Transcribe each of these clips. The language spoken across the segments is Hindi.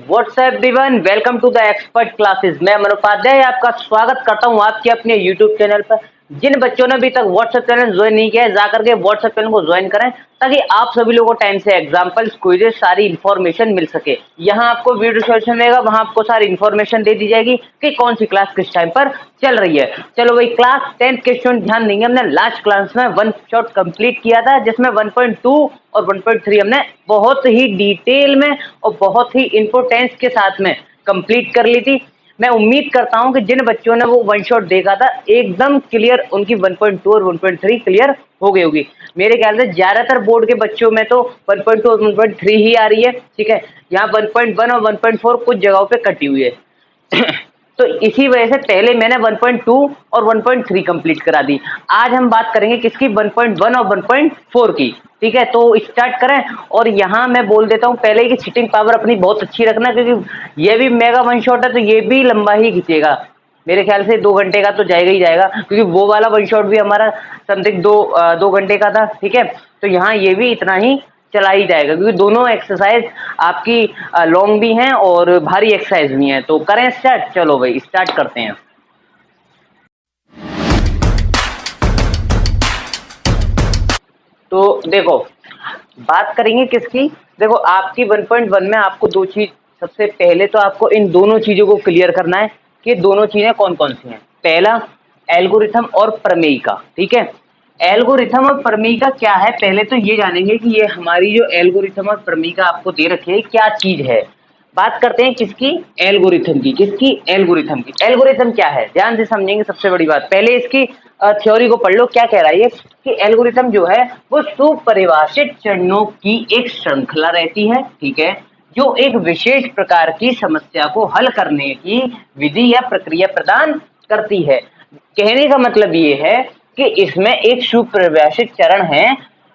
WhatsApp everyone, welcome to the expert classes. मैं अमन उपाध्याय आपका स्वागत करता हूं आपके अपने यूट्यूब चैनल पर। जिन बच्चों ने अभी तक व्हाट्सएप चैनल ज्वाइन नहीं किया है, जाकर के व्हाट्सएप चैनल को ज्वाइन करें ताकि आप सभी लोगों को टाइम से एग्जाम्पल्स, क्विजेस, सारी इन्फॉर्मेशन मिल सके। यहाँ आपको वीडियो सेशन रहेगा, वहां आपको सारी इन्फॉर्मेशन दे दी जाएगी कि कौन सी क्लास किस टाइम पर चल रही है। चलो भाई, क्लास 10 के स्टूडेंट ध्यान देंगे। हमने लास्ट क्लास में वन शॉट कंप्लीट किया था, जिसमें 1.2 और 1.3 हमने बहुत ही डिटेल में और बहुत ही इंपोर्टेंस के साथ में कंप्लीट कर ली थी। मैं उम्मीद करता हूं कि जिन बच्चों ने वो वन शॉट देखा था, एकदम क्लियर उनकी 1.2 और 1.3 क्लियर हो गई होगी। मेरे ख्याल से ज्यादातर बोर्ड के बच्चों में तो 1.2 और 1.3 ही आ रही है। ठीक है, यहाँ 1.1 और 1.4 कुछ जगहों पे कटी हुई है। तो इसी वजह से पहले मैंने 1.2 और 1.3 कंप्लीट करा दी। आज हम बात करेंगे किसकी, 1.1 और 1.4 की। ठीक है, तो स्टार्ट करें। और यहाँ मैं बोल देता हूँ पहले कि सीटिंग पावर अपनी बहुत अच्छी रखना, क्योंकि ये भी मेगा वन शॉट है तो ये भी लंबा ही खींचेगा। मेरे ख्याल से 2 घंटे का तो जाएगा ही जाएगा, क्योंकि वो वाला वन शॉट भी हमारा समथिंग 2 घंटे का था। ठीक है, तो यहाँ ये भी इतना ही चला ही जाएगा, क्योंकि दोनों एक्सरसाइज आपकी लॉन्ग भी हैं और भारी एक्सरसाइज भी हैं। तो करें स्टार्ट। चलो भाई, स्टार्ट करते हैं। तो देखो, बात करेंगे किसकी। देखो, आपकी 1.1 में आपको 2 चीज, सबसे पहले तो आपको इन दोनों चीजों को क्लियर करना है कि दोनों चीजें कौन कौन सी हैं। पहला, एल्गोरिथम और प्रमेयिका। ठीक है, एल्गोरिथम और प्रमेयिका क्या है, पहले तो ये जानेंगे कि ये हमारी जो एल्गोरिथम और प्रमेयिका आपको दे रखी है क्या चीज है। बात करते हैं किसकी, एल्गोरिथम की। किसकी, एल्गोरिथम की। एल्गोरिथम क्या है, ध्यान से समझेंगे। सबसे बड़ी बात, पहले इसकी थ्योरी को पढ़ लो। क्या कह रहा है ये कि एल्गोरिथम जो है वो सुपरिभाषित चरणों की एक श्रृंखला रहती है। ठीक है, जो एक विशेष प्रकार की समस्या को हल करने की विधि या प्रक्रिया प्रदान करती है। कहने का मतलब ये है कि इसमें एक सुपरिभाषित चरण है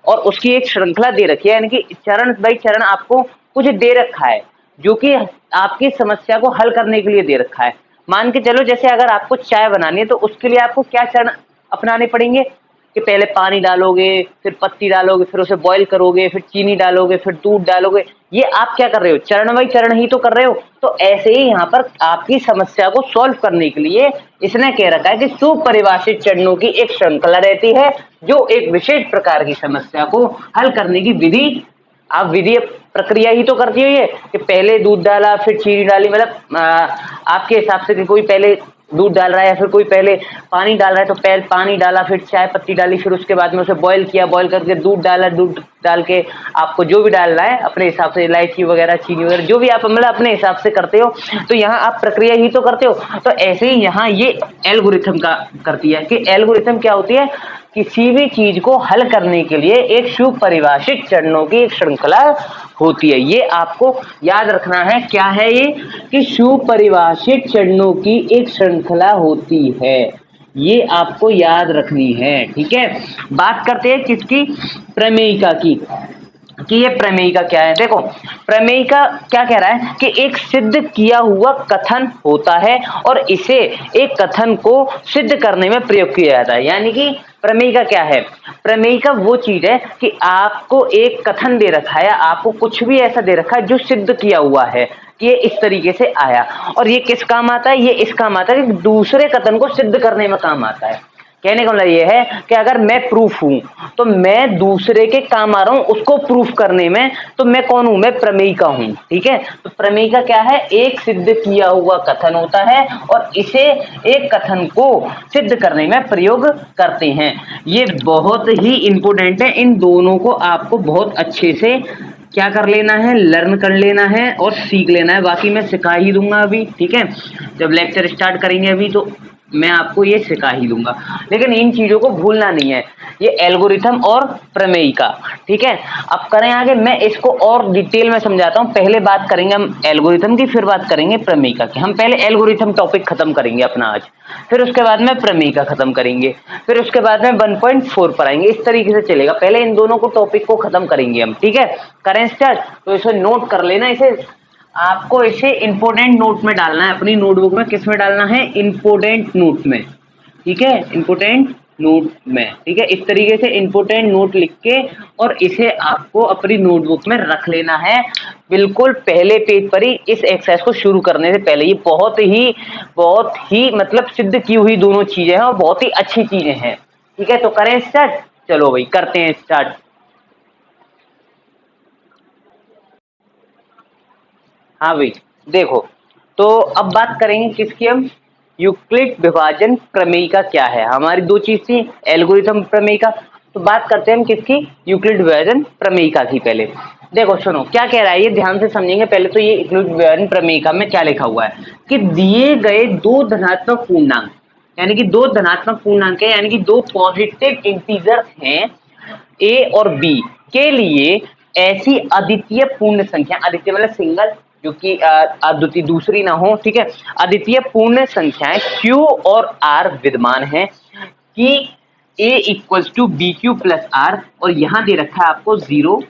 और उसकी एक श्रृंखला दे रखी है, यानी कि चरण बाई चरण आपको कुछ दे रखा है जो कि आपकी समस्या को हल करने के लिए दे रखा है। मान के चलो, जैसे अगर आपको चाय बनानी है तो उसके लिए आपको क्या चरण अपनाने पड़ेंगे कि पहले पानी डालोगे, फिर पत्ती डालोगे, फिर उसे बॉईल करोगे, फिर चीनी डालोगे, फिर दूध डालोगे। ये आप क्या कर रहे हो, चरण बाई चरण ही तो कर रहे हो। तो ऐसे ही यहाँ पर आपकी समस्या को सॉल्व करने के लिए इसने कह रखा है कि सुपरिभाषित चरणों की एक श्रृंखला रहती है जो एक विशेष प्रकार की समस्या को हल करने की विधि, आप विधि प्रक्रिया ही तो करती हो ये कि पहले दूध डाला फिर चीनी डाली। मतलब आपके हिसाब से कि कोई पहले दूध डाल रहा है या फिर कोई पहले पानी डाल रहा है, तो पहले पानी डाला, फिर चाय पत्ती डाली, फिर उसके बाद में उसे बॉईल किया, बॉईल करके दूध डाला, दूध डाल के आपको जो भी डालना है अपने हिसाब से, इलायची वगैरह, चीनी वगैरह, जो भी आप मतलब अपने हिसाब से करते हो। तो यहाँ आप प्रक्रिया ही तो करते हो। तो ऐसे ही यहाँ ये एल्गोरिथम का करती है कि एल्गोरिथम क्या होती है, किसी भी चीज को हल करने के लिए एक सुपरिभाषित चरणों की एक श्रृंखला होती है। ये आपको याद रखना है। क्या है ये कि सुपरिभाषित चरणों की एक श्रृंखला होती है, ये आपको याद रखनी है। ठीक है, बात करते हैं किसकी, प्रमेयिका की, कि ये प्रमेयिका क्या है। देखो, प्रमेयिका क्या कह रहा है कि एक सिद्ध किया हुआ कथन होता है और इसे एक कथन को सिद्ध करने में प्रयोग किया जाता है। यानी कि प्रमेयिका क्या है, प्रमेयिका वो चीज है कि आपको एक कथन दे रखा है, आपको कुछ भी ऐसा दे रखा है जो सिद्ध किया हुआ है कि ये इस तरीके से आया। और ये किस काम आता है, ये इस काम आता है कि दूसरे कथन को सिद्ध करने में काम आता है। कहने का मतलब ये है कि अगर मैं प्रूफ हूं तो मैं दूसरे के काम आ रहा हूं उसको प्रूफ करने में, तो मैं कौन हूं, मैं प्रमेयिका हूं। ठीक है, तो प्रमेयिका क्या है, एक सिद्ध किया हुआ कथन होता है और इसे एक कथन को सिद्ध करने में प्रयोग करते हैं। ये बहुत ही इंपॉर्टेंट है। इन दोनों को आपको बहुत अच्छे से क्या कर लेना है, लर्न कर लेना है और सीख लेना है। बाकी मैं सिखा ही दूंगा अभी। ठीक है, जब लेक्चर स्टार्ट करेंगे अभी तो मैं आपको ये सिखा ही दूंगा, लेकिन इन चीजों को भूलना नहीं है। ये एल्गोरिथम और प्रमेयिका। ठीक है, अब करें आगे। मैं इसको और डिटेल में समझाता हूं। पहले बात करेंगे हम एल्गोरिथम की, फिर बात करेंगे प्रमेयिका की। हम पहले एल्गोरिथम टॉपिक खत्म करेंगे अपना आज, फिर उसके बाद में प्रमेयिका खत्म करेंगे, फिर उसके बाद में 1.4 पर आएंगे। इस तरीके से चलेगा, पहले इन दोनों को टॉपिक को खत्म करेंगे हम। ठीक है, करें स्टार्ट। तो इसे नोट कर लेना, इसे आपको इसे इंपोर्टेंट नोट में डालना है अपनी नोटबुक में। किस में डालना है, इंपोर्टेंट नोट में। ठीक है, इंपोर्टेंट नोट में, ठीक है। इस तरीके से इम्पोर्टेंट नोट लिख के और इसे आपको अपनी नोटबुक में रख लेना है, बिल्कुल पहले पेज पर ही इस एक्सरसाइज को शुरू करने से पहले। ये बहुत ही मतलब सिद्ध की हुई दोनों चीजें हैं और बहुत ही अच्छी चीजें हैं, ठीक है। तो करें स्टार्ट, चलो भाई करते हैं स्टार्ट। हाँ भाई देखो, तो अब बात करेंगे किसकी हम, यूक्लिड विभाजन प्रमेय का क्या है। हमारी दो चीज थी, एल्गोरिथम प्रमेय का, तो बात करते हैं हम किसकी, यूक्लिड विभाजन प्रमेय का की। पहले देखो सुनो क्या कह रहा है, ये ध्यान से समझेंगे। पहले तो ये यूक्लिड विभाजन प्रमेय का में क्या लिखा हुआ है कि दिए गए दो धनात्मक पूर्णांक, यानी कि दो धनात्मक पूर्णांक है, यानी कि दो पॉजिटिव इंटीजर्स हैं ए और बी के लिए ऐसी अद्वितीय पूर्ण संख्या, अद्वितीय मतलब सिंगल, जो कि अद्वितीय दूसरी ना हो, ठीक है, अद्वितीय पूर्ण संख्याएं Q और R विद्यमान है कि A equals to b q plus r, और यहां दे रखा है आपको 0,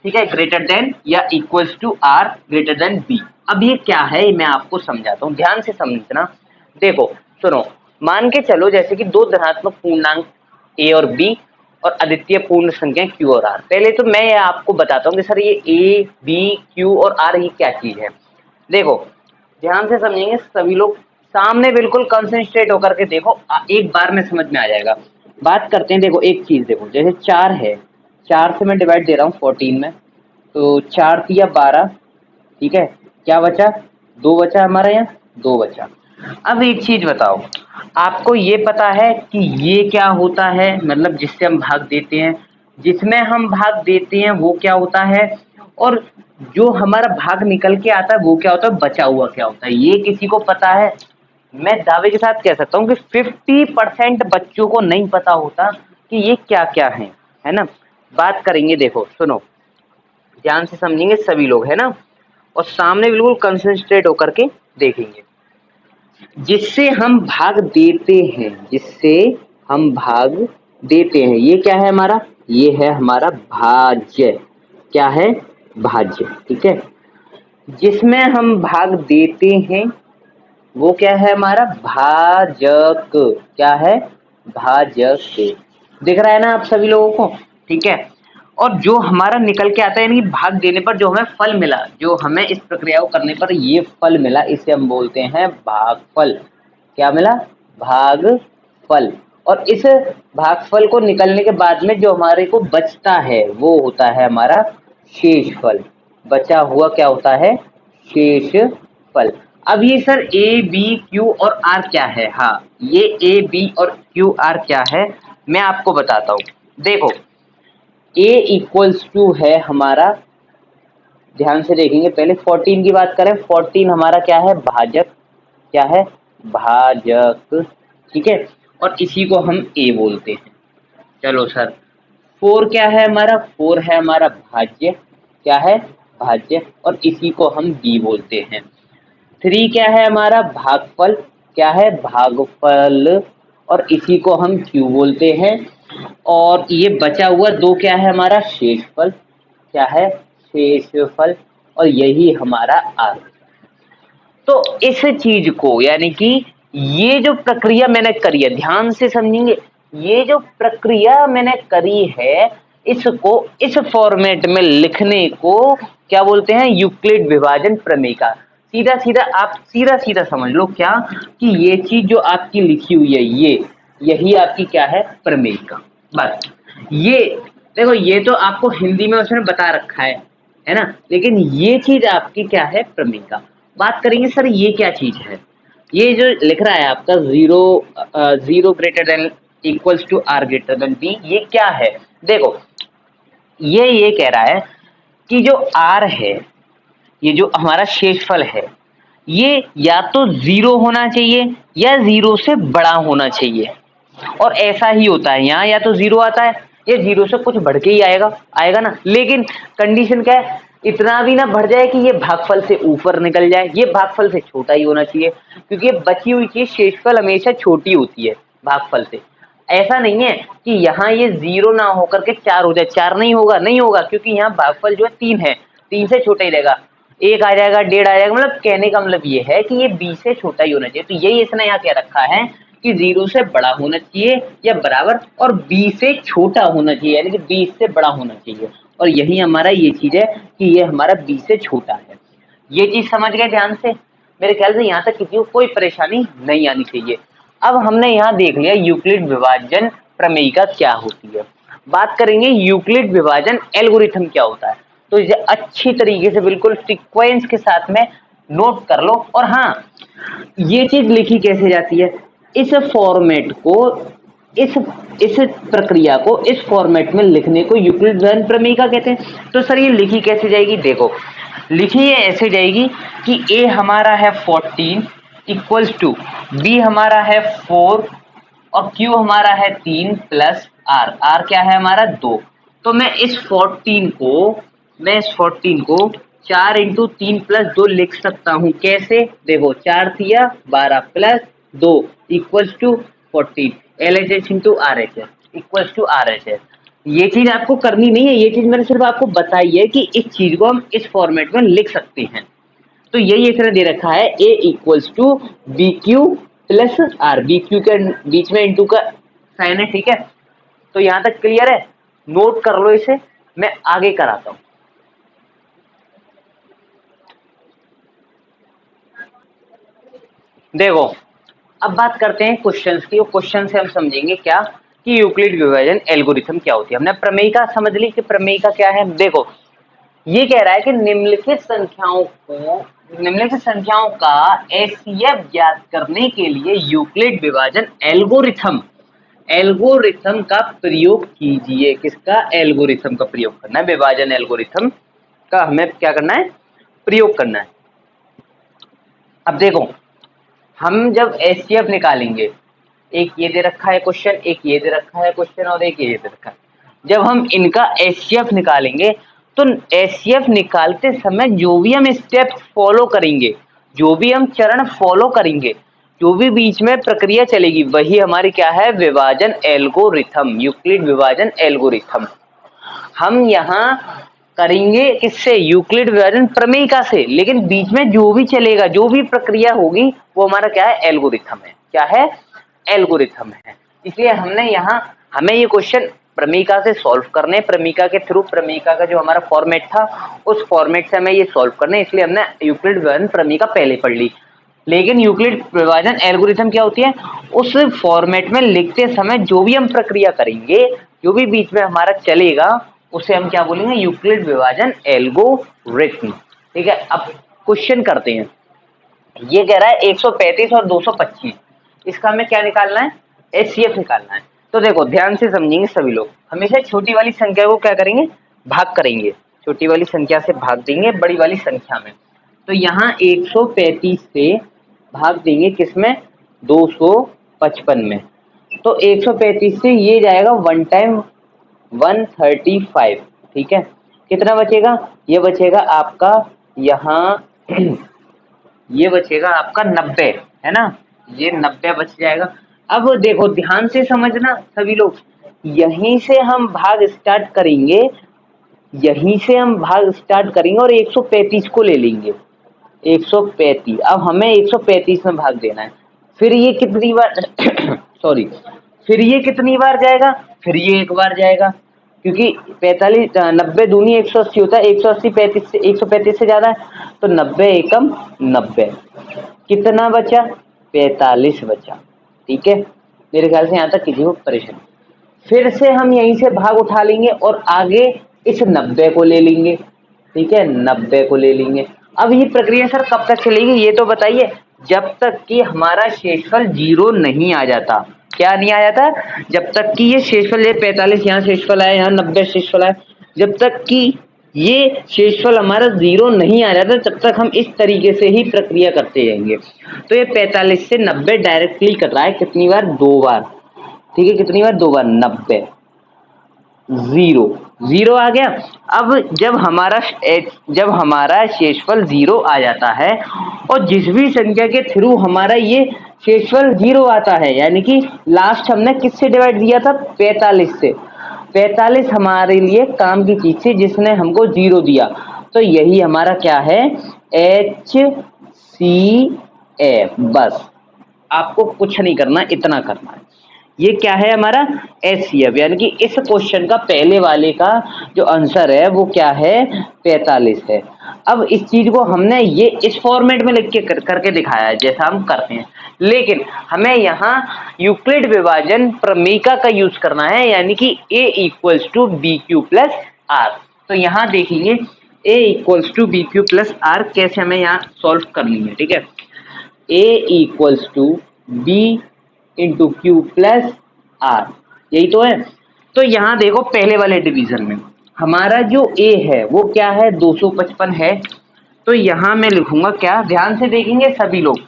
ठीक है, ग्रेटर देन या equals to R greater than B। अब ये क्या है मैं आपको समझाता हूँ, ध्यान से समझना। देखो सुनो, मान के चलो जैसे कि दो धनात्मक पूर्णांक A और B और अद्वितीय पूर्ण संख्या Q और R। पहले तो मैं ये आपको बताता हूँ कि सर ये A, B, Q और R ये क्या चीज है। देखो ध्यान से समझेंगे सभी लोग, सामने बिल्कुल कंसंट्रेट होकर के देखो, एक बार में समझ में आ जाएगा। बात करते हैं, देखो एक चीज देखो, जैसे 4 है, 4 से मैं डिवाइड दे रहा हूँ 14 में, तो 4 तिया 12, ठीक है, क्या बचा, 2 बचा हमारा, यहाँ 2 बचा। अब एक चीज बताओ, आपको ये पता है कि ये क्या होता है, मतलब जिससे हम भाग देते हैं, जिसमें हम भाग देते हैं वो क्या होता है, और जो हमारा भाग निकल के आता है वो क्या होता है, बचा हुआ क्या होता है, ये किसी को पता है। मैं दावे के साथ कह सकता हूँ कि 50% बच्चों को नहीं पता होता कि ये क्या क्या है ना। बात करेंगे, देखो सुनो ध्यान से समझेंगे सभी लोग, है ना, और सामने बिल्कुल कंसंट्रेट होकर के देखेंगे। जिससे हम भाग देते हैं, जिससे हम भाग देते हैं, ये क्या है हमारा, ये है हमारा भाज्य, क्या है, भाज्य, ठीक है। जिसमें हम भाग देते हैं वो क्या है हमारा, भाजक, क्या है, भाजक। दिख रहा है ना आप सभी लोगों को, ठीक है। और जो हमारा निकल के आता है, यानी भाग देने पर जो हमें फल मिला, जो हमें इस प्रक्रिया को करने पर ये फल मिला, इसे हम बोलते हैं भागफल। क्या मिला, भागफल। और इस भागफल को निकलने के बाद में जो हमारे को बचता है वो होता है हमारा शेषफल। बचा हुआ क्या होता है, शेषफल। अब ये सर ए बी क्यू और आर क्या है, हाँ ये ए बी और क्यू आर क्या है मैं आपको बताता हूँ। देखो ए इक्वल्स टू है हमारा, ध्यान से देखेंगे, पहले 14 की बात करें, 14 हमारा क्या है, भाजक, क्या है, भाजक, ठीक है, और इसी को हम ए बोलते हैं। चलो सर 4 क्या है हमारा, 4 है हमारा भाज्य, क्या है, भाज्य, और इसी को हम बी बोलते हैं। 3 क्या है हमारा, भागफल, क्या है, भागफल, और इसी को हम क्यू बोलते हैं। और ये बचा हुआ 2 क्या है हमारा, शेषफल, क्या है, शेषफल, और यही हमारा आर। तो इस चीज को, यानी कि ये जो प्रक्रिया मैंने करी है, ध्यान से समझेंगे, ये जो प्रक्रिया मैंने करी है इसको इस फॉर्मेट में लिखने को क्या बोलते हैं, यूक्लिड विभाजन प्रमेय का। सीधा सीधा आप सीधा सीधा समझ लो क्या, कि ये चीज जो आपकी लिखी हुई है ये, यही आपकी क्या है, प्रमेय का। बस ये देखो, ये तो आपको हिंदी में उसने बता रखा है ना, लेकिन ये चीज आपकी क्या है, प्रमेय का। बात करेंगे सर ये क्या चीज है, ये जो लिख रहा है आपका 0 greater than equals to r greater than b, ये क्या है। देखो ये कह रहा है कि जो आर है, ये जो हमारा शेषफल है, ये या तो 0 होना चाहिए या 0 से बड़ा होना चाहिए, और ऐसा ही होता है यहाँ, या तो 0 आता है या 0 से कुछ बढ़ के ही आएगा ना। लेकिन कंडीशन क्या है, इतना भी ना बढ़ जाए कि ये भागफल से ऊपर निकल जाए, ये भागफल से छोटा ही होना चाहिए, क्योंकि ये बची हुई चीज शेषफल हमेशा छोटी होती है भागफल से। ऐसा नहीं है कि यहाँ ये 0 ना होकर के 4 हो जाए, 4 नहीं होगा, क्योंकि यहाँ भागफल जो है 3 है, 3 से छोटा ही रहेगा, 1 आ जाएगा, 1.5 आ जाएगा, मतलब कहने का मतलब ये है कि ये 20 से छोटा ही होना चाहिए। तो यही इसने यहाँ कह रखा है कि 0 से बड़ा होना चाहिए या बराबर और b से छोटा होना चाहिए, यानी कि 20 से बड़ा होना चाहिए। और यही हमारा ये चीज है कि ये हमारा b से छोटा है। ये चीज समझ गए ध्यान से? मेरे ख्याल से यहाँ तक किसी को कोई परेशानी नहीं आनी चाहिए। अब हमने यहाँ देख लिया यूक्लिड विभाजन प्रमेयिका क्या होती है। बात करेंगे यूक्लिड विभाजन एल्गोरिथम क्या होता है। तो इसे अच्छी तरीके से बिल्कुल सीक्वेंस के साथ में नोट कर लो। और हाँ, ये चीज लिखी कैसे जाती है, इस फॉर्मेट को, इस प्रक्रिया को इस फॉर्मेट में लिखने को यूक्लिड विभाजन प्रमेयिका कहते हैं। तो सर ये लिखी कैसे जाएगी? देखो, लिखी ये ऐसे जाएगी कि a हमारा है 14 इक्वल्स टू b हमारा है 4 और q हमारा है 3 प्लस r क्या है हमारा 2। तो मैं इस 14 को 4 इंटू 3 प्लस 2 लिख सकता हूँ। कैसे? देखो, 4 थिया 12 plus 2 equals to 14, LHS into RHS equals to RHS। ये चीज आपको करनी नहीं है, ये चीज मैंने सिर्फ आपको बताई है कि इस चीज को हम इस फॉर्मेट में लिख सकते हैं। तो यही एक तरह दे रखा है a equals to b q plus r, b q के बीच में इंटू का साइन है, ठीक है। तो यहां तक क्लियर है? नोट कर लो इसे, मैं आगे कराता हूं। देखो, अब बात करते हैं क्वेश्चंस की। क्वेश्चन से हम समझेंगे क्या कि यूक्लिड विभाजन एल्गोरिथम क्या होती है। हमने प्रमेयिका समझ ली कि प्रमेयिका क्या है। देखो, ये कह रहा है कि निम्नलिखित संख्याओं का एचसीएफ ज्ञात करने के लिए यूक्लिड विभाजन एल्गोरिथम का प्रयोग कीजिए। किसका? एल्गोरिथम का प्रयोग करना है, विभाजन एल्गोरिथम का हमें क्या करना है? प्रयोग करना है। अब देखो, हम जब एचसीएफ निकालेंगे, एक ये दे रखा है क्वेश्चन, एक ये दे रखा है क्वेश्चन और एक ये दे रखा है। जब हम इनका एचसीएफ निकालेंगे तो एचसीएफ निकालते समय जो भी हम स्टेप्स फॉलो करेंगे, जो भी हम चरण फॉलो करेंगे, जो भी बीच में प्रक्रिया चलेगी, वही हमारी क्या है? विभाजन एल्गोरिथम, यूक्लिड विभाजन एल्गोरिथम। हम यहाँ करेंगे किससे? यूक्लिड विभाजन प्रमेयिका से, लेकिन बीच में जो भी चलेगा, जो भी प्रक्रिया होगी, वो हमारा क्या है? एल्गोरिथम है। क्या है? एल्गोरिथम है। इसलिए हमने यहाँ, हमें ये क्वेश्चन प्रमेयिका से सॉल्व करने, प्रमेयिका के थ्रू, प्रमेयिका का जो हमारा फॉर्मेट था उस फॉर्मेट से हमें ये सॉल्व करने, इसलिए हमने यूक्लिड विभाजन प्रमेयिका पहले पढ़ ली। लेकिन यूक्लिड विभाजन एल्गोरिथम क्या होती है? उस फॉर्मेट में लिखते समय जो भी हम प्रक्रिया करेंगे, जो भी बीच में हमारा चलेगा, उसे हम क्या बोलेंगे? यूक्लिड विभाजन एल्गोरिथम। ठीक है, अब क्वेश्चन करते हैं। ये कह रहा है 135 और 225, इसका हमें क्या निकालना है? एचसीएफ निकालना है। तो देखो, ध्यान से समझेंगे सभी लोग। हमेशा छोटी वाली संख्या को क्या करेंगे? भाग करेंगे, छोटी वाली संख्या से भाग देंगे बड़ी वाली संख्या में। तो यहाँ 135 से भाग देंगे किसमें? 255 में। तो 135 से ये जाएगा 1 टाइम 135, ठीक है। कितना बचेगा? ये बचेगा आपका यहाँ ये बचेगा आपका 90, है ना, ये 90 बच जाएगा। अब देखो, ध्यान से समझना सभी लोग, यहीं से हम भाग स्टार्ट करेंगे, यहीं से हम भाग स्टार्ट करेंगे और 135 को ले लेंगे। 135, अब हमें 135 में भाग देना है। फिर ये कितनी बार सॉरी, फिर ये कितनी बार जाएगा? फिर ये एक बार जाएगा, क्योंकि 45 90 दूनी 180 होता है, 135 से ज्यादा है, तो 90 एकम 90। कितना बचा? 45 बचा, ठीक है। मेरे ख्याल से यहाँ तक किसी को परेशानी। फिर से हम यहीं से भाग उठा लेंगे और आगे इस 90 को ले लेंगे, ठीक है, 90 को ले लेंगे। अब ये प्रक्रिया सर कब तक चलेगी ये तो बताइए? जब तक कि हमारा शेषफल 0 नहीं आ जाता। क्या नहीं आ जाता? जब तक कि ये शेषफल, ये 45 यहाँ शेषफल आया, यहाँ 90 शेषफल आया, जब तक कि ये शेषफल हमारा 0 नहीं आ जाता, तब तक हम इस तरीके से ही प्रक्रिया करते जाएंगे। तो ये 45 से 90 डायरेक्टली कर रहा है, कितनी बार? 2 बार, ठीक है। कितनी बार? 2 बार। 90, 0 आ गया। अब जब हमारा शेषफल 0 आ जाता है और जिस भी संख्या के थ्रू हमारा ये शेषफल 0 आता है, यानी कि लास्ट हमने किससे डिवाइड दिया था? 45 से। 45 हमारे लिए काम की चीज थी जिसने हमको 0 दिया, तो यही हमारा क्या है? HCF। बस आपको कुछ नहीं करना, इतना करना है। ये क्या है हमारा एचसीएफ, यानी कि इस क्वेश्चन का पहले वाले का जो आंसर है वो क्या है 45 है। अब इस चीज को हमने ये इस फॉर्मेट में लिख के करके दिखाया है जैसा हम करते हैं, लेकिन हमें यहाँ यूक्लिड विभाजन प्रमेयिका का यूज करना है, यानी कि a equals to b q plus r. तो यहाँ देखेंगे a equals to b q plus r कैसे हमें यहाँ सॉल्व करनी है। ठीक है, a equals to b into q plus r, यही तो है। तो यहाँ देखो पहले वाले डिवीजन में हमारा जो a है वो क्या है 255 है। तो यहाँ मैं लिखूंगा क्या, ध्यान से देखेंगे सभी लोग,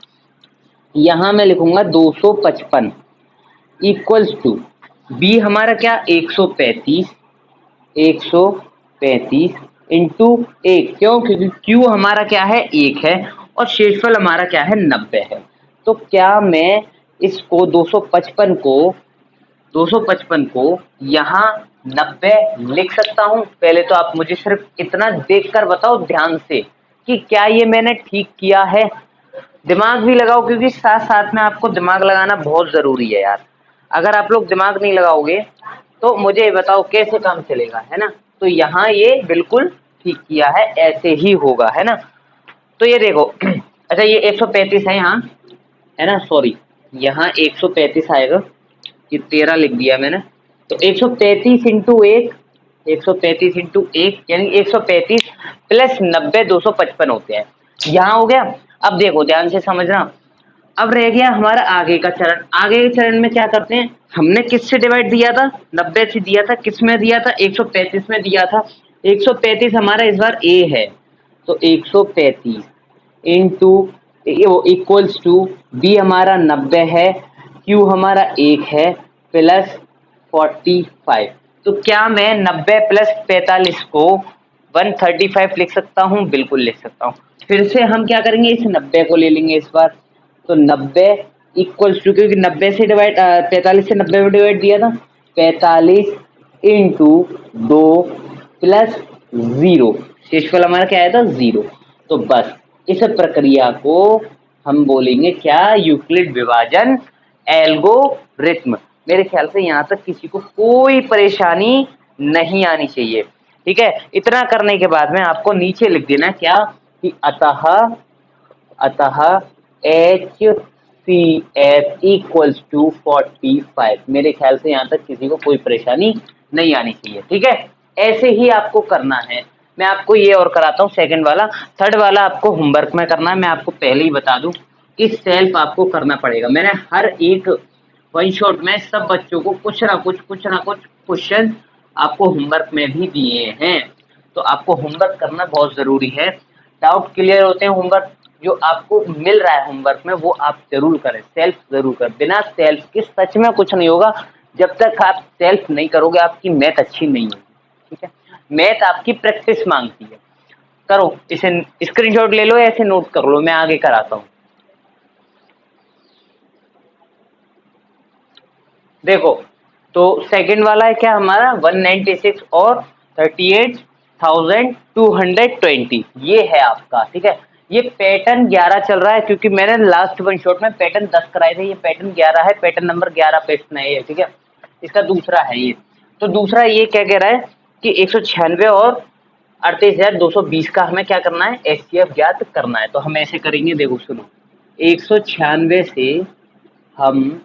यहाँ मैं लिखूंगा 255 इक्वल्स टू b हमारा क्या 135 इंटू 1, क्यों, क्योंकि q हमारा क्या है 1 है और शेषफल हमारा क्या है 90 है। तो क्या मैं इसको 255 को यहाँ 90 लिख सकता हूँ? पहले तो आप मुझे सिर्फ इतना देखकर बताओ ध्यान से कि क्या ये मैंने ठीक किया है। दिमाग भी लगाओ, क्योंकि साथ साथ में आपको दिमाग लगाना बहुत जरूरी है यार। अगर आप लोग दिमाग नहीं लगाओगे तो मुझे बताओ कैसे काम चलेगा, है ना। तो यहाँ ये बिल्कुल ठीक किया है, ऐसे ही होगा, है ना। तो ये देखो अच्छा ये 135 है यहाँ, है ना, सॉरी यहाँ 135 आएगा, ये 13 लिख दिया मैंने। तो 135 इंटू 1, 135 इंटू 1 यानी 135 प्लस 90 255 होते हैं। यहाँ हो गया। अब देखो ध्यान से समझना, अब रह गया हमारा आगे का चरण। आगे के चरण में क्या करते हैं, हमने किससे डिवाइड दिया था 90 से दिया था, किस में दिया था 135 में दिया था। 135 हमारा इस बार a है, तो 135 इंटू वो इक्वल्स टू b हमारा 90 है, q हमारा 1 है प्लस 45। तो क्या मैं 90 प्लस 45 को 135 लिख सकता हूँ? बिल्कुल लिख सकता हूँ। फिर से हम क्या करेंगे, इस 90 को ले लेंगे इस बार। तो 90 इक्वल्स टू, क्योंकि 90 से डिवाइड 45 से 90 में डिवाइड दिया था, 45 इंटू 2 प्लस 0, शेषफल हमारा क्या आया था 0। तो बस इस प्रक्रिया को हम बोलेंगे क्या, यूक्लिड विभाजन एल्गोरिथ्म। मेरे ख्याल से यहाँ तक किसी को कोई परेशानी नहीं आनी चाहिए। ठीक है, इतना करने के बाद में आपको नीचे लिख देना क्या कि अतः HCF इक्वल्स टू 45। मेरे ख्याल से यहाँ तक किसी को कोई परेशानी नहीं आनी चाहिए। ठीक है, ऐसे ही आपको करना है। मैं आपको ये और कराता हूँ सेकंड वाला। थर्ड वाला आपको होमवर्क में करना है। मैं आपको पहले ही बता दूं कि सेल्फ आपको करना पड़ेगा। मैंने हर एक वन शॉट में सब बच्चों को कुछ ना कुछ क्वेश्चन आपको होमवर्क में भी दिए हैं, तो आपको होमवर्क करना बहुत जरूरी है। डाउट क्लियर होते हैं होमवर्क जो आपको मिल रहा है होमवर्क में वो आप जरूर करें, सेल्फ जरूर करें। बिना सेल्फ के सच में कुछ नहीं होगा। जब तक आप सेल्फ नहीं करोगे आपकी मैथ अच्छी नहीं होगी। ठीक है, मैथ आपकी प्रैक्टिस मांगती है। करो, इसे स्क्रीनशॉट ले लो, ऐसे नोट कर लो, मैं आगे कराता हूँ। देखो तो सेकंड वाला है क्या हमारा 196 और 38,220, ये है आपका। ठीक है, ये पैटर्न 11 चल रहा है, क्योंकि मैंने लास्ट वन शॉट में पैटर्न 10 कराए थे, ये पैटर्न 11 है, पैटर्न नंबर 11 पे इतना है। ठीक है, इसका दूसरा है ये। तो दूसरा ये क्या कह रहा है कि 196 और 38,220 का हमें क्या करना है, एचसीएफ ज्ञात करना है। तो हम ऐसे करेंगे, देखो सुनो, 196 से हम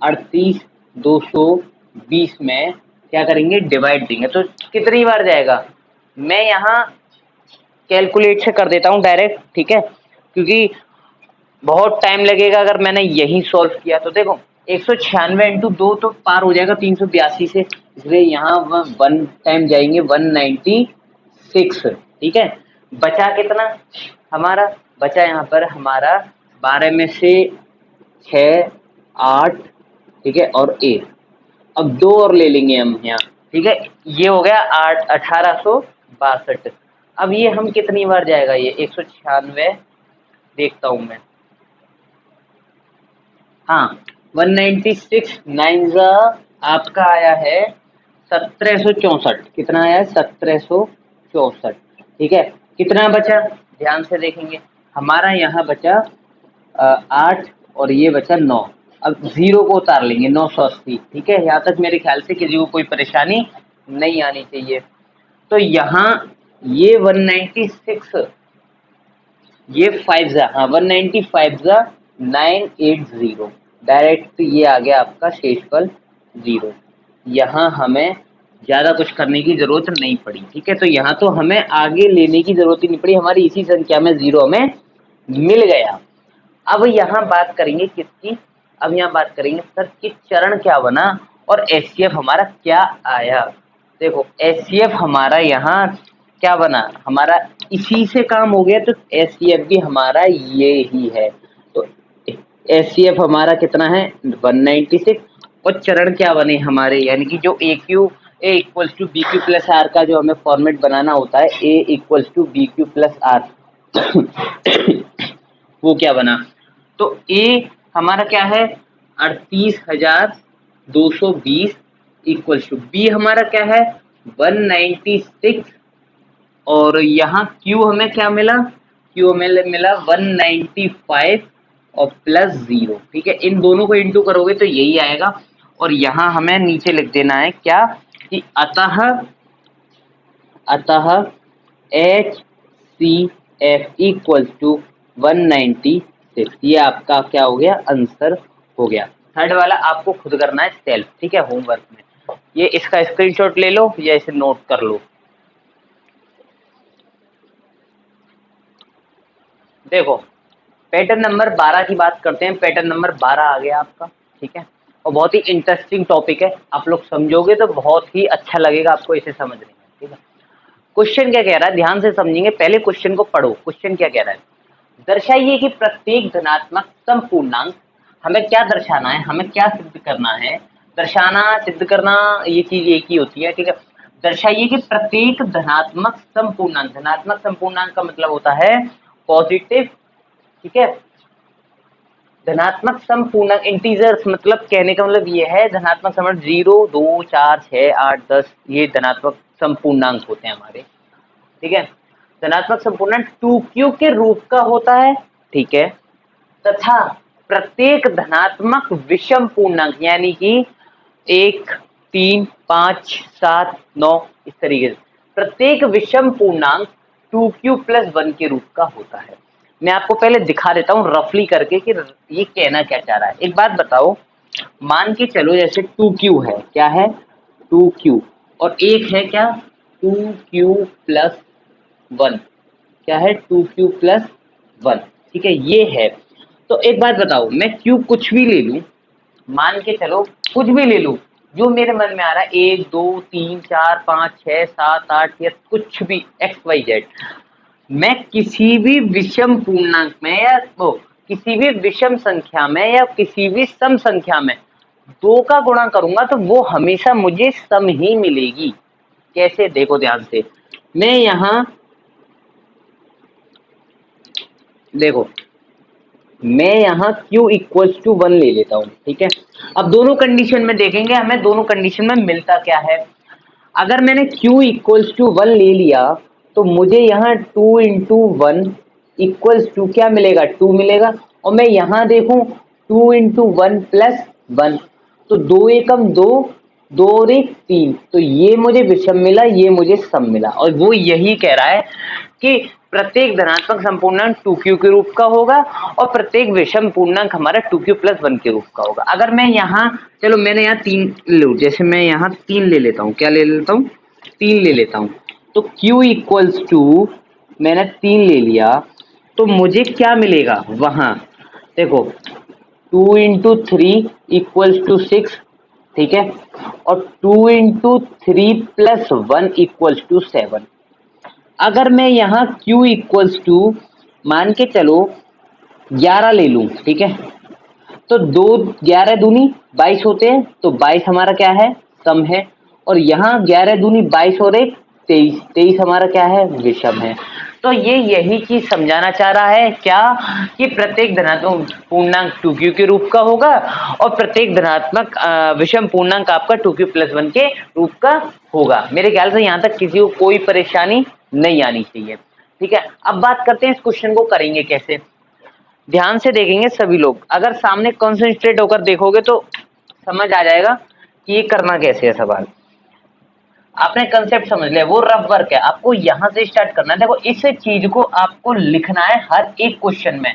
38,220 में क्या करेंगे, डिवाइड देंगे। तो कितनी बार जाएगा, मैं यहाँ कैलकुलेट से कर देता हूँ डायरेक्ट। ठीक है, क्योंकि बहुत टाइम लगेगा अगर मैंने यही सॉल्व किया। तो देखो 196 इंटू 2 तो पार हो जाएगा 382 से, इसलिए यहाँ 1 टाइम जाएंगे 196। ठीक है, बचा कितना हमारा, बचा यहाँ पर हमारा 12 में से 6 8, ठीक है, और 1। अब 2 और ले लेंगे हम यहाँ। ठीक है, ये हो गया 1862। अब ये हम कितनी बार जाएगा, ये 196 देखता हूं मैं, हाँ 196 9 आपका आया है 1764। कितना आया है 1764। ठीक है, कितना बचा ध्यान से देखेंगे, हमारा यहाँ बचा 8 और ये बचा 9। अब 0 को उतार लेंगे, 980। ठीक है, यहाँ तक मेरे ख्याल से किसी को कोई परेशानी नहीं आनी चाहिए। तो यहाँ ये 196, ये 5 जा, हाँ 195 जा 980, डायरेक्ट ये आ गया आपका शेषफल 0। यहाँ हमें ज़्यादा कुछ करने की ज़रूरत नहीं पड़ी। ठीक है, तो यहाँ तो हमें आगे लेने की ज़रूरत ही नहीं पड़ी, हमारी इसी संख्या में 0 हमें मिल गया। अब यहाँ बात करेंगे किसकी, अब यहाँ बात करेंगे सर कि चरण क्या बना और एचसीएफ हमारा क्या आया। देखो एचसीएफ हमारा यहाँ क्या बना, हमारा इसी से काम हो गया, तो एचसीएफ भी हमारा ये ही है। तो एचसीएफ हमारा कितना है 196, और चरण क्या बने हमारे, यानी कि जो a q a equals to b q plus r का जो हमें फॉर्मेट बनाना होता है, a equals to b q plus r वो क्या बना। तो ए हमारा क्या है 38,220 इक्वल्स टू बी हमारा क्या है 196, और यहाँ क्यू हमें क्या मिला, क्यू हमें मिला 195 और प्लस 0। ठीक है, इन दोनों को इंटू करोगे तो यही आएगा, और यहाँ हमें नीचे लिख देना है क्या कि अतः H C F equal to 196। ये आपका क्या हो गया, आंसर हो गया। थर्ड वाला आपको खुद करना है सेल्फ। ठीक है, होमवर्क में ये इसका स्क्रीनशॉट ले लो या इसे नोट कर लो। देखो पैटर्न नंबर 12 की बात करते हैं। पैटर्न नंबर 12 आ गया आपका। ठीक है, और बहुत ही इंटरेस्टिंग टॉपिक है, आप लोग समझोगे तो बहुत ही अच्छा लगेगा आपको इसे समझने में। ठीक है, क्वेश्चन क्या कह रहा है, ध्यान से समझेंगे, पहले क्वेश्चन को पढ़ो। क्वेश्चन क्या कह रहा है, दर्शाइए कि प्रत्येक धनात्मक संपूर्णांक, हमें क्या दर्शाना है, हमें क्या सिद्ध करना है। दर्शाना सिद्ध करना ये चीज एक ही होती है। ठीक है, दर्शाइए कि प्रत्येक धनात्मक संपूर्णांक, धनात्मक संपूर्णांक का मतलब होता है पॉजिटिव। ठीक है, धनात्मक संपूर्णांक इंटीजर्स, मतलब कहने का मतलब ये है धनात्मक संपूर्णांक 0, 2, 4, 6, 8, 10 ये धनात्मक संपूर्णांक होते हैं हमारे। ठीक है, धनात्मक संपूर्णांक 2q के रूप का होता है। ठीक है, तथा प्रत्येक धनात्मक विषम पूर्णांक यानी कि 1, 3, 5, 7, 9 इस तरीके से प्रत्येक विषम पूर्णांक 2q प्लस 1 के रूप का होता है। मैं आपको पहले दिखा देता हूँ रफली करके कि ये कहना क्या चाह रहा है। एक बात बताओ, मान के चलो जैसे 2q है, क्या है 2q, और एक है क्या 2q प्लस 1, क्या है 2q प्लस 1। ठीक है, ये है। तो एक बात बताओ, मैं q कुछ भी ले लूं, मान के चलो कुछ भी ले लूं जो मेरे मन में आ रहा है, 1, 2, 3, 4, 5, 6, 7, 8 या कुछ भी XYZ, मैं किसी भी विषम पूर्णांक में या किसी भी विषम संख्या में या किसी भी सम संख्या में 2 का गुणा करूंगा तो वो हमेशा मुझे सम ही मिलेगी। कैसे, देखो ध्यान से, मैं यहाँ देखो मैं यहाँ q इक्वल्स टू 1 ले लेता हूँ। ठीक है, अब दोनों कंडीशन में देखेंगे हमें दोनों कंडीशन में मिलता क्या है। अगर मैंने q इक्वल्स टू 1 ले लिया तो मुझे यहाँ 2 इंटू 1 इक्वल्स टू क्या मिलेगा 2 मिलेगा, और मैं यहाँ देखूँ 2 इंटू 1 प्लस 1, तो 2 एकम 2, 2 और 1 3, तो ये मुझे विषम मिला, ये मुझे सम मिला। और वो यही कह रहा है कि प्रत्येक धनात्मक संपूर्णांक 2q के रूप का होगा और प्रत्येक विषम पूर्णांक हमारा 2q प्लस 1 के रूप का होगा। अगर मैं यहाँ, चलो मैंने यहाँ 3 लूँ, जैसे मैं यहाँ 3 ले लेता हूँ, क्या ले लेता हूँ 3 ले लेता हूँ, तो q इक्वल्स टू मैंने 3 ले लिया तो मुझे क्या मिलेगा वहाँ, देखो 2 इंटू 3 इक्वल्स टू 6। ठीक है, और 2 इंटू 3 प्लस 1 इक्वल्स टू 7। अगर मैं यहाँ q इक्वल्स टू मान के चलो 11 ले लूं, ठीक है, तो 11 दूनी 22 होते हैं, तो 22 हमारा क्या है सम है, और यहाँ 11 दूनी 22 और 1 23, 23 हमारा क्या है विषम है। तो ये यही चीज समझाना चाह रहा है क्या कि प्रत्येक धनात्मक पूर्णांक 2q के रूप का होगा और प्रत्येक धनात्मक विषम पूर्णांक आपका 2q प्लस 1 के रूप का होगा। मेरे ख्याल से यहाँ तक किसी को कोई परेशानी नहीं आनी चाहिए। ठीक है, अब बात करते हैं इस क्वेश्चन को करेंगे कैसे। ध्यान से देखेंगे सभी लोग, अगर सामने कॉन्सेंट्रेट होकर देखोगे तो समझ आ जाएगा कि ये करना कैसे है सवाल। आपने कंसेप्ट समझ लिया, वो रफ वर्क है, आपको यहाँ से स्टार्ट करना है। देखो इस चीज को आपको लिखना है हर एक क्वेश्चन में,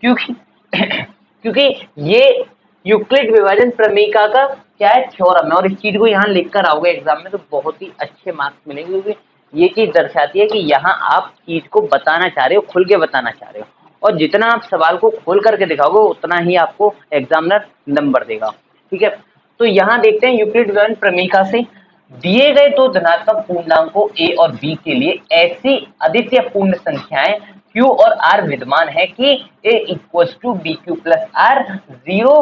क्योंकि क्योंकि ये यूक्लिड विभाजन प्रमेयिका का क्या है, थ्योरम है, और इस चीज को यहाँ लिख कर आओगे एग्जाम में तो बहुत ही अच्छे मार्क्स मिलेंगे, क्योंकि ये चीज दर्शाती है कि यहाँ आप चीज को बताना चाह रहे हो, खुल के बताना चाह रहे हो, और जितना आप सवाल को खोल करके दिखाओगे उतना ही आपको एग्जामिनर नंबर देगा। ठीक है, तो यहाँ देखते हैं यूक्लिड विभाजन प्रमेयिका से दिए गए दो धनात्मक पूर्णांकों a और b के लिए ऐसी अद्वितीय पूर्ण संख्याएं q और r विद्यमान है कि a equals to b q plus r 0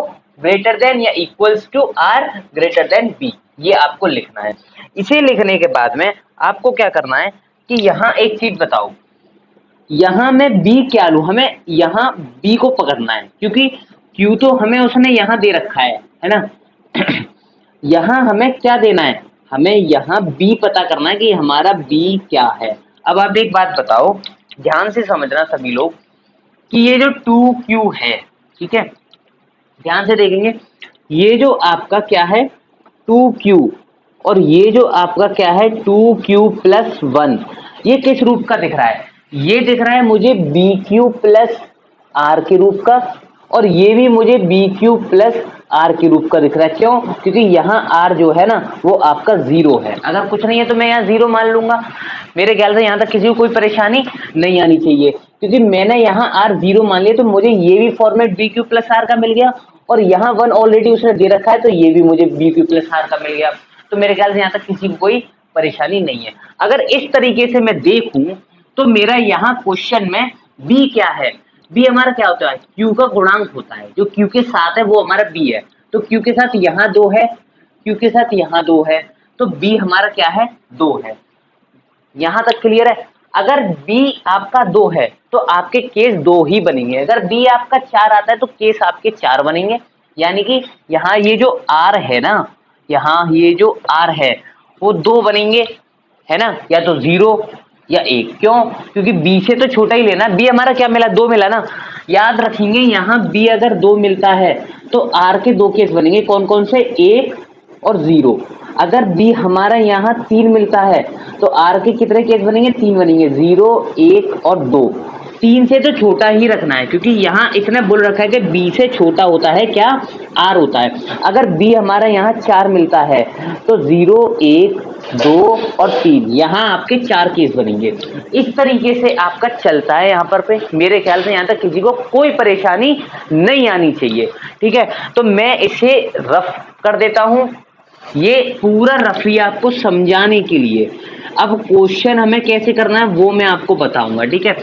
greater than या equals to r greater than b, ये आपको लिखना है। इसे लिखने के बाद में आपको क्या करना है कि यहाँ एक चीज बताओ, यहाँ मैं b क्या लूं, हमें यहाँ b को पकड़ना है, क्योंकि q तो हमें उसने यहाँ दे रखा है ना। यहाँ हमें क्या देना है, हमें यहाँ b पता करना है कि हमारा b क्या है। अब आप एक बात बताओ, ध्यान से समझना सभी लोग, कि ये जो 2q है, ठीक है, ध्यान से देखेंगे, ये जो आपका क्या है 2q, और ये जो आपका क्या है 2q प्लस 1, ये किस रूप का दिख रहा है, ये दिख रहा है मुझे bq प्लस r के रूप का, और ये भी मुझे bq प्लस r के रूप का दिख रहा है। क्यों? क्योंकि यहाँ r जो है ना वो आपका 0 है, अगर कुछ नहीं है तो मैं यहाँ 0 मान लूंगा। मेरे ख्याल से यहाँ तक किसी को कोई परेशानी नहीं आनी चाहिए, क्योंकि मैंने यहाँ r 0 मान लिया तो मुझे ये भी फॉर्मेट bq प्लस r का मिल गया, और यहाँ 1 ऑलरेडी उसने दे रखा है तो ये भी मुझे bq प्लस r का मिल गया। तो मेरे ख्याल से यहाँ तक किसी को कोई परेशानी नहीं है। अगर इस तरीके से मैं देखूं तो मेरा यहाँ क्वेश्चन में b क्या है, b हमारा क्या होता है, q का गुणांक होता है, जो q के साथ है वो हमारा b है, तो q के साथ यहाँ 2 है, q के साथ यहाँ 2 है, तो b हमारा क्या है 2 है। यहाँ तक क्लियर है? अगर b आपका 2 है तो आपके केस 2 ही बनेंगे, अगर b आपका 4 आता है तो केस आपके 4 बनेंगे, यानी कि यहाँ ये जो r है ना, यहाँ ये जो r है वो 2 बनेंगे, है ना, या तो 0 या 1। क्यों? क्योंकि b से तो छोटा ही लेना, b हमारा क्या मिला 2 मिला ना। याद रखेंगे यहाँ b अगर 2 मिलता है तो r के 2 केस बनेंगे, कौन कौन से, 1 और 0। अगर b हमारा यहाँ 3 मिलता है तो r के कितने केस बनेंगे, 3 बनेंगे, 0 1 और 2। 3 से तो छोटा ही रखना है, क्योंकि यहाँ इसने बोल रखा है कि b से छोटा होता है क्या, r होता है। अगर b हमारा यहाँ 4 मिलता है तो 0 1 2 और 3, यहाँ आपके 4 केस बनेंगे। इस तरीके से आपका चलता है यहाँ पर पे। मेरे ख्याल से यहाँ तक किसी को कोई परेशानी नहीं आनी चाहिए। ठीक है, तो मैं इसे रफ कर देता हूँ, ये पूरा रफी आपको समझाने के लिए। अब क्वेश्चन हमें कैसे करना है वो मैं आपको बताऊंगा। ठीक है,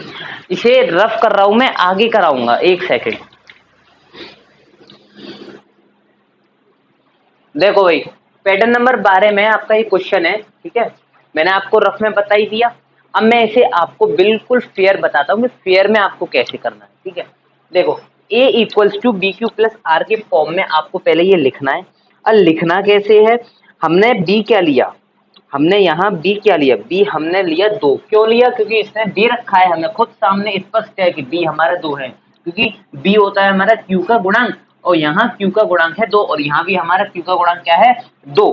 इसे रफ कर रहा हूं मैं, आगे कराऊंगा, 1 सेकंड। देखो भाई, पैटर्न नंबर 12 में आपका ये क्वेश्चन है। ठीक है, मैंने आपको रफ में बता ही दिया, अब मैं इसे आपको बिल्कुल फेयर बताता हूँ कि फेयर में आपको कैसे करना है। ठीक है, देखो a equals to b q plus r के फॉर्म में आपको पहले ये लिखना है। अब लिखना कैसे है, हमने b क्या लिया, हमने यहाँ b क्या लिया, b हमने लिया 2। क्यों लिया? क्योंकि इसने दे रखा है, हमें खुद सामने स्पष्ट है कि b हमारा 2 है, क्योंकि b होता है हमारा q का गुणांक, और यहाँ q का गुणांक है 2, और यहाँ भी हमारा q का गुणांक क्या है 2।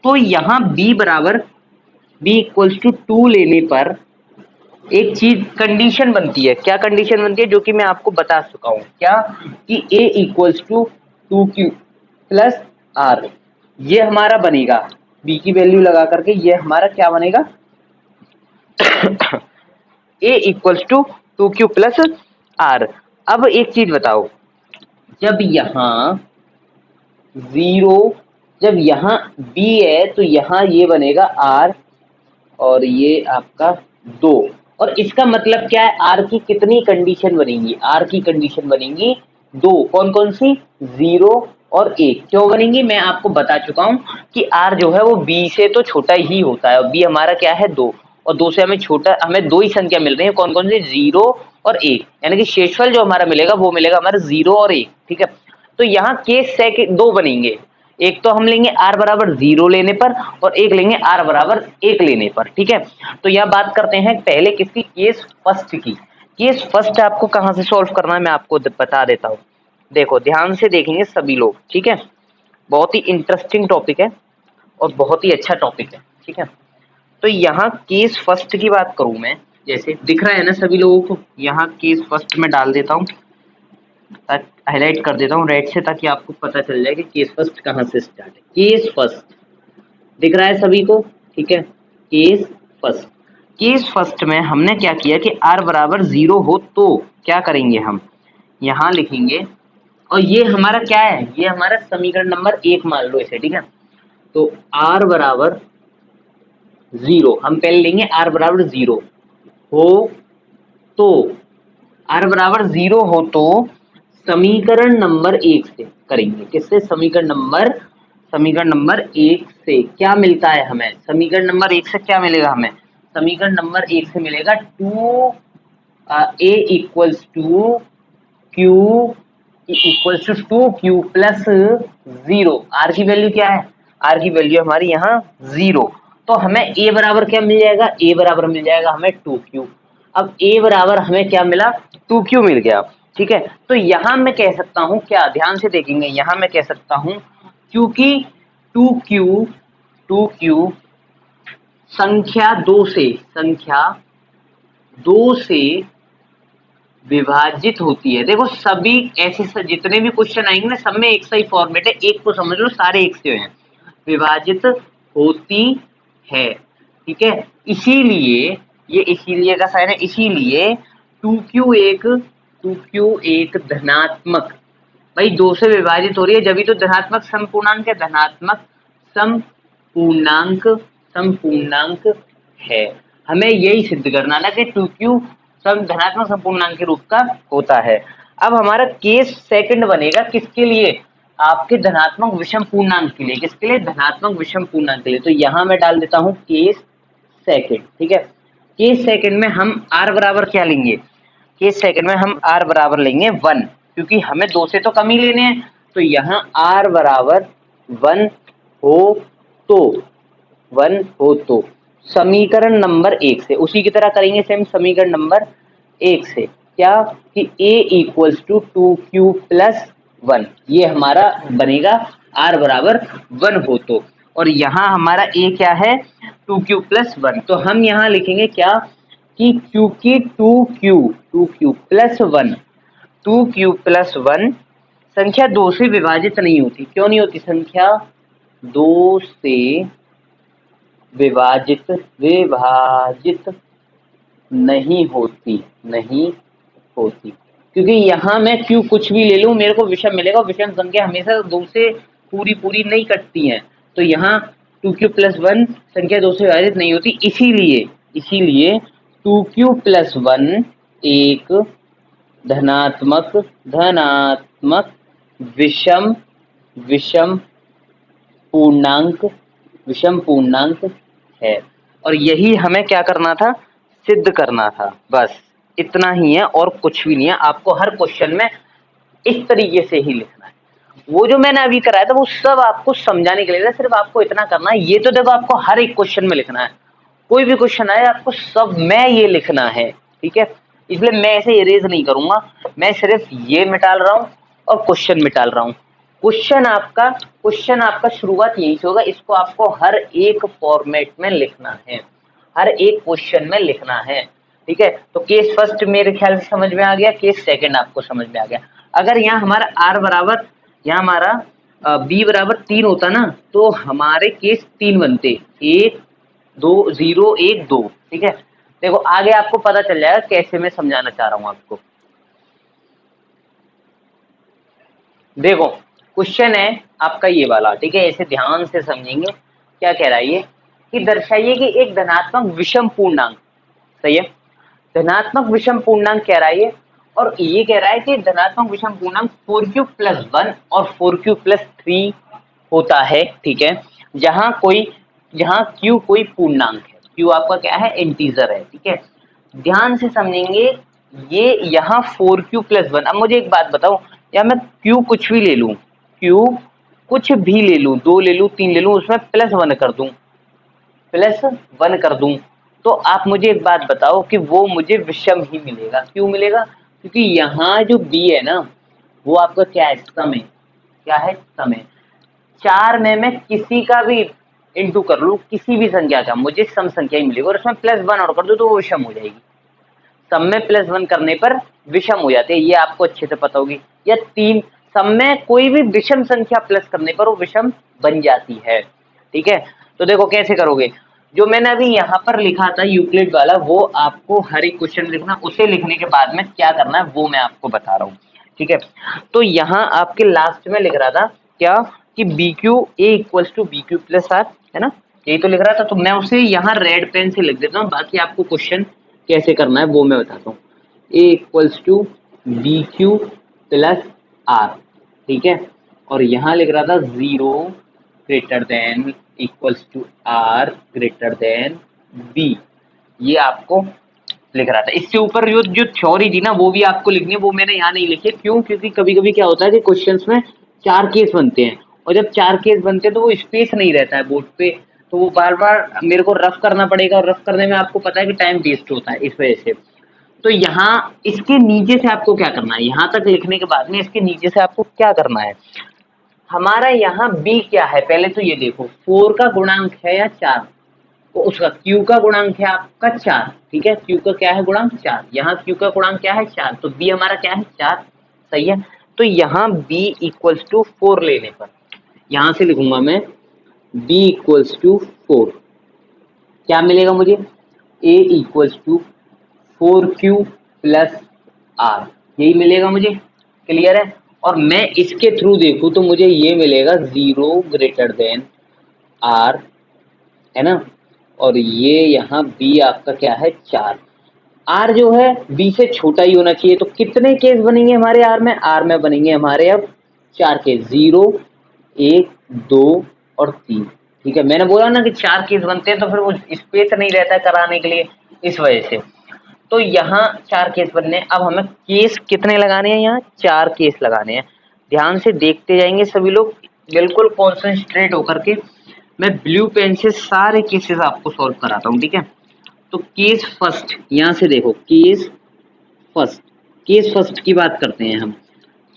तो यहाँ b बराबर b इक्वल्स टू 2 लेने पर एक चीज कंडीशन बनती है। क्या कंडीशन बनती है? जो कि मैं आपको बता चुका हूँ, क्या कि a equals to 2q plus r, ये हमारा बनेगा b की वैल्यू लगा करके, ये हमारा क्या बनेगा a equals to 2q plus r। अब एक चीज बताओ, जब यहाँ 0, जब यहाँ b है तो यहाँ ये बनेगा r, और ये आपका 2, और इसका मतलब क्या है, r की कितनी कंडीशन बनेंगी, r की कंडीशन बनेंगी 2। कौन कौन सी, 0 और 1। क्यों बनेंगी? मैं आपको बता चुका हूं कि r जो है वो b से तो छोटा ही होता है, और b हमारा क्या है 2, और 2 से हमें छोटा, हमें 2 ही संख्या मिल रही है, कौन कौन सी, 0 और 1, यानी कि शेषफल जो हमारा मिलेगा वो मिलेगा हमारा 0 और 1। ठीक है, तो यहाँ केस से 2 बनेंगे, एक तो हम लेंगे r बराबर 0 लेने पर, और एक लेंगे r बराबर 1 लेने पर। ठीक है, तो यह बात करते हैं पहले किसकी, केस फर्स्ट की। केस फर्स्ट आपको कहाँ से सॉल्व करना है मैं आपको बता देता हूँ। देखो ध्यान से देखेंगे सभी लोग, ठीक है। बहुत ही इंटरेस्टिंग टॉपिक है और बहुत ही अच्छा टॉपिक है, ठीक है। तो यहाँ केस फर्स्ट की बात करूं मैं, जैसे दिख रहा है ना सभी लोगों को, यहाँ केस फर्स्ट में डाल देता हूँ, हाईलाइट कर देता हूँ रेड से, ताकि आपको पता चल जाए कि केस फर्स्ट कहाँ से स्टार्ट है। केस फर्स्ट दिख रहा है सभी को, ठीक है। केस फर्स्ट, केस फर्स्ट में हमने क्या किया कि r बराबर 0 हो तो क्या करेंगे, हम यहाँ लिखेंगे, और ये हमारा क्या है, ये हमारा समीकरण नंबर 1 मान लो इसे, ठीक है। तो r बराबर 0 हम पहले लेंगे, r बराबर 0 हो तो, r बराबर 0 हो तो समीकरण नंबर 1 से करेंगे। किससे? समीकरण नंबर 1 से क्या मिलता है हमें, समीकरण नंबर 1 से क्या मिलेगा हमें, समीकरण नंबर 1 से मिलेगा 2a equals to q plus 0। R की वैल्यू क्या है, आर की वैल्यू हमारी यहाँ 0, तो हमें a बराबर क्या मिल जाएगा, a बराबर मिल जाएगा हमें 2q। अब a बराबर हमें क्या मिला, 2q मिल गया, ठीक है। तो यहाँ मैं कह सकता हूँ क्या, ध्यान से देखेंगे, यहाँ मैं कह सकता हूँ क्योंकि 2q संख्या 2 से विभाजित होती है। देखो सभी ऐसे जितने भी क्वेश्चन आएंगे ना, सब में एक सा ही फॉर्मेट है, एक को समझ लो, सारे एक से हैं, विभाजित होती है, ठीक है। इसीलिए ये इसीलिए का साइन है, इसीलिए 2q एक धनात्मक, भाई 2 से विभाजित हो रही है जब भी तो धनात्मक समपूर्णांक है, धनात्मक समपूर्णांक है। हमें यही सिद्ध करना था कि 2q धनात्मक समपूर्णांक के रूप का होता है। अब हमारा केस सेकंड बनेगा किसके लिए, आपके धनात्मक विषम पूर्णांक के लिए। किसके लिए? धनात्मक विषम पूर्णांक के लिए। तो यहाँ मैं डाल देता हूँ केस सेकंड, ठीक है। केस सेकंड में हम r बराबर क्या लेंगे, केस सेकंड में हम r बराबर लेंगे 1, क्योंकि हमें 2 से तो कम ही लेने हैं। तो यहाँ r बराबर 1 हो तो समीकरण नंबर 1 से उसी की तरह करेंगे सेम, समीकरण नंबर 1 से क्या कि a equals to 2q plus 1, ये हमारा बनेगा r बराबर 1 हो तो। और यहाँ हमारा a क्या है, 2q प्लस 1, तो हम यहाँ लिखेंगे क्या कि क्योंकि 2q प्लस 1 संख्या 2 से विभाजित नहीं होती। क्यों नहीं होती, संख्या 2 से विभाजित नहीं होती, क्योंकि यहाँ मैं q कुछ भी ले लूं मेरे को विषम मिलेगा, विषम संख्या हमेशा 2 से पूरी नहीं कटती हैं। तो यहाँ 2q प्लस 1 संख्या 2 से विभाजित नहीं होती, इसीलिए 2q प्लस 1 एक धनात्मक विषम पूर्णांक है। और यही हमें क्या करना था, सिद्ध करना था, बस इतना ही है और कुछ भी नहीं है। आपको हर क्वेश्चन में इस तरीके से ही लिखना है। वो जो मैंने अभी कराया था वो सब आपको समझाने के लिए, सिर्फ आपको इतना करना है। ये तो देखो आपको हर एक क्वेश्चन में लिखना है, कोई भी क्वेश्चन आए आपको सब में ये लिखना है, ठीक है। इसलिए मैं ऐसे इरेज नहीं करूंगा, मैं सिर्फ ये मिटाल रहा हूँ और क्वेश्चन मिटाल रहा हूँ। क्वेश्चन आपका शुरुआत यही से होगा, इसको आपको हर एक फॉर्मेट में लिखना है, हर एक क्वेश्चन में लिखना है, ठीक है। तो केस फर्स्ट मेरे ख्याल से समझ में आ गया, केस सेकंड आपको समझ में आ गया। अगर यहाँ हमारा r बराबर, यहाँ हमारा b बराबर 3 होता ना, तो हमारे केस 3 बनते, 1 2 0 1 2, ठीक है। देखो आगे आपको पता चल जाएगा कैसे मैं समझाना चाह रहा हूँ आपको। देखो क्वेश्चन है आपका ये वाला, ठीक है, ऐसे ध्यान से समझेंगे। क्या कह रहा है ये कि दर्शाइए कि एक धनात्मक विषम पूर्णांक, सही है, धनात्मक विषम पूर्णांक कह रहा है ये, और ये कह रहा है कि धनात्मक विषम पूर्णांक 4q प्लस 1 और 4q प्लस 3 होता है, ठीक है। जहां q कोई पूर्णांक है, q आपका क्या है, इंटीजर है, ठीक है। ध्यान से समझेंगे, ये यहाँ 4q प्लस 1। अब मुझे एक बात बताओ, या मैं q कुछ भी ले लूं, 2 ले लूं 3 ले लूं, उसमें प्लस 1 कर दूं, तो आप मुझे एक बात बताओ कि वो मुझे विषम ही मिलेगा। क्यों मिलेगा? क्योंकि यहाँ जो b है ना वो आपका क्या है, सम है। क्या है? सम है। 4 में मैं किसी का भी इंटू कर लूं, किसी भी संख्या का, मुझे सम संख्या ही मिलेगी, और उसमें +1 और कर दो तो वो विषम हो जाएगी। सम में +1 करने पर विषम हो जाते हैं, ये आपको अच्छे से पता होगी। या 3 सम में कोई भी विषम संख्या प्लस करने पर वो विषम बन जाती है। ठीक है, तो देखो कैसे करोगे। जो मैंने अभी यहाँ पर लिखा था यूक्लिड वाला, वो आपको हर एक क्वेश्चन लिखना, उसे लिखने के बाद में क्या करना है वो मैं आपको बता रहा हूँ। ठीक है, तो यहाँ आपके लास्ट में लिख रहा था क्या कि b q a equals to b q plus r, है ना, यही तो लिख रहा था। तो मैं उसे यहाँ रेड पेन से लिख देता हूँ, बाकी आपको क्वेश्चन कैसे करना है वो मैं बताता हूँ। A equals to b q plus r, ठीक है, और यहाँ लिख रहा था 0 greater than equals to r greater than b, ये आपको लिख रहा था। इससे ऊपर जो थ्योरी थी ना वो भी आपको लिखनी है, वो मैंने यहाँ नहीं लिखी। क्यों? क्योंकि कभी कभी क्या होता है कि क्वेश्चंस में 4 केस बनते हैं, और जब 4 केस बनते हैं तो वो स्पेस नहीं रहता है बोर्ड पे, तो वो बार बार मेरे को रफ करना पड़ेगा, और रफ करने में आपको पता है कि टाइम वेस्ट होता है, इस वजह से। तो यहाँ इसके नीचे से आपको क्या करना है, यहाँ तक लिखने के बाद में इसके नीचे से आपको क्या करना है, हमारा यहाँ b क्या है पहले तो ये देखो, 4 का गुणांक है या 4, तो उसका q का गुणांक है आपका 4, ठीक है, q का क्या है गुणांक 4, यहाँ q का गुणांक क्या है 4, तो b हमारा क्या है 4, सही है। तो यहाँ b इक्वल्स टू 4 लेने पर यहाँ से लिखूंगा मैं b इक्वल्स टू 4, क्या मिलेगा मुझे, a equals to 4q plus r, यही मिलेगा मुझे, क्लियर है। और मैं इसके थ्रू देखूं तो मुझे ये मिलेगा 0 ग्रेटर देन आर, है ना, और ये यहाँ b आपका क्या है 4, r जो है b से छोटा ही होना चाहिए। तो कितने केस बनेंगे हमारे r में बनेंगे हमारे अब 4 केस, 0 1 2 और 3, ठीक है। मैंने बोला ना कि 4 केस बनते हैं तो फिर वो स्पेस नहीं रहता है कराने के लिए, इस वजह से। तो यहाँ 4 केस बनने, अब हमें केस कितने लगाने हैं, यहाँ 4 केस लगाने हैं। ध्यान से देखते जाएंगे सभी लोग, बिल्कुल कॉन्सेंट्रेट होकर के। मैं ब्लू पेन से सारे केसेस आपको सॉल्व कराता हूँ, ठीक है। तो केस फर्स्ट, यहाँ से देखो केस फर्स्ट की बात करते हैं हम।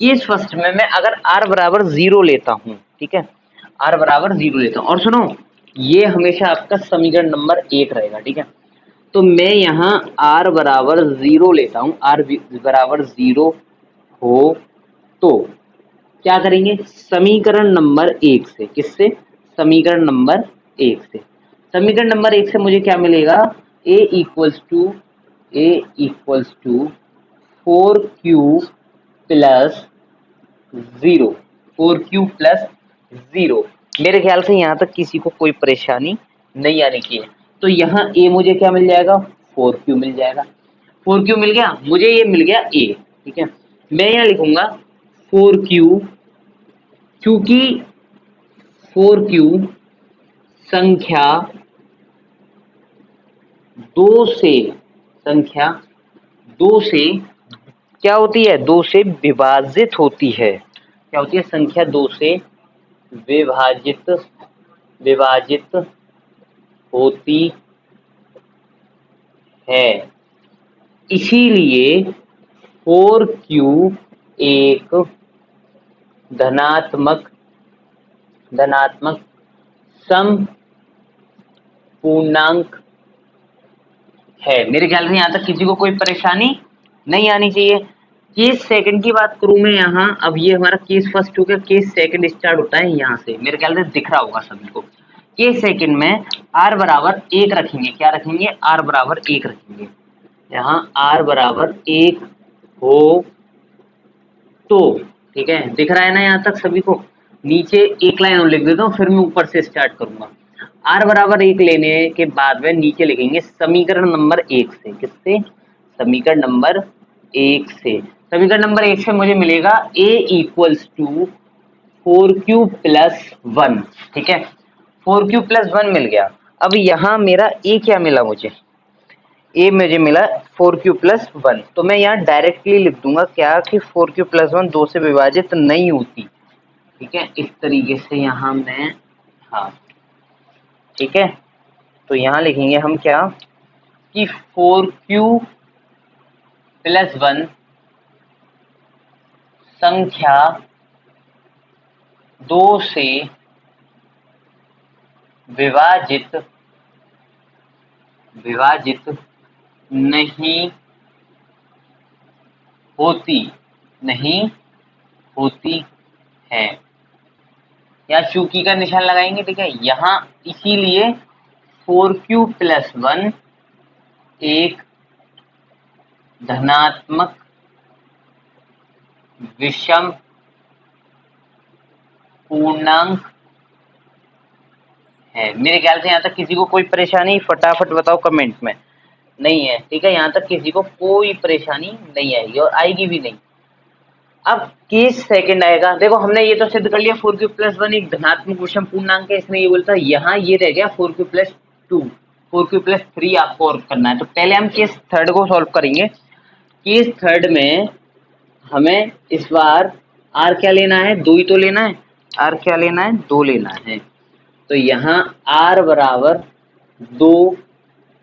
केस फर्स्ट में मैं अगर r बराबर 0 लेता हूँ, ठीक है, r बराबर 0 लेता हूँ, और सुनो ये हमेशा आपका समीकरण नंबर 1 रहेगा, ठीक है। तो मैं यहाँ r बराबर 0 लेता हूँ, r बराबर 0 हो तो क्या करेंगे, समीकरण नंबर 1 से, किससे, समीकरण नंबर 1 से। समीकरण नंबर 1 से मुझे क्या मिलेगा, a equals to 4q plus 0, 4q plus 0। मेरे ख्याल से यहाँ तक किसी को कोई परेशानी नहीं आनी चाहिए। तो यहाँ a मुझे क्या मिल जाएगा, 4q मिल जाएगा, 4q मिल गया मुझे, ये मिल गया a, ठीक है। मैं यहाँ लिखूंगा 4q, क्योंकि 4q संख्या 2 से क्या होती है, 2 से विभाजित होती है। क्या होती है, संख्या 2 से विभाजित होती है, इसीलिए 4q एक धनात्मक सम पूर्णांक है। मेरे ख्याल से यहाँ तक किसी को कोई परेशानी नहीं आनी चाहिए। केस सेकंड की बात करूं मैं यहाँ, अब ये हमारा केस फर्स्ट हो गया, केस सेकंड स्टार्ट होता है यहाँ से, मेरे ख्याल से दिख रहा होगा सभी को। केस सेकंड में r बराबर 1 रखेंगे, क्या रखेंगे, r बराबर 1 रखेंगे। यहाँ r बराबर 1 हो तो, ठीक है, दिख रहा है ना यहाँ तक सभी को। नीचे एक लाइन और लिख देता हूँ, फिर मैं ऊपर से स्टार्ट करूंगा। r बराबर 1 लेने के बाद में नीचे लिखेंगे समीकरण नंबर 1 से, किससे, समीकरण नंबर 1 से। समीकरण नंबर 1 से मुझे मिलेगा a equals to 4q plus 1, ठीक है, 4q प्लस 1 मिल गया। अब यहाँ मेरा a क्या मिला मुझे, a मुझे मिला 4q प्लस 1, तो मैं यहाँ डायरेक्टली लिख दूंगा क्या कि 4q प्लस 1 2 से विभाजित नहीं होती, ठीक है, इस तरीके से यहाँ मैं, हाँ ठीक है। तो यहाँ लिखेंगे हम क्या, कि 4q प्लस 1 संख्या 2 से विभाजित नहीं होती है। या चूकी का निशान लगाएंगे, ठीक है। यहाँ इसीलिए 4q प्लस 1 एक धनात्मक विषम पूर्णांक है। मेरे ख्याल से यहाँ तक किसी को कोई परेशानी, फटाफट बताओ कमेंट में। नहीं है, ठीक है। यहाँ तक किसी को कोई परेशानी नहीं आएगी और आएगी भी नहीं। अब केस सेकंड आएगा। देखो हमने ये तो सिद्ध कर लिया 4q प्लस 1 एक धनात्मक विषम पूर्णांक है, इसमें ये बोलता है। यहाँ ये रह गया 4q प्लस 2, 4q प्लस 3 आपको और करना है। तो पहले हम केस थर्ड को सॉल्व करेंगे। केस थर्ड में हमें इस बार आर क्या लेना है, 2 ही तो लेना है। आर क्या लेना है, 2 लेना है। तो यहाँ आर बराबर 2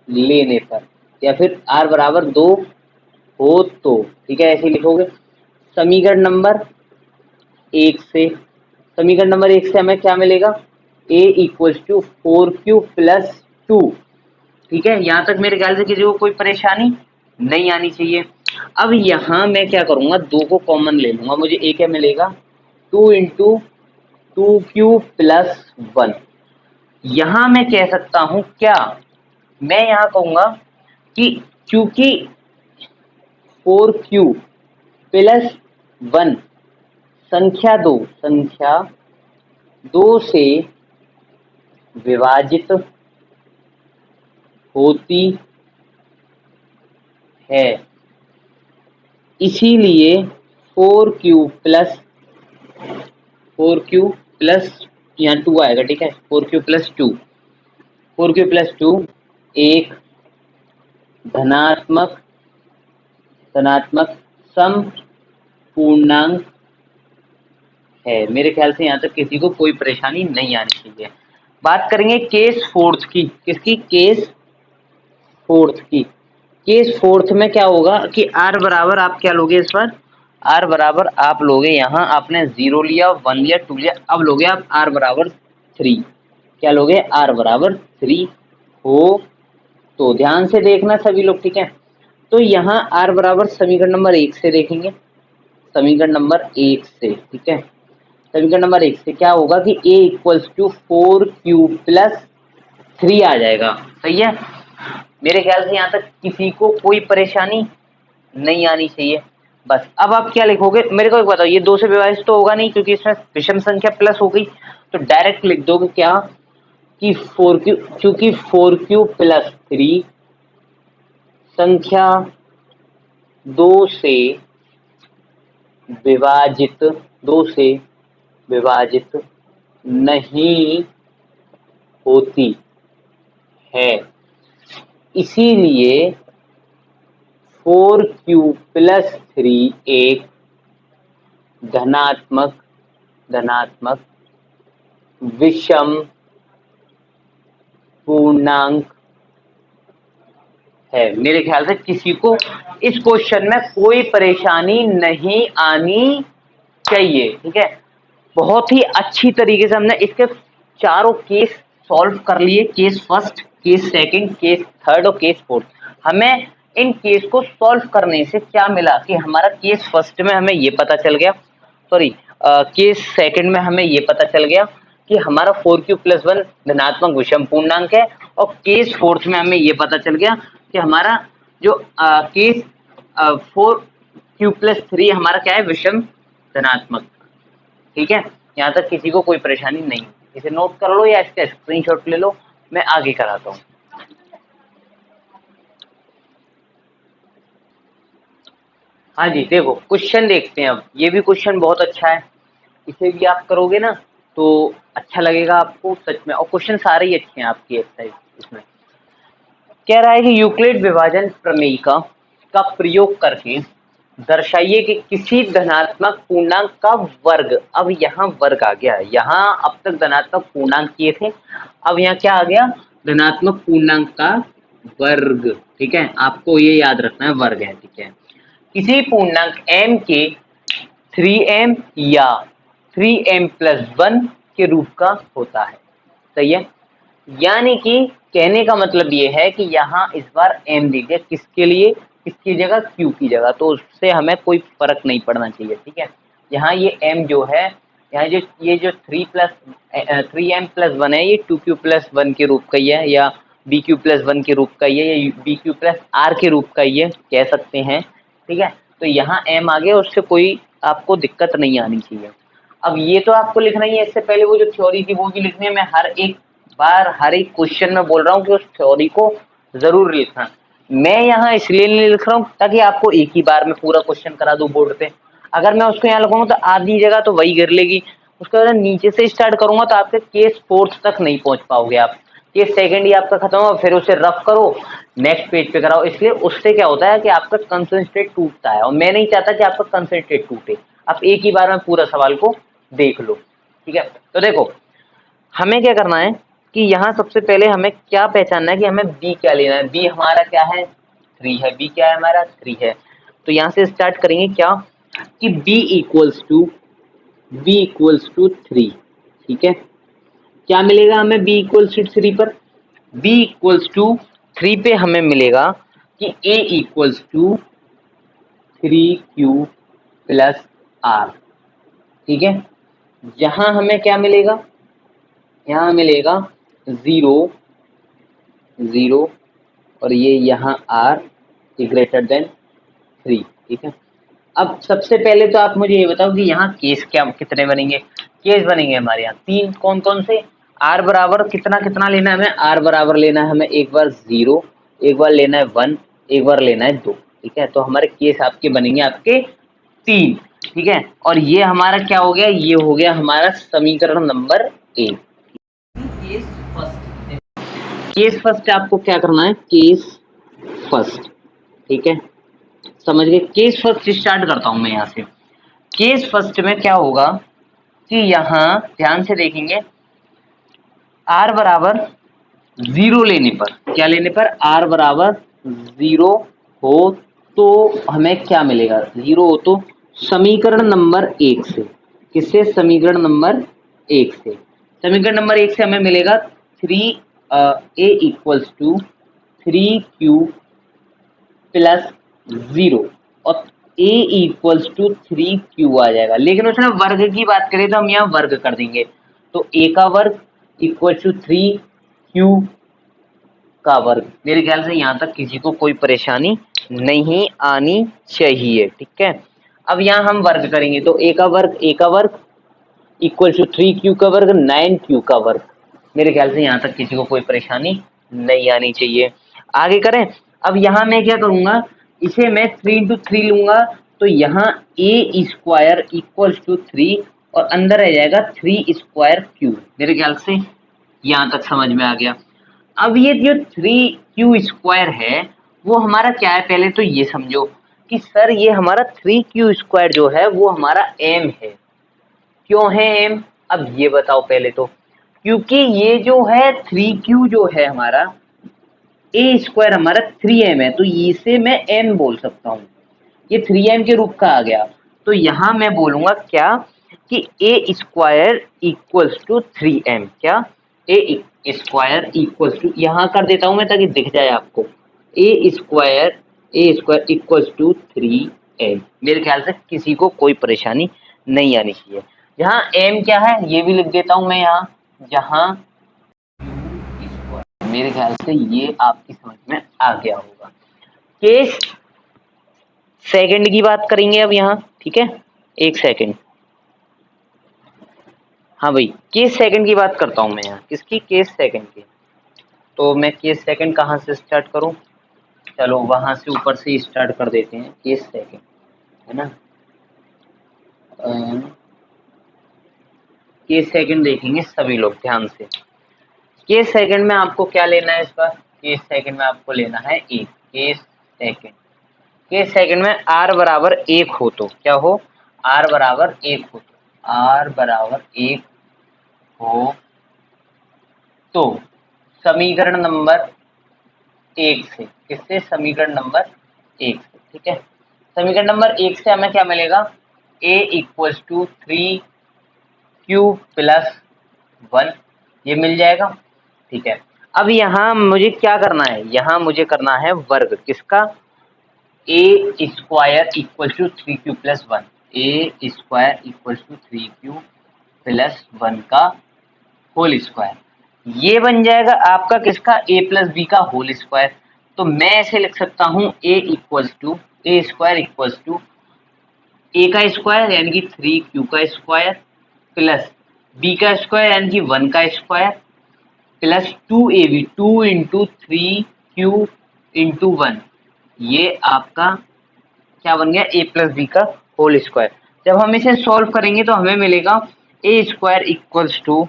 लेने पर, या फिर आर बराबर 2 हो तो, ठीक है, ऐसे लिखोगे। समीकरण नंबर 1 से हमें क्या मिलेगा, a equals to 4q plus 2, ठीक है। यहाँ तक मेरे ख्याल से किसी को कोई परेशानी नहीं आनी चाहिए। अब यहाँ मैं क्या करूंगा, 2 को कॉमन ले लूंगा। मुझे a क्या मिलेगा, 2 इंटू 2q प्लस 1। यहाँ मैं कह सकता हूँ क्या, मैं यहाँ कहूंगा कि क्योंकि 4q प्लस 1 संख्या 2 से विभाजित होती है, इसीलिए 4q प्लस यहाँ 2 आएगा, ठीक है। 4q प्लस 2 एक धनात्मक सम पूर्णांक है। मेरे ख्याल से यहाँ तक किसी को कोई परेशानी नहीं आनी चाहिए। बात करेंगे केस फोर्थ की। किसकी, केस फोर्थ में क्या होगा कि आर बराबर आप क्या लोगे इस बार, आर बराबर आप लोगे, यहाँ आपने 0 लिया, 1 लिया, 2 लिया, अब लोगे आप आर बराबर 3। क्या लोगे, आर बराबर 3 हो तो ध्यान से देखना सभी लोग, ठीक है। तो यहाँ आर बराबर समीकरण नंबर 1 से देखेंगे, समीकरण नंबर 1 से, ठीक है। समीकरण नंबर 1 से क्या होगा कि a equals to 4q plus 3 आ जाएगा, सही है। मेरे ख्याल से यहाँ तक किसी को कोई परेशानी नहीं आनी चाहिए। बस अब आप क्या लिखोगे, मेरे को एक बताओ, ये 2 से विभाजित तो होगा नहीं क्योंकि इसमें विषम संख्या प्लस हो गई, तो डायरेक्ट लिख दोगे क्या कि 4q, क्योंकि 4q प्लस 3 संख्या 2 से विभाजित नहीं होती है, इसीलिए 4q प्लस 3 एक धनात्मक विषम पूर्णांक है। मेरे ख्याल से किसी को इस क्वेश्चन में कोई परेशानी नहीं आनी चाहिए, ठीक है। बहुत ही अच्छी तरीके से हमने इसके चारों केस सॉल्व कर लिए, case first, case second, case third और केस फोर्थ। हमें इन केस को सॉल्व करने से क्या मिला कि हमारा केस फर्स्ट में हमें ये पता चल गया, केस सेकंड में हमें ये पता चल गया कि हमारा 4q प्लस 1 धनात्मक विषम पूर्णांक है, और केस फोर्थ में हमें ये पता चल गया कि हमारा जो केस 4q प्लस 3 हमारा क्या है, विषम धनात्मक, ठीक है। यहाँ तक किसी को कोई परेशानी नहीं। इसे नोट कर लो या इसका स्क्रीनशॉट ले लो, मैं आगे कराता हूँ। हाँ जी, देखो क्वेश्चन देखते हैं। अब ये भी क्वेश्चन बहुत अच्छा है, इसे भी आप करोगे ना तो अच्छा लगेगा आपको सच में, और क्वेश्चन सारे ही अच्छे हैं आपके इसमें। कह रहा है कि यूक्लिड विभाजन प्रमेय का प्रयोग करके दर्शाइए कि किसी धनात्मक पूर्णांक का वर्ग, अब यहाँ वर्ग आ गया, यहाँ अब तक धनात्मक पूर्णांक किए थे, अब यहाँ क्या आ गया, धनात्मक पूर्णांक का वर्ग, ठीक है, आपको ये याद रखना है, वर्ग है, ठीक है। किसी पूर्णांक m के 3m या 3m+1 के रूप का होता है, सही है। यानी कि कहने का मतलब ये है कि यहाँ इस बार m दीजिए, किसके लिए, किसकी जगह, q की जगह, तो उससे हमें कोई फर्क नहीं पड़ना चाहिए, ठीक है। यहाँ ये m जो है, यहाँ जो ये जो 3m+1 है, ये 2q+1 के रूप का ही है, या bq+1 के रूप का ही है, या bq+r के रूप का ही है, कह सकते हैं, ठीक है। तो यहाँ m आ गया, उससे कोई आपको दिक्कत नहीं आनी चाहिए। अब ये तो आपको लिखना ही है, इससे पहले वो जो थ्योरी थी वो भी लिखनी है। मैं हर एक बार हर एक क्वेश्चन में बोल रहा हूँ कि उस थ्योरी को जरूर लिखना। मैं यहाँ इसलिए नहीं लिख रहा हूँ ताकि आपको एक ही बार में पूरा क्वेश्चन करा दूं बोर्ड पे। अगर मैं उसको यहाँ लिखूंगा तो आधी जगह तो वही गिर लेगी। उसके बाद नीचे से स्टार्ट करूंगा तो आपके केस फोर्थ तक नहीं पहुंच पाओगे आप। केस सेकंड ही आपका खत्म हो, फिर उसे रफ करो, नेक्स्ट पेज पे कराओ। इसलिए उससे क्या होता है कि आपका कंसंट्रेट टूटता है, और मैं नहीं चाहता कि आपका कंसंट्रेट टूटे। आप एक ही बार में पूरा सवाल को देख लो, ठीक है। तो देखो, हमें क्या करना है कि यहाँ सबसे पहले हमें क्या पहचानना है कि हमें बी क्या लेना है। बी हमारा क्या है, 3 है। बी क्या है हमारा, 3 है। तो यहाँ से स्टार्ट करेंगे क्या कि b इक्वल्स टू 3, ठीक है। क्या मिलेगा हमें b इक्वल्स टू 3 पर, b इक्वल्स टू 3 पे हमें मिलेगा कि a इक्वल्स टू 3q+r, ठीक है। यहाँ हमें क्या मिलेगा, यहाँ मिलेगा 0 0, और ये यहाँ r ग्रेटर देन 3, ठीक है। अब सबसे पहले तो आप मुझे ये बताओ कि यहाँ केस क्या कितने बनेंगे। केस बनेंगे हमारे यहाँ 3, कौन कौन से। r बराबर कितना कितना लेना है हमें, r बराबर लेना है हमें एक बार 0, एक बार लेना है 1, एक बार लेना है 2, ठीक है। तो हमारे केस आपके बनेंगे आपके 3, ठीक है। और ये हमारा क्या हो गया, ये हो गया हमारा समीकरण नंबर 1। केस फर्स्ट आपको क्या करना है, केस फर्स्ट, ठीक है। समझ गए। केस फर्स्ट स्टार्ट करता हूं मैं यहाँ से। केस फर्स्ट में क्या होगा कि यहाँ ध्यान से देखेंगे, r बराबर 0 लेने पर, क्या लेने पर, r बराबर 0 हो तो हमें क्या मिलेगा, 0 हो तो समीकरण नंबर 1 से, किससे, समीकरण नंबर 1 से, समीकरण नंबर 1 से हमें मिलेगा 3 a इक्वल्स टू 3q+0, और a इक्वल्स टू 3q आ जाएगा। लेकिन उसने वर्ग की बात करी तो हम यहाँ वर्ग कर देंगे, तो a का वर्ग इक्वल टू 3q का वर्ग। मेरे ख्याल से यहाँ तक किसी को कोई परेशानी नहीं आनी चाहिए, ठीक है। अब यहाँ हम वर्ग करेंगे, तो a का वर्ग इक्वल टू 3q का वर्ग 9q का वर्ग। मेरे ख्याल से यहाँ तक किसी को कोई परेशानी नहीं आनी चाहिए। आगे करें। अब यहाँ मैं क्या करूंगा, इसे मैं 3 into 3 लूंगा, तो यहाँ a स्क्वायर इक्वल टू 3, और अंदर आ जाएगा 3 स्क्वायर q। मेरे ख्याल से यहाँ तक समझ में आ गया। अब ये जो 3q स्क्वायर है वो हमारा क्या है, पहले तो ये समझो कि सर ये हमारा 3q स्क्वायर जो है वो हमारा m है। क्यों है m, अब ये बताओ पहले तो, क्योंकि ये जो है 3q जो है हमारा, a स्क्वायर हमारा 3m है, तो इसे मैं m बोल सकता हूँ, ये 3m के रूप का आ गया। तो यहाँ मैं बोलूंगा क्या कि a square equals to 3m, क्या a स्क्वायर इक्वल्स टू, यहाँ कर देता हूँ मैं ताकि दिख जाए आपको, a square equals to 3m। मेरे ख्याल से किसी को कोई परेशानी नहीं आनी चाहिए। जहाँ m क्या है ये भी लिख देता हूँ मैं यहाँ, जहाँ मेरे ख्याल से ये आपकी समझ में आ गया होगा। केस सेकंड की बात करेंगे अब यहाँ, ठीक है, एक सेकंड। हाँ भाई, केस सेकंड की बात करता हूँ मैं यहाँ, किसकी, केस सेकंड की। तो मैं केस सेकंड कहाँ से स्टार्ट करूँ, चलो वहां से ऊपर से स्टार्ट कर देते हैं, केस सेकंड है ना। केस सेकंड देखेंगे सभी लोग ध्यान से। केस सेकंड में आपको क्या लेना है इस बार, केस सेकंड में आपको लेना है एक, केस सेकंड में r बराबर 1 हो तो क्या हो, r बराबर 1 हो तो, r बराबर 1 हो तो समीकरण नंबर एक से, किससे, समीकरण नंबर एक से, ठीक है। समीकरण नंबर एक से हमें क्या मिलेगा, a equals to 3q plus 1, ये मिल जाएगा, ठीक है। अब यहाँ मुझे क्या करना है, यहाँ मुझे करना है वर्ग किसका, a square equal to 3q plus 1, a square equal to 3q plus 1 का होल स्क्वायर, ये बन जाएगा आपका किसका, a प्लस बी का होल स्क्वायर। तो मैं ऐसे लिख सकता हूँ a equals to a square equals to a का स्क्वायर यानी कि 3q का स्क्वायर प्लस b का स्क्वायर यानी कि 1 का स्क्वायर plus 2ab 2 into 3q into 1, ये आपका क्या बन गया, a प्लस बी का होल स्क्वायर। जब हम इसे सॉल्व करेंगे तो हमें मिलेगा a square equals to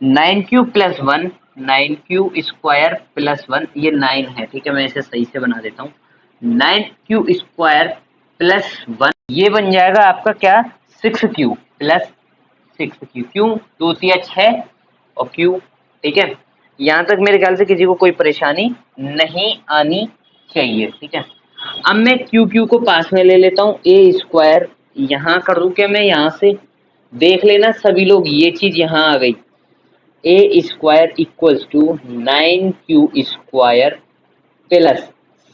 9q plus 1, 9q square plus 1, ये 9 है, ठीक है, मैं इसे सही से बना देता हूँ, 9q स्क्वायर प्लस 1, ये बन जाएगा आपका क्या, 6q प्लस 6q, क्यों, 2 3 6 और q, ठीक है। यहाँ तक मेरे ख्याल से किसी को कोई परेशानी नहीं आनी चाहिए, ठीक है। अब मैं q को पास में ले लेता हूँ, a स्क्वायर यहाँ कर दूं क्या मैं, यहाँ से देख लेना सभी लोग, ये चीज यहाँ आ गई, a square equals to 9q square plus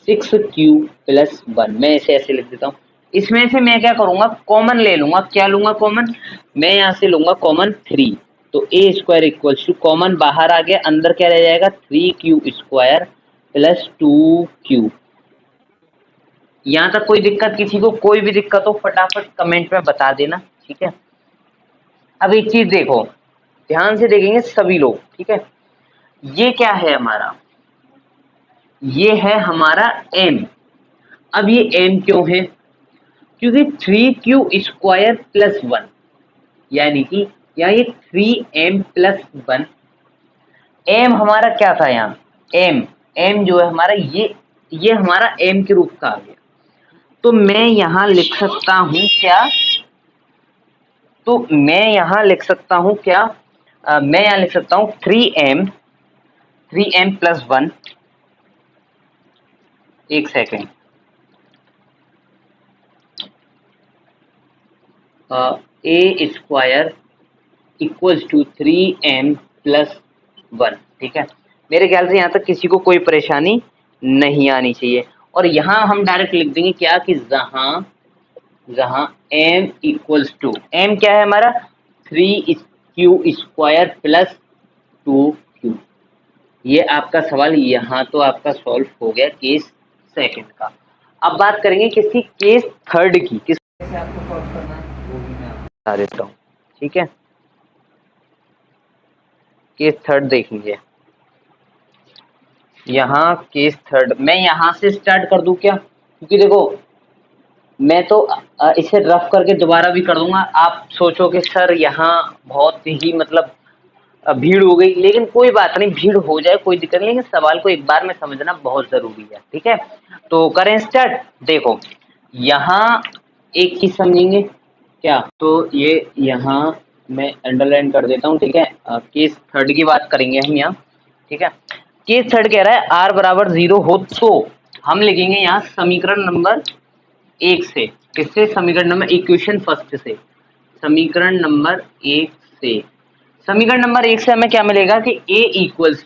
6q plus 1, मैं इसे ऐसे लिख देता हूँ। इसमें से मैं क्या करूंगा, कॉमन ले लूंगा, क्या लूंगा कॉमन, मैं यहाँ से लूंगा कॉमन 3, तो a square equals to common बाहर आ गया, अंदर क्या रह जाएगा 3q स्क्वायर प्लस 2q। यहाँ तक कोई दिक्कत, किसी को कोई भी दिक्कत हो फटाफट कमेंट में बता देना, ठीक है। अब एक चीज देखो, ध्यान से देखेंगे सभी लोग, ठीक है, ये क्या है हमारा, ये है हमारा m। अब ये m क्यों है, क्योंकि 3q स्क्वायर प्लस 1, यानी कि यहाँ ये 3m प्लस 1, m हमारा क्या था यहाँ, m जो है हमारा ये हमारा m के रूप का आ गया, तो मैं यहाँ लिख सकता हूँ क्या, तो मैं यहाँ लिख सकता हूँ क्या, मैं यहाँ लिख सकता हूँ 3m प्लस 1, एक second, a square equals to 3m plus 1, ठीक है। मेरे ख्याल से यहाँ तक किसी को कोई परेशानी नहीं आनी चाहिए। और यहाँ हम डायरेक्ट लिख देंगे क्या, कि जहाँ m इक्वल्स टू, m क्या है हमारा 3q स्क्वायर प्लस 2q, ये आपका सवाल यहाँ तो आपका सॉल्व हो गया केस सेकंड का। अब बात करेंगे किसी केस थर्ड की, किस कैसे आपको सॉल्व करना है वो भी मैं आपको बता देता हूँ, ठीक है। केस थर्ड देख लीजिए, यहाँ केस थर्ड मैं यहाँ से स्टार्ट कर दूं क्या, क्योंकि देखो मैं तो इसे रफ करके दोबारा भी कर दूंगा, आप सोचोगे सर यहाँ बहुत ही मतलब भीड़ हो गई, लेकिन कोई बात नहीं, भीड़ हो जाए कोई दिक्कत नहीं, लेकिन सवाल को एक बार में समझना बहुत जरूरी है, ठीक है। तो करें स्टार्ट। देखो यहाँ एक चीज समझेंगे क्या, तो ये यहाँ मैं अंडरलाइन कर देता हूँ, ठीक है। केस थर्ड की बात करेंगे हम यहाँ, ठीक है। केस थर्ड कह रहा है r बराबर 0 हो तो हम लिखेंगे यहाँ समीकरण नंबर एक से, किससे, समीकरण नंबर, इक्वेशन फर्स्ट से, समीकरण नंबर एक से, समीकरण नंबर एक से हमें क्या मिलेगा कि a इक्वल्स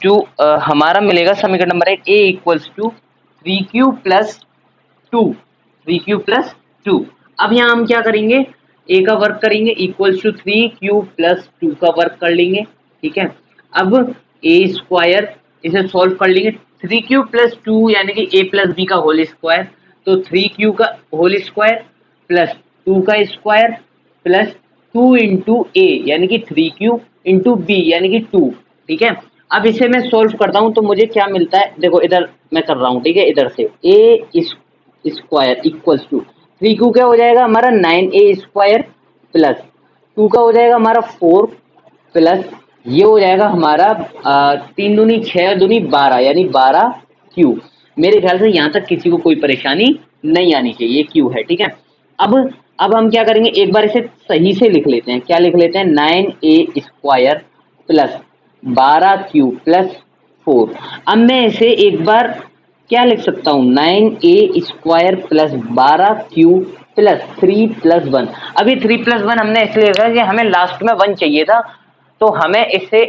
टू हमारा मिलेगा समीकरण नंबर एक, a equals to 3q plus 2। अब यहाँ हम क्या करेंगे, a का वर्क करेंगे इक्वल्स टू 3q प्लस 2 का वर्क कर लेंगे, ठीक है। अब a स्क्वायर इसे सॉल्व कर लेंगे, 3q प्लस 2 यानी कि a प्लस बी का होल स्क्वायर, तो 3q का होल स्क्वायर प्लस 2 का स्क्वायर प्लस 2 इंटू ए यानी कि 3q इंटू बी यानी कि 2, ठीक है। अब इसे मैं सॉल्व करता हूं तो मुझे क्या मिलता है, देखो इधर मैं कर रहा हूं, ठीक है, इधर से a square equals to 3q क्या हो जाएगा हमारा 9a स्क्वायर प्लस 2 का हो जाएगा हमारा 4 प्लस ये हो जाएगा हमारा 3 दूनी 6 दूनी 12 यानी 12q। मेरे ख्याल से यहाँ तक किसी को कोई परेशानी नहीं आनी चाहिए, ये q है, ठीक है। अब हम क्या करेंगे, एक बार इसे सही से लिख लेते हैं, क्या लिख लेते हैं, 9a square plus 12q plus 4। अब मैं इसे एक बार क्या लिख सकता हूँ, 9a² plus 12q plus 3 plus 1। अभी 3 प्लस 1 हमने इसलिए लिखा कि हमें लास्ट में 1 चाहिए था, तो हमें इसे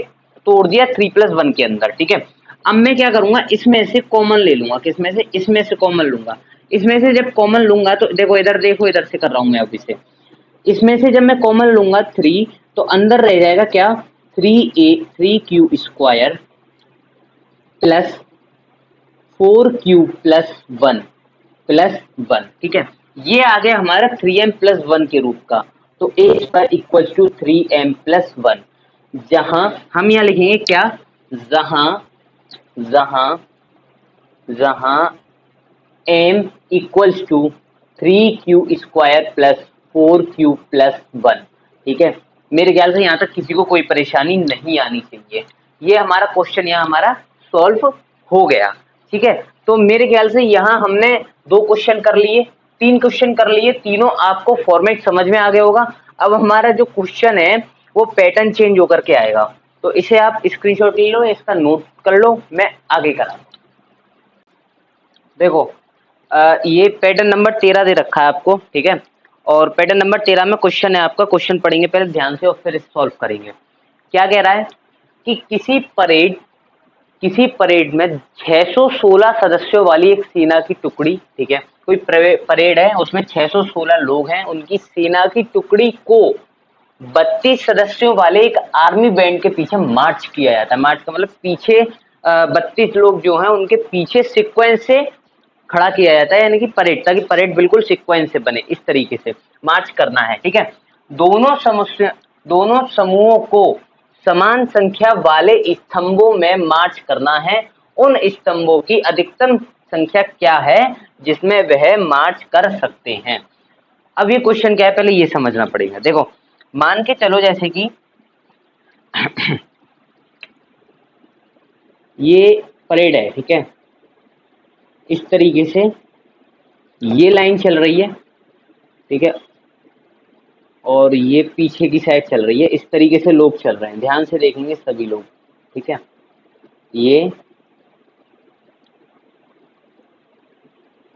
तोड़ दिया 3 प्लस 1 के अंदर, ठीक है। अब मैं क्या करूंगा, इसमें से कॉमन ले लूंगा, किसमें से, इसमें से कॉमन लूंगा। इसमें से जब कॉमन लूंगा तो देखो इधर से कर रहा हूं मैं अब इसे, इसमें से जब मैं कॉमन लूंगा 3, तो अंदर रह जाएगा क्या, 3q² plus 4q plus 1 plus 1, ठीक है। ये आ गया हमारा 3m प्लस 1 के रूप का, तो a² equal to 3m plus 1। जहां हम यहाँ लिखेंगे क्या, जहां m equals to 3q² plus 4q plus 1, ठीक है। मेरे ख्याल से यहाँ तक किसी को कोई परेशानी नहीं आनी चाहिए। ये हमारा क्वेश्चन यहाँ हमारा सॉल्व हो गया, ठीक है। तो मेरे ख्याल से यहाँ हमने 2 क्वेश्चन कर लिए, 3 क्वेश्चन कर लिए, तीनों आपको फॉर्मेट समझ में आ गया होगा। अब हमारा जो क्वेश्चन है वो पैटर्न चेंज होकर के आएगा, तो इसे आप स्क्रीनशॉट ले लो, इसका नोट कर लो, मैं आगे करा। देखो ये पैटर्न नंबर 13 दे रखा है आपको, ठीक है। और पैटर्न नंबर 13 में क्वेश्चन है आपका, क्वेश्चन पढ़ेंगे पहले ध्यान से और फिर सॉल्व करेंगे। क्या कह रहा है कि किसी परेड में 616 सदस्यों वाली एक सेना की टुकड़ी, ठीक है, कोई परेड है उसमें 616 लोग हैं, उनकी सेना की टुकड़ी को 32 सदस्यों वाले एक आर्मी बैंड के पीछे मार्च किया जाता है। मार्च का मतलब पीछे 32 लोग जो हैं उनके पीछे सीक्वेंस से खड़ा किया जाता है, यानी कि परेड, ताकि परेड बिल्कुल सीक्वेंस से बने, इस तरीके से मार्च करना है, ठीक है। दोनों समूहों को समान संख्या वाले स्तंभों में मार्च करना है। उन स्तंभों की अधिकतम संख्या क्या है जिसमें वह मार्च कर सकते हैं। अब ये क्वेश्चन क्या है पहले ये समझना पड़ेगा। देखो मान के चलो जैसे कि ये परेड है, ठीक है, इस तरीके से ये लाइन चल रही है, ठीक है, और ये पीछे की साइड चल रही है, इस तरीके से लोग चल रहे हैं, ध्यान से देखेंगे सभी लोग, ठीक है। ये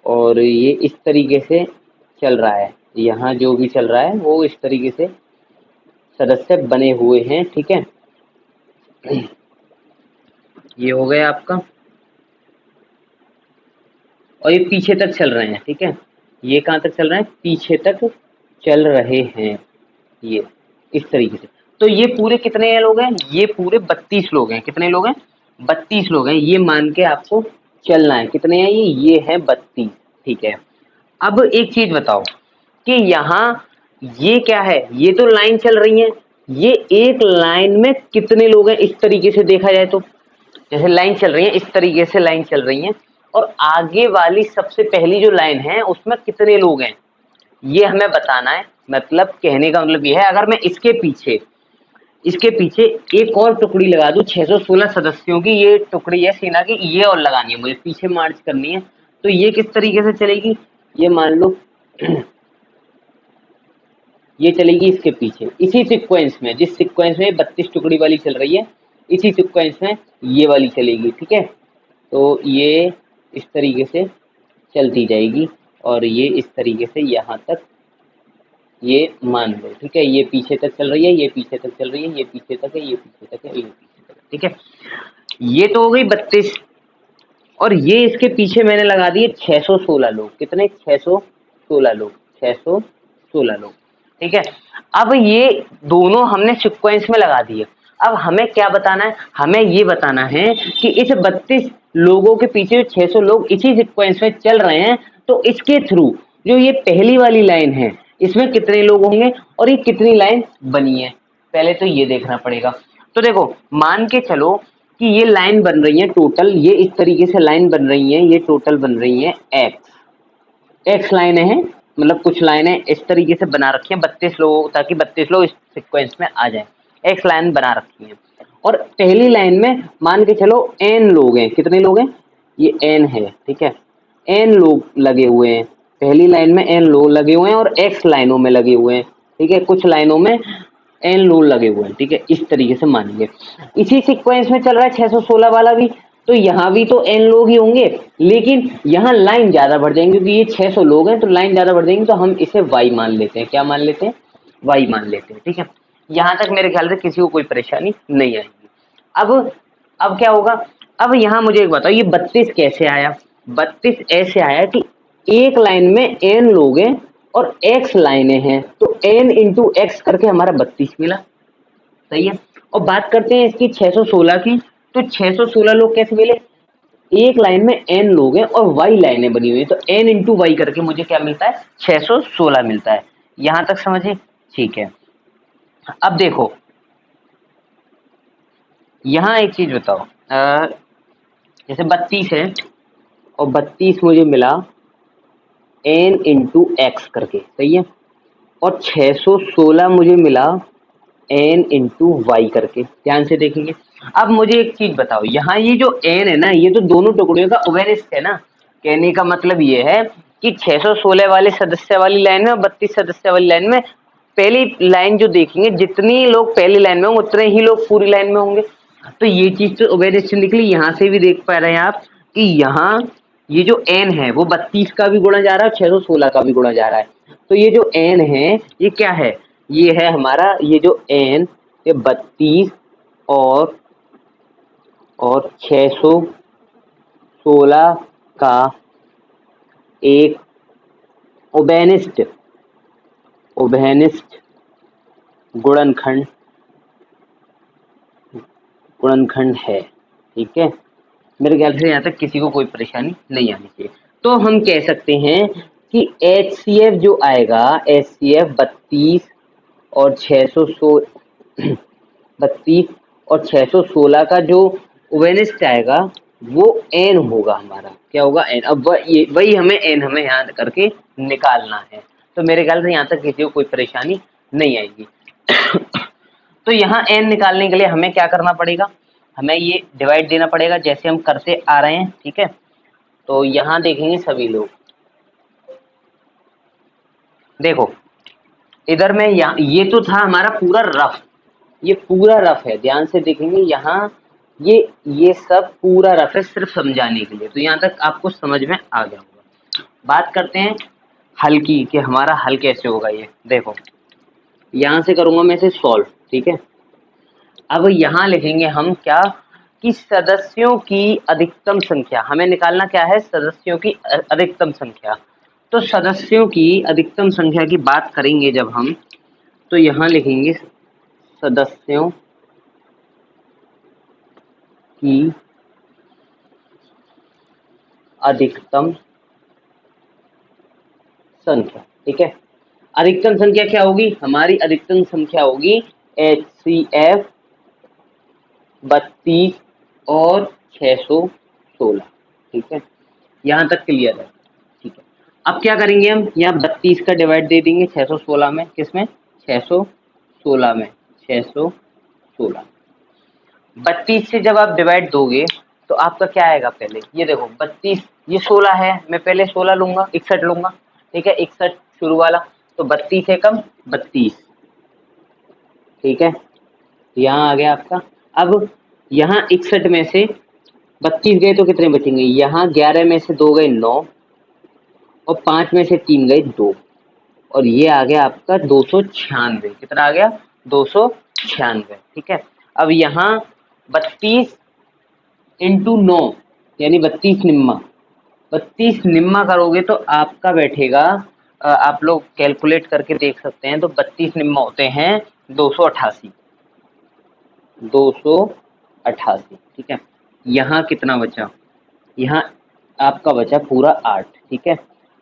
और ये इस तरीके से चल रहा है, यहाँ जो भी चल रहा है वो इस तरीके से सदस्य बने हुए हैं, ठीक है। ये हो गया आपका, और ये पीछे तक चल रहे हैं, ठीक है। ये कहाँ तक चल रहे हैं, पीछे तक चल रहे हैं, ये इस तरीके से। तो ये पूरे कितने लोग हैं, ये पूरे 32 लोग हैं। कितने लोग हैं, 32 लोग हैं, ये मान के आपको चलना है। कितने हैं ये है 32, ठीक है। अब एक चीज बताओ कि यहाँ ये क्या है, ये तो लाइन चल रही है, ये एक लाइन में कितने लोग हैं, इस तरीके से देखा जाए तो जैसे लाइन चल रही है इस तरीके से लाइन चल रही है, और आगे वाली सबसे पहली जो लाइन है उसमें कितने लोग हैं ये हमें बताना है। मतलब कहने का मतलब ये है, अगर मैं इसके पीछे एक और टुकड़ी लगा दूं 616 सदस्यों की, ये टुकड़ी है सेना की, ये और लगानी है मुझे, पीछे मार्च करनी है, तो ये किस तरीके से चलेगी, ये मान लो ये चलेगी इसके पीछे इसी सीक्वेंस में, जिस सीक्वेंस में 32 टुकड़ी वाली चल रही है, इसी सीक्वेंस में ये वाली चलेगी, ठीक है। तो ये इस तरीके से चलती जाएगी और ये इस तरीके से यहाँ तक, ये मान लो, ठीक है। ये पीछे तक चल रही है, ये पीछे तक चल रही है, ये पीछे तक है, ये पीछे तक है, ये पीछे तक है, ठीक है। ये तो हो गई 32, और ये इसके पीछे मैंने लगा दिए 616 लोग। कितने, 616 लोग, 616 लोग, ठीक है। अब ये दोनों हमने सीक्वेंस में लगा दिए। अब हमें क्या बताना है, हमें ये बताना है कि इस 32 लोगों के पीछे 600 लोग इसी सीक्वेंस में चल रहे हैं, तो इसके थ्रू जो ये पहली वाली लाइन है इसमें कितने लोग होंगे और ये कितनी लाइन बनी है, पहले तो ये देखना पड़ेगा। तो देखो मान के चलो कि ये लाइन बन रही है टोटल, ये इस तरीके से लाइन बन रही है, ये टोटल बन रही है एक्स लाइनें हैं, मतलब कुछ लाइनें इस तरीके से बना रखी हैं 32 लोगों, ताकि 32 लोग इस सीक्वेंस में आ जाएं, एक्स लाइन बना रखी है। और पहली लाइन में मान के चलो n लोग हैं। कितने लोग हैं, ये n है, ठीक है, n लोग लगे हुए हैं, पहली लाइन में n लोग लगे हुए हैं और x लाइनों में लगे हुए हैं, ठीक है, कुछ लाइनों में n लोग लगे हुए हैं, ठीक है, इस तरीके से मानेंगे। इसी सीक्वेंस में चल रहा है 616 वाला भी, तो यहाँ भी तो n लोग ही होंगे, लेकिन यहाँ लाइन ज्यादा बढ़ जाएंगे क्योंकि ये 600 लोग हैं तो लाइन ज्यादा बढ़ जाएंगी, तो हम इसे y मान लेते हैं। क्या मान लेते हैं? y मान लेते हैं। ठीक है, यहाँ तक मेरे ख्याल से किसी को कोई परेशानी नहीं आएगी। अब क्या होगा? अब यहाँ मुझे एक बताओ, ये 32 कैसे आया? 32 ऐसे आया कि एक लाइन में n लोग हैं और x लाइनें हैं, तो n इंटू एक्स करके हमारा 32 मिला। सही है। और बात करते हैं इसकी 616 की, तो 616 लोग कैसे मिले? एक लाइन में n लोग हैं और y लाइनें बनी हुई है, तो n इंटू वाई करके मुझे क्या मिलता है? 616 मिलता है। यहां तक समझे? ठीक है। अब देखो, यहाँ एक चीज बताओ, जैसे 32 है और 32 मुझे मिला n इंटू एक्स करके, सही है, और 616 मुझे मिला n इंटू वाई करके। ध्यान से देखेंगे। अब मुझे एक चीज बताओ, यहाँ ये जो n है ना, ये तो दोनों टुकड़ियों का ओवेनिस्ट है ना। कहने का मतलब ये है कि 616 वाले सदस्य वाली लाइन में और 32 सदस्य वाली लाइन में, पहली लाइन जो देखेंगे, जितनी लोग पहली लाइन में होंगे उतने ही लोग पूरी लाइन में होंगे। तो ये चीज तो ओवेनिस्ट निकली। यहाँ से भी देख पा रहे हैं आप कि यहाँ ये जो n है वो 32 का भी गुणा जा रहा है और 616 का भी गुणा जा रहा है। तो ये जो n है ये क्या है? ये है हमारा, ये जो n, ये 32 और 616 का एक ओबेनिस्ट गुणनखंड है। ठीक है, मेरे ख्याल से यहाँ तक किसी को कोई परेशानी नहीं आनी चाहिए। तो हम कह सकते हैं कि HCF जो आएगा, HCF 32 और 616 का जो ओवेनिस्ट आएगा वो n होगा हमारा। क्या होगा? n। अब वही हमें n हमें याद करके निकालना है। तो मेरे ख्याल से यहाँ तक किसी को कोई परेशानी नहीं आएगी। तो यहाँ n निकालने के लिए हमें क्या करना पड़ेगा? हमें ये डिवाइड देना पड़ेगा जैसे हम करते आ रहे हैं। ठीक है, तो यहाँ देखेंगे सभी लोग, देखो इधर में ये तो था हमारा पूरा रफ, ये पूरा रफ है। ध्यान से देखेंगे यहाँ ये सब पूरा रफ है सिर्फ समझाने के लिए। तो यहाँ तक आपको समझ में आ गया होगा। बात करते हैं हल की, कि हमारा हल कैसे होगा। ये देखो, यहाँ से करूंगा मैं इसे सॉल्व। ठीक है, अब यहाँ लिखेंगे हम क्या, कि सदस्यों की अधिकतम संख्या हमें निकालना क्या है? सदस्यों की अधिकतम संख्या। तो सदस्यों की अधिकतम संख्या की बात करेंगे जब हम, तो यहाँ लिखेंगे सदस्यों की अधिकतम संख्या। ठीक है, अधिकतम संख्या क्या होगी? हमारी अधिकतम संख्या होगी HCF 32 और 616। ठीक है, यहाँ तक क्लियर है। ठीक है, अब क्या करेंगे हम? यहाँ 32 का डिवाइड दे देंगे 616 में। किसमें? 616 में। 616 32 से जब आप डिवाइड दोगे तो आपका क्या आएगा? पहले ये देखो, 32, ये 16 है, मैं पहले 16 लूंगा, 61 लूंगा। ठीक है, 61 शुरू वाला, तो 32 है कम 32। ठीक है, यहाँ आ गया आपका। अब यहाँ 61 में से 32 गए तो कितने बचेंगे? यहाँ 11 में से 2 गए 9 और 5 में से 3 गए 2, और ये आ गया आपका 296। कितना आ गया? 296। ठीक है, अब यहाँ 32 इंटू 9 यानी 32 निम्मा, 32 निम्मा करोगे तो आपका बैठेगा, आप लोग कैलकुलेट करके देख सकते हैं, तो 32 निम्मा होते हैं 288। 288। ठीक है, यहाँ कितना बचा? यहाँ आपका बचा पूरा 8। ठीक है,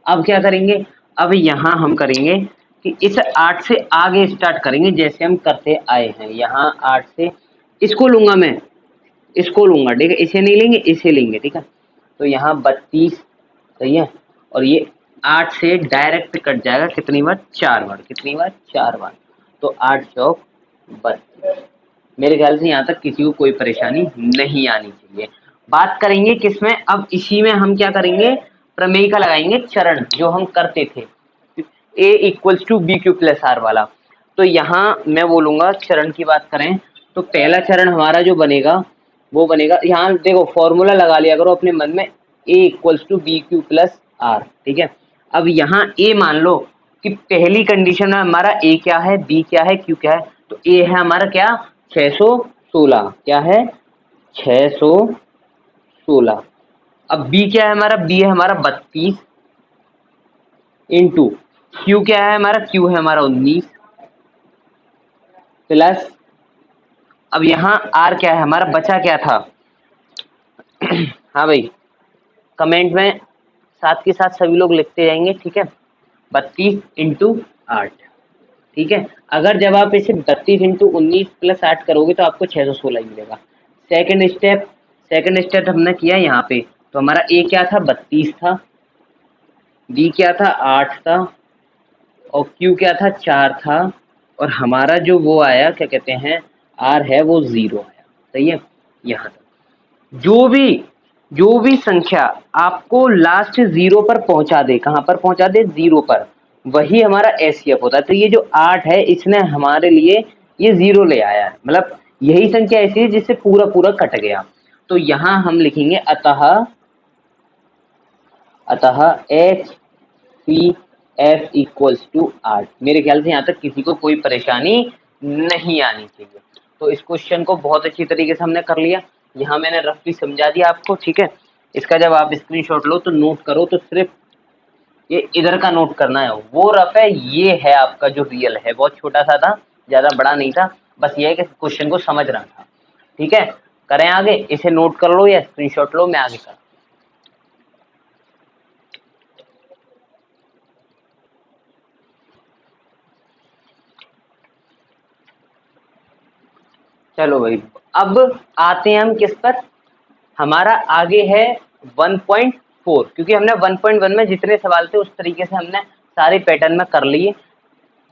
अब क्या करेंगे? अब यहाँ हम करेंगे कि इस 8 से आगे स्टार्ट करेंगे जैसे हम करते आए हैं। यहाँ 8 से इसको लूंगा मैं, इसको लूंगा। ठीक है, इसे नहीं लेंगे, इसे लेंगे। ठीक है, तो यहाँ 32, सही है, और ये 8 से डायरेक्ट कट जाएगा कितनी बार? 4 बार। कितनी बार? 4 बार। तो 8 चौक 32। मेरे ख्याल से यहाँ तक किसी को कोई परेशानी नहीं आनी चाहिए। बात करेंगे किसमें? अब इसी में हम क्या करेंगे? प्रमेय का लगाएंगे चरण, जो हम करते थे, A equals to BQ plus R वाला। तो यहाँ मैं बोलूंगा चरण की बात करें तो पहला चरण हमारा जो बनेगा वो बनेगा। यहाँ देखो फॉर्मूला लगा लिया करो अपने मन में, a equals to b q plus r, ठीक है। अब यहाँ a मान लो कि पहली कंडीशन में हमारा a क्या है, b क्या है, q क्या है, तो a है हमारा क्या 616, क्या है 616। अब b क्या है हमारा, b है हमारा 32 इंटू q क्या है हमारा, q है हमारा 19 प्लस, अब यहाँ r क्या है हमारा, बचा क्या था हाँ भाई कमेंट में साथ के साथ सभी लोग लिखते जाएंगे, ठीक है। 32 इंटू 8, ठीक है। अगर जब आप इसे 32 इंटू 19 प्लस 8 करोगे तो आपको 616 मिलेगा। सेकंड स्टेप हमने किया यहाँ पे, तो हमारा ए क्या था 32 था, बी क्या था 8 था, और क्यू क्या था 4 था, और हमारा जो वो आया क्या कहते हैं आर है वो 0 आया। सही है। यहाँ तक जो भी संख्या आपको लास्ट 0 पर पहुंचा दे, कहाँ पर पहुंचा दे 0 पर, वही हमारा एससीएफ होता है। तो ये जो 8 है इसने हमारे लिए ये 0 ले आया है, मतलब यही संख्या ऐसी है जिससे पूरा पूरा कट गया। तो यहाँ हम लिखेंगे अतः H C F equals to 8। मेरे ख्याल से यहाँ तक किसी को कोई परेशानी नहीं आनी चाहिए। तो इस क्वेश्चन को बहुत अच्छी तरीके से हमने कर लिया। यहाँ मैंने रफली समझा दिया आपको, ठीक है। इसका जब आप स्क्रीनशॉट लो तो नोट करो, तो सिर्फ ये इधर का नोट करना है, वो रफ है, ये है आपका जो रियल है। बहुत छोटा सा था, ज्यादा बड़ा नहीं था, बस ये है कि क्वेश्चन को समझ रहा था, ठीक है। करें आगे, इसे नोट कर लो या स्क्रीनशॉट लो, मैं आगे कर। चलो भाई, अब आते हैं हम किस पर, हमारा आगे है 1.4, क्योंकि हमने 1.1 में जितने सवाल थे उस तरीके से हमने सारे पैटर्न में कर लिए।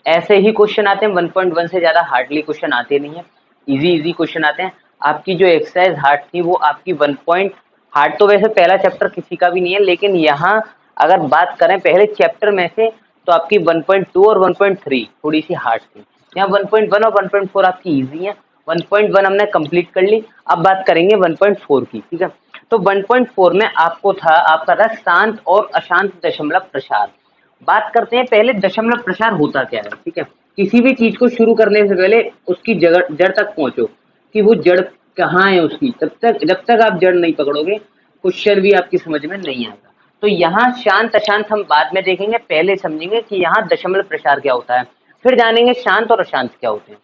ऐसे ही क्वेश्चन आते हैं, 1.1 से ज़्यादा हार्डली क्वेश्चन आते नहीं है, इजी क्वेश्चन आते हैं। आपकी जो एक्सरसाइज हार्ड थी वो आपकी 1 पॉइंट, हार्ड तो वैसे पहला चैप्टर किसी का भी नहीं है, लेकिन यहाँ अगर बात करें पहले चैप्टर में से तो आपकी 1.2 और 1.3 थोड़ी सी हार्ड थी। यहाँ 1.1 और 1.4 आपकी ईजी है। 1.1 हमने कंप्लीट कर ली, अब बात करेंगे 1.4 की, ठीक है। तो 1.4 में आपको था, आपका था शांत और अशांत दशमलव प्रसार। बात करते हैं पहले दशमलव प्रसार होता क्या है, ठीक है। किसी भी चीज को शुरू करने से पहले उसकी जड़ तक पहुंचो, कि वो जड़ कहाँ है उसकी, जब तक आप जड़ नहीं पकड़ोगे क्वेश्चन भी आपकी समझ में नहीं आएगा। तो यहाँ शांत अशांत हम बाद में देखेंगे, पहले समझेंगे कि यहाँ दशमलव प्रसार क्या होता है, फिर जानेंगे शांत और अशांत क्या होते हैं।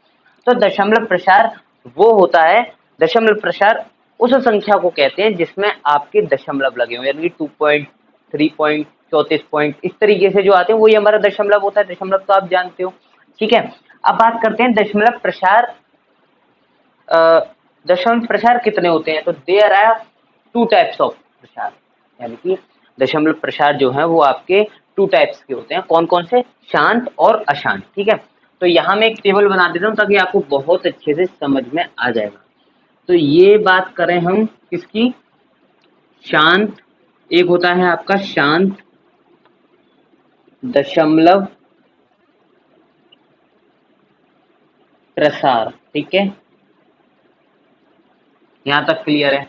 तो दशमलव प्रसार वो होता है, दशमलव प्रसार उस संख्या को कहते हैं जिसमें आपके दशमलव लगे हुए, यानी 2 पॉइंट, 3 पॉइंट, 34 पॉइंट, इस तरीके से जो आते हैं वही हमारा दशमलव होता है। दशमलव तो आप जानते हो, ठीक है। अब बात करते हैं दशमलव प्रसार, दशमलव प्रसार कितने होते हैं, तो देयर आर 2 टाइप्स ऑफ प्रसार, यानी कि दशमलव प्रसार जो है वो आपके 2 टाइप्स के होते हैं। कौन कौन से, शांत और अशांत, ठीक है। तो यहाँ मैं एक टेबल बना देता हूँ ताकि आपको बहुत अच्छे से समझ में आ जाएगा। तो ये बात करें हम किसकी, शांत, एक होता है आपका शांत दशमलव प्रसार, ठीक है, यहां तक क्लियर है।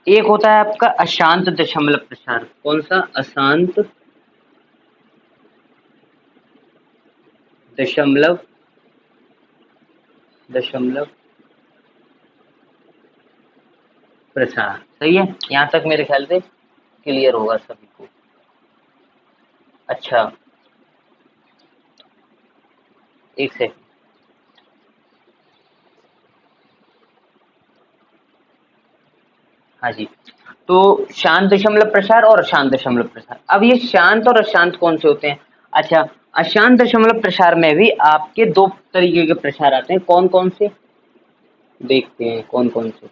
एक होता है आपका अशांत दशमलव प्रसार, कौन सा, अशांत दशमलव दशमलव प्रसार। सही है, यहां तक मेरे ख्याल से क्लियर होगा सभी को। अच्छा, एक सेकंड, हाँ जी। तो शांत दशमलव प्रसार और अशांत दशमलव प्रसार, अब ये शांत और अशांत कौन से होते हैं। अच्छा, अशांत दशमलव प्रसार में भी आपके 2 तरीके के प्रसार आते हैं, कौन कौन से, देखते हैं कौन कौन से।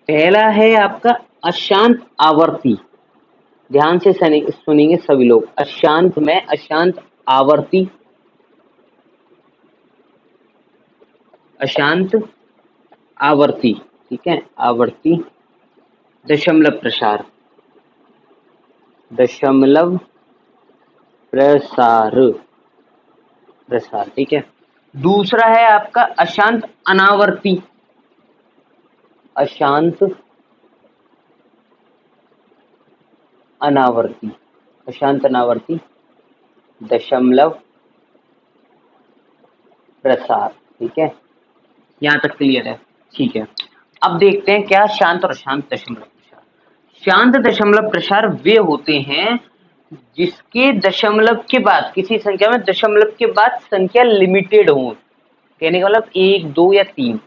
पहला है आपका अशांत आवर्ती, ध्यान से सुनेंगे सभी लोग, अशांत में अशांत आवर्ती, अशांत आवर्ती, ठीक है, आवर्ती दशमलव प्रसार, दशमलव प्रसार, प्रसार, ठीक है। दूसरा है आपका अशांत अनावर्ती, अशांत अनावर्ती, अशांत अनावर्ती दशमलव प्रसार। ठीक है, यहाँ तक क्लियर है। ठीक है, अब देखते हैं क्या शांत और अशांत दशमलव प्रसार। शांत दशमलव प्रसार वे होते हैं जिसके दशमलव के बाद, किसी संख्या में दशमलव के बाद संख्या लिमिटेड हो। कहने का मतलब 1, 2 या 3,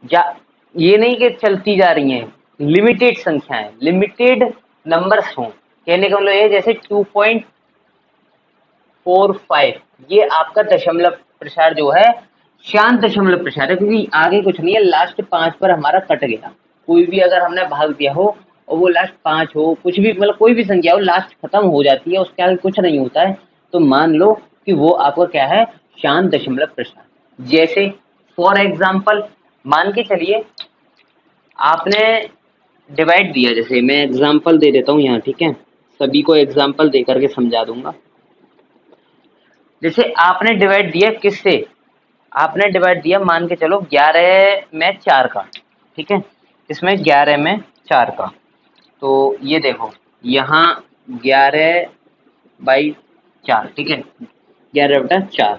या ये नहीं कि चलती जा रही हैं, लिमिटेड संख्याएं, लिमिटेड नंबर्स हों। कहने का मतलब ये जैसे 2.45, ये आपका दशमलव प्रसार जो है शांत दशमलव प्रसार है, क्योंकि आगे कुछ नहीं है, लास्ट 5 पर हमारा कट गया। कोई भी अगर हमने भाग दिया हो और वो लास्ट 5 हो, कुछ भी मतलब कोई भी संख्या हो, लास्ट खत्म हो जाती है, उसके आगे कुछ नहीं होता है, तो मान लो कि वो आपका क्या है, शांत दशमलव प्रसार। जैसे फॉर एग्जाम्पल मान के चलिए आपने डिवाइड दिया, जैसे मैं एग्जाम्पल दे देता हूँ यहाँ, ठीक है, सभी को एग्जाम्पल दे करके समझा दूंगा। जैसे आपने डिवाइड दिया किससे, आपने डिवाइड दिया मान के चलो 11 में 4 का, ठीक है, इसमें 11 में 4 का, तो ये देखो यहाँ 11/4, ठीक है, 11/4।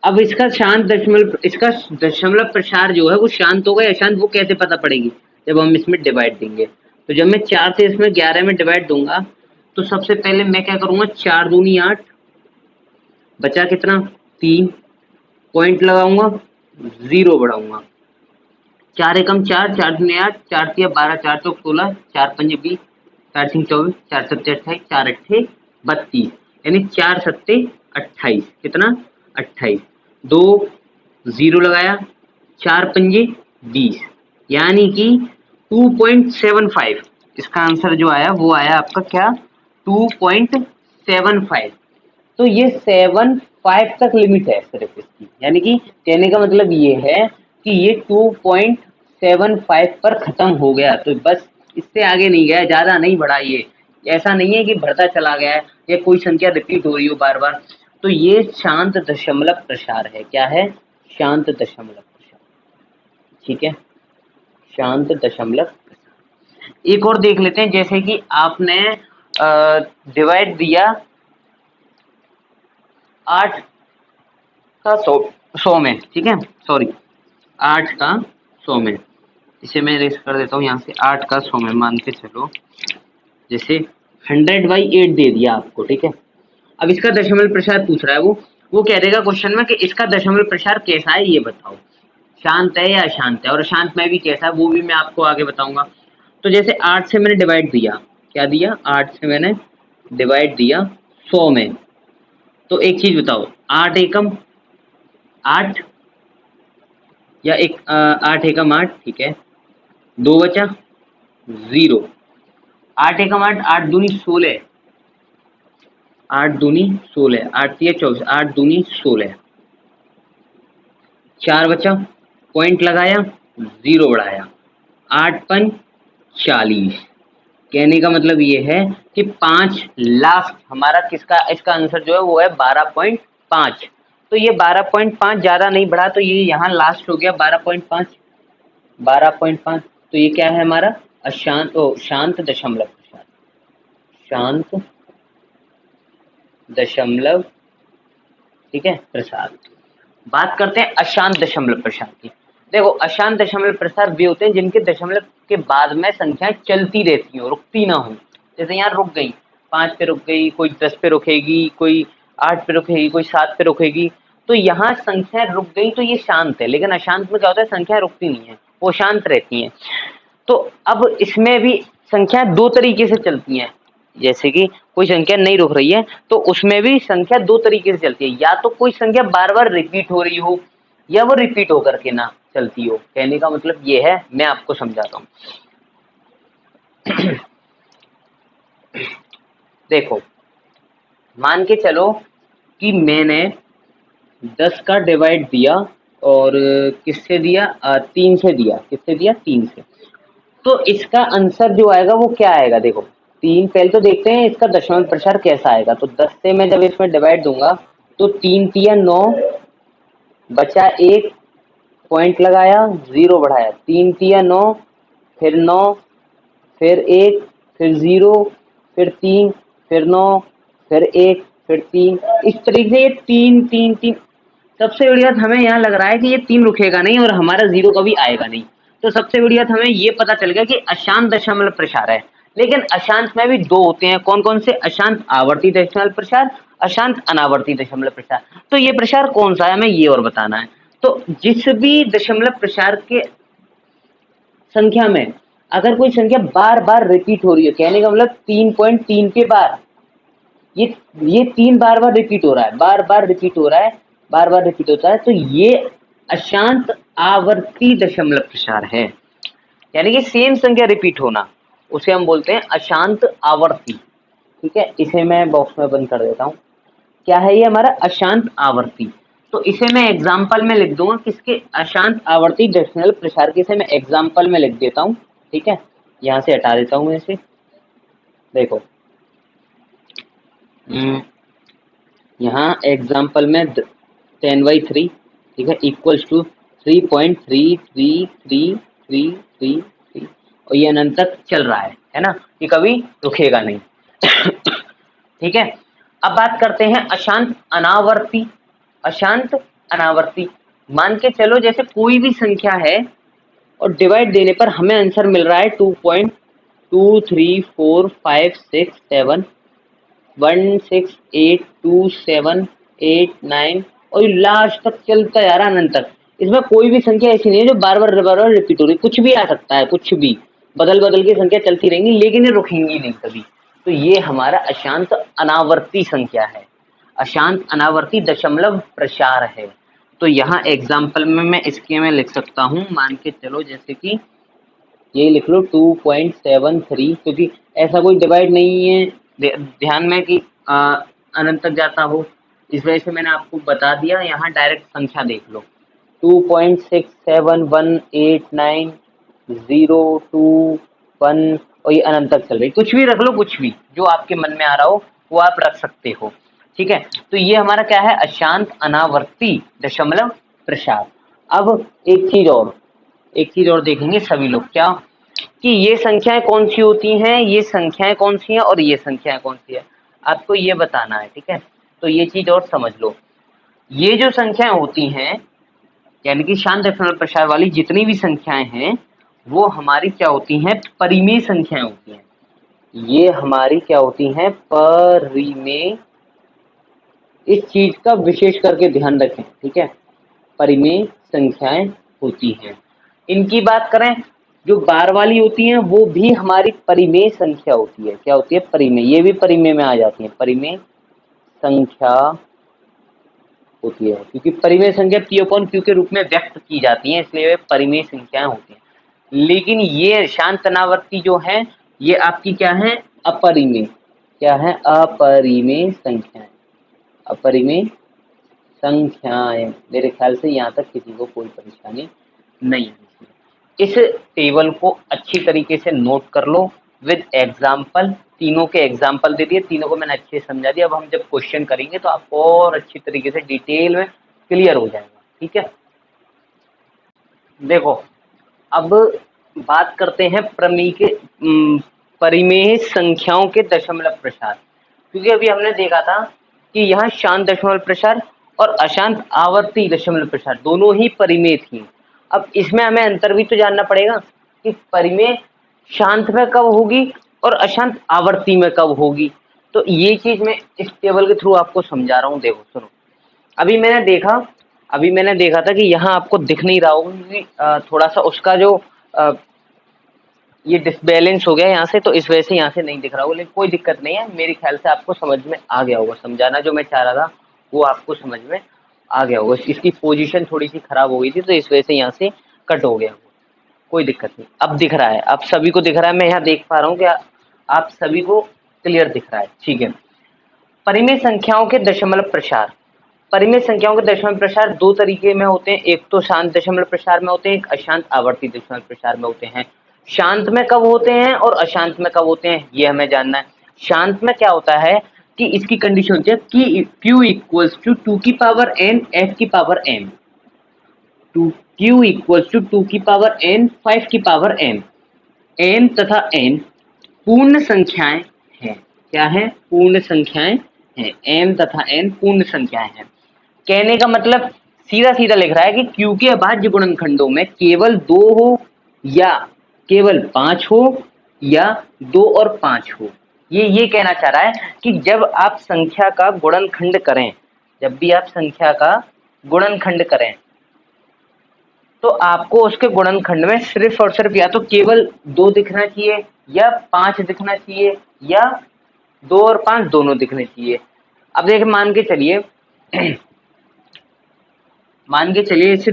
अब इसका शांत दशमलव, इसका दशमलव प्रसार जो है वो शांत होगा या अशांत, वो कैसे पता पड़ेगी, जब हम इसमें डिवाइड देंगे। तो जब मैं 4 से इसमें 11 में डिवाइड दूंगा, तो सबसे पहले मैं क्या करूंगा, 4 दूनी 8, बचा कितना 3, पॉइंट लगाऊंगा, 0 बढ़ाऊंगा, 4 एकम 4, 4 दूनी 8, 4 तिया 12, 4 चौक 16, 4 पंजे 20, 4 सिंह 24, 4 सत्ते 28, 4 अट्ठे 32, यानी 4 सत्ते 28, कितना 28, 2 0 लगाया, 4 पंजे 20, यानी कि 2.75, इसका आंसर जो आया वो आया आपका क्या, 2.75। तो ये 7.5 तक लिमिट है सिर्फ इसकी, यानी कि कहने का मतलब ये है कि ये 2.75 पर खत्म हो गया, तो बस इससे आगे नहीं गया, ज्यादा नहीं बढ़ा ये। ऐसा नहीं है कि बढ़ता चला गया है या कोई संख्या रिपीट हो रही हो बार बार। तो ये शांत दशमलव प्रसार है। क्या है, शांत दशमलव प्रसार। ठीक है, शांत दशमलव प्रसार। एक और देख लेते हैं, जैसे कि आपने डिवाइड दिया 8 का 100 में, ठीक है, सॉरी 8 का 100 में, इसे मैं रेस कर देता हूँ यहाँ से, 8 का 100 में मान के चलो, जैसे 100/8 दे दिया आपको, ठीक है। अब इसका दशमलव प्रसार पूछ रहा है, वो कह देगा क्वेश्चन में कि इसका दशमलव प्रसार कैसा है ये बताओ, शांत है या अशांत है, और अशांत में भी कैसा है वो भी मैं आपको आगे बताऊंगा। तो जैसे 8 से मैंने डिवाइड दिया, क्या दिया, 8 से मैंने डिवाइड दिया 100 में, तो एक चीज बताओ, 8 एकम 8 या 8 एकम 8, ठीक है, 2 बचा 0, 8 एकम 8, 8 दूनी 16, 8 दूनी 16, 8 तिया 24, 8 दूनी 16, 4 बचा, पॉइंट लगाया, 0 बढ़ाया, 8 पन 40। कहने का मतलब ये है कि 5 लास्ट हमारा किसका, इसका आंसर जो है वो है 12.5। तो ये 12.5 ज्यादा नहीं बढ़ा, तो ये यहाँ लास्ट हो गया 12.5, 12.5। तो ये क्या है हमारा, अशांत शांत दशमलव प्रसार, शांत दशमलव, ठीक है, प्रसार। बात करते हैं अशांत दशमलव प्रसार की। देखो अशांत दशमलव प्रसार वे होते हैं जिनके दशमलव के बाद में संख्याएं चलती रहती हो, रुकती ना हो। जैसे यहाँ रुक गई, 5 पे रुक गई, कोई 10 पे रुकेगी, कोई 8 पे रुकेगी, कोई 7 पे रुकेगी, तो यहाँ संख्या रुक गई तो ये शांत है। लेकिन अशांत में क्या होता है, संख्या रुकती नहीं है, वो शांत रहती है। तो अब इसमें भी संख्या 2 तरीके से चलती हैं, जैसे कि कोई संख्या नहीं रुक रही है तो उसमें भी संख्या 2 तरीके से चलती है, या तो कोई संख्या बार बार रिपीट हो रही हो या वो रिपीट होकर के ना चलती हो। कहने का मतलब ये है, मैं आपको समझाता हूँ। देखो मान के चलो कि मैंने 10 का डिवाइड दिया, और किससे दिया, 3 से दिया, किससे दिया, 3 से। तो इसका आंसर जो आएगा वो क्या आएगा, देखो 3, पहले तो देखते हैं इसका दशमलव प्रसार कैसा आएगा। तो 10 से मैं जब इसमें डिवाइड दूंगा तो 3 तिया 9, बचा 1, पॉइंट लगाया, 0 बढ़ाया, 3 तिया 9, फिर 9, फिर 1, फिर 0, फिर 3, फिर 9, फिर 1, फिर 3, इस तरीके से ये 3 3 3। सबसे बड़ी बात हमें यहाँ लग रहा है कि ये 3 रुकेगा नहीं और हमारा 0 कभी आएगा नहीं। तो सबसे बड़ी बात हमें ये पता चल गया कि अशांत दशमलव प्रसार है। लेकिन अशांत में भी 2 होते हैं, कौन-कौन से? अशांत आवर्ती दशमलव प्रसार, अशांत अनावर्ती दशमलव प्रसार। तो ये प्रसार कौन सा है, हमें ये और बताना है। तो जिस भी दशमलव प्रसार के संख्या में अगर कोई संख्या बार-बार रिपीट हो रही है, कहने का मतलब 3.3 के बार ये 3 बार-बार रिपीट हो रहा है, बार-बार रिपीट हो रहा है, बार-बार रिपीट होता है, तो ये अशांत आवर्ती दशमलव प्रसार है। यानी कि सेम संख्या रिपीट होना, उसे हम बोलते हैं अशांत आवर्ती। ठीक है, इसे मैं बॉक्स में बंद कर देता हूँ। क्या है ये हमारा अशांत आवर्ती। तो इसे मैं एग्जाम्पल में लिख दूंगा, किसके? अशांत आवर्ती दशमलव प्रसार के। इसे मैं एग्जाम्पल में लिख देता हूँ। ठीक है, यहाँ से हटा देता हूँ मैं इसे। देखो यहाँ एग्जाम्पल में 10/3, ठीक है, इक्वल्स टू 3.333333 और ये अनंत तक चल रहा है ना, ये कभी रुकेगा नहीं। ठीक है, अब बात करते हैं अशांत अनावर्ती। अशांत अनावर्ती, मान के चलो जैसे कोई भी संख्या है और डिवाइड देने पर हमें आंसर मिल रहा है 2.2345667 1682789 और लास्ट तक चलता जा रहा अनंत तक। इसमें कोई भी संख्या ऐसी नहीं है जो बार बार रिपीट हो रही, कुछ भी आ सकता है, कुछ भी बदल बदल की संख्या चलती रहेंगी, लेकिन ये रुकेंगी नहीं कभी। तो ये हमारा अशांत अनावर्ती संख्या है, अशांत अनावर्ती दशमलव प्रसार है। तो यहाँ एग्जाम्पल में मैं इसके में लिख सकता हूँ, मान के चलो जैसे कि ये लिख लो 2.73, क्योंकि ऐसा कोई डिवाइड नहीं है ध्यान में कि अनंत तक जाता हो, इस वजह से मैंने आपको बता दिया। यहाँ डायरेक्ट संख्या देख लो 2.67189021 और ये अनंत तक चल रही। कुछ भी रख लो, कुछ भी जो आपके मन में आ रहा हो वो आप रख सकते हो। ठीक है, तो ये हमारा क्या है? अशांत अनावर्ती दशमलव प्रसार। अब एक चीज और देखेंगे सभी लोग, क्या कि ये संख्याएं कौन सी होती हैं, ये संख्याएं कौन सी हैं और ये संख्याएं कौन सी है, आपको ये बताना है। ठीक है, तो ये चीज और समझ लो। ये जो संख्याएं होती हैं यानी कि शांत दशमलव प्रसार वाली जितनी भी संख्याएं हैं वो हमारी क्या होती हैं? परिमेय संख्याएं होती हैं। ये हमारी क्या होती हैं? परिमेय। इस चीज का विशेष करके ध्यान रखें। ठीक है, परिमेय संख्याएं होती हैं। इनकी बात करें, जो बार वाली होती हैं वो भी हमारी परिमेय संख्या होती है। क्या होती है? परिमेय। ये भी परिमेय में आ जाती है, परिमेय संख्या होती है, क्योंकि परिमेय संख्या P/Q के रूप में व्यक्त की जाती है, इसलिए वे परिमेय संख्याएं होती हैं। लेकिन ये शांत अनावर्ती जो है ये आपकी क्या है? अपरिमेय। क्या है? अपरिमेय संख्याएं। अपरिमेय संख्याएं। मेरे ख्याल से यहाँ तक किसी को कोई परेशानी नहीं है। इस टेबल को अच्छी तरीके से नोट कर लो विद एग्जाम्पल। तीनों के एग्जाम्पल दे दिए, तीनों को मैंने अच्छे से समझा दिया। अब हम जब क्वेश्चन करेंगे तो आपको और अच्छी तरीके से डिटेल में क्लियर हो जाएगा। ठीक है, देखो अब बात करते हैं परिमेय संख्याओं के दशमलव प्रसार। क्योंकि अभी हमने देखा था कि यहाँ शांत दशमलव प्रसार और अशांत आवर्ती दशमलव प्रसार दोनों ही परिमेय थी। अब इसमें हमें अंतर भी तो जानना पड़ेगा कि परिमेय शांत में कब होगी और अशांत आवर्ती में कब होगी। तो ये चीज मैं इस टेबल के थ्रू आपको समझा रहा हूँ। देखो सुनो, अभी मैंने देखा था कि यहाँ आपको दिख नहीं रहा होगा क्योंकि थोड़ा सा उसका जो ये डिसबैलेंस हो गया यहाँ से, तो इस वजह से यहाँ से नहीं दिख रहा होगा। लेकिन कोई दिक्कत नहीं है, मेरे ख्याल से आपको समझ में आ गया होगा। समझाना जो मैं चाह रहा था वो आपको समझ में आ गया होगा। इसकी पोजीशन थोड़ी सी खराब हो गई थी तो इस वजह से यहाँ से कट हो गया। कोई दिक्कत नहीं, अब दिख रहा है, आप सभी को दिख रहा है। मैं यहाँ देख पा रहा हूँ कि आप सभी को क्लियर दिख रहा है। ठीक है, परिमेय संख्याओं के दशमलव प्रसार। परिमेय संख्याओं के दशमलव प्रसार दो तरीके में होते हैं, एक तो शांत दशमलव प्रसार में होते हैं, एक अशांत आवर्ती दशमलव प्रसार में होते हैं। शांत में कब होते हैं और अशांत में कब होते हैं ये हमें जानना है। शांत में क्या होता है कि इसकी कंडीशन होती है कि Q इक्वल्स टू 2 की पावर n f की power m, Q equals to 2 की पावर n 5 की पावर m। m तथा n पूर्ण संख्याएं हैं। क्या है? पूर्ण संख्याएं हैं। m तथा n पूर्ण संख्याएं हैं। कहने का मतलब सीधा सीधा लिख रहा है कि Q के अभाज्य गुणनखंडों में केवल 2 हो या केवल 5 हो या 2 और 5 हो। ये कहना चाह रहा है कि जब आप संख्या का गुणनखंड करें, जब भी आप संख्या का गुणनखंड करें तो आपको उसके गुणनखंड में सिर्फ और सिर्फ या तो केवल 2 दिखना चाहिए या 5 दिखना चाहिए या 2 और 5 दोनों दिखने चाहिए। अब देखिए मान के चलिए इसे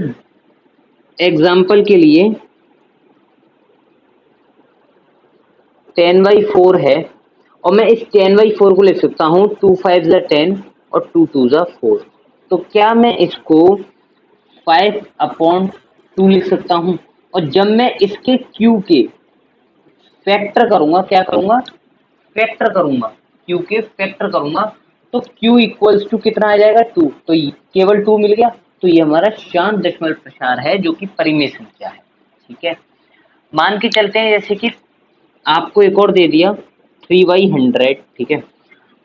एग्जाम्पल के लिए 10/4 है और मैं इस 10/4 को लिख सकता हूँ 2 5 10 और 2 2 4। तो क्या मैं इसको 5/2 लिख सकता हूँ? और जब मैं इसके Q के फैक्टर करूंगा, क्या करूंगा? फैक्टर करूंगा, Q के फैक्टर करूंगा तो Q इक्वल्स टू कितना आ जाएगा? 2। तो केवल 2 मिल गया। तो ये हमारा शांत दशमलव प्रसार है जो कि परिमेय संख्या है। ठीक है, मान के चलते हैं जैसे कि आपको एक और दे दिया 3/100। ठीक है,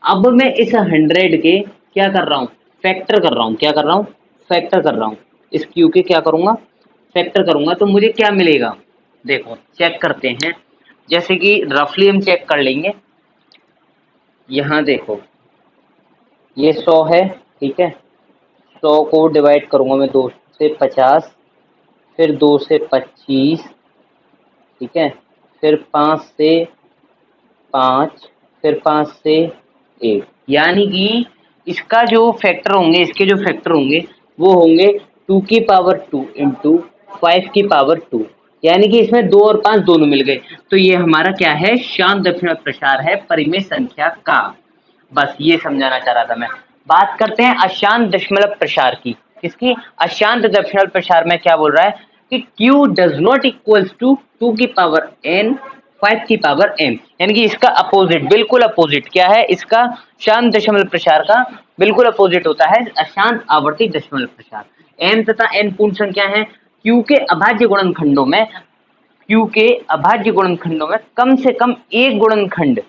अब मैं इस 100 के क्या कर रहा हूँ? फैक्टर कर रहा हूँ। क्या कर रहा हूँ? फैक्टर कर रहा हूँ। इस Q के क्या करूंगा? फैक्टर करूंगा। तो मुझे क्या मिलेगा? देखो चेक करते हैं, जैसे कि रफली हम चेक कर लेंगे। यहाँ देखो ये 100 है। ठीक है, 100 को डिवाइड करूंगा मैं 2 से 50, फिर 2 से 25, ठीक है, फिर 5 से 5, फिर 5 से 1, यानी कि इसका जो फैक्टर होंगे, इसके जो फैक्टर होंगे वो होंगे 2 की पावर 2 इंटू 5 की पावर 2, यानी कि इसमें 2 और 5 दोनों मिल गए। तो ये हमारा क्या है? शांत दशमलव प्रसार है परिमेय संख्या का। बस ये समझाना चाह रहा था मैं। बात करते हैं अशांत दशमलव प्रसार की। किसकी? अशांत दशमलव प्रसार में क्या बोल रहा है कि Q does not equals to 2 की पावर n 5 की पावर m, यानी कि इसका अपोजिट, बिल्कुल अपोजिट क्या है? इसका शांत दशमलव प्रसार का बिल्कुल अपोजिट होता है अशांत आवर्ती दशमलव प्रसार। m तथा n पूर्ण संख्या है। Q के अभाज्य गुणनखंडों में, Q के अभाज्य गुणनखंडों में कम से कम एक गुणनखंड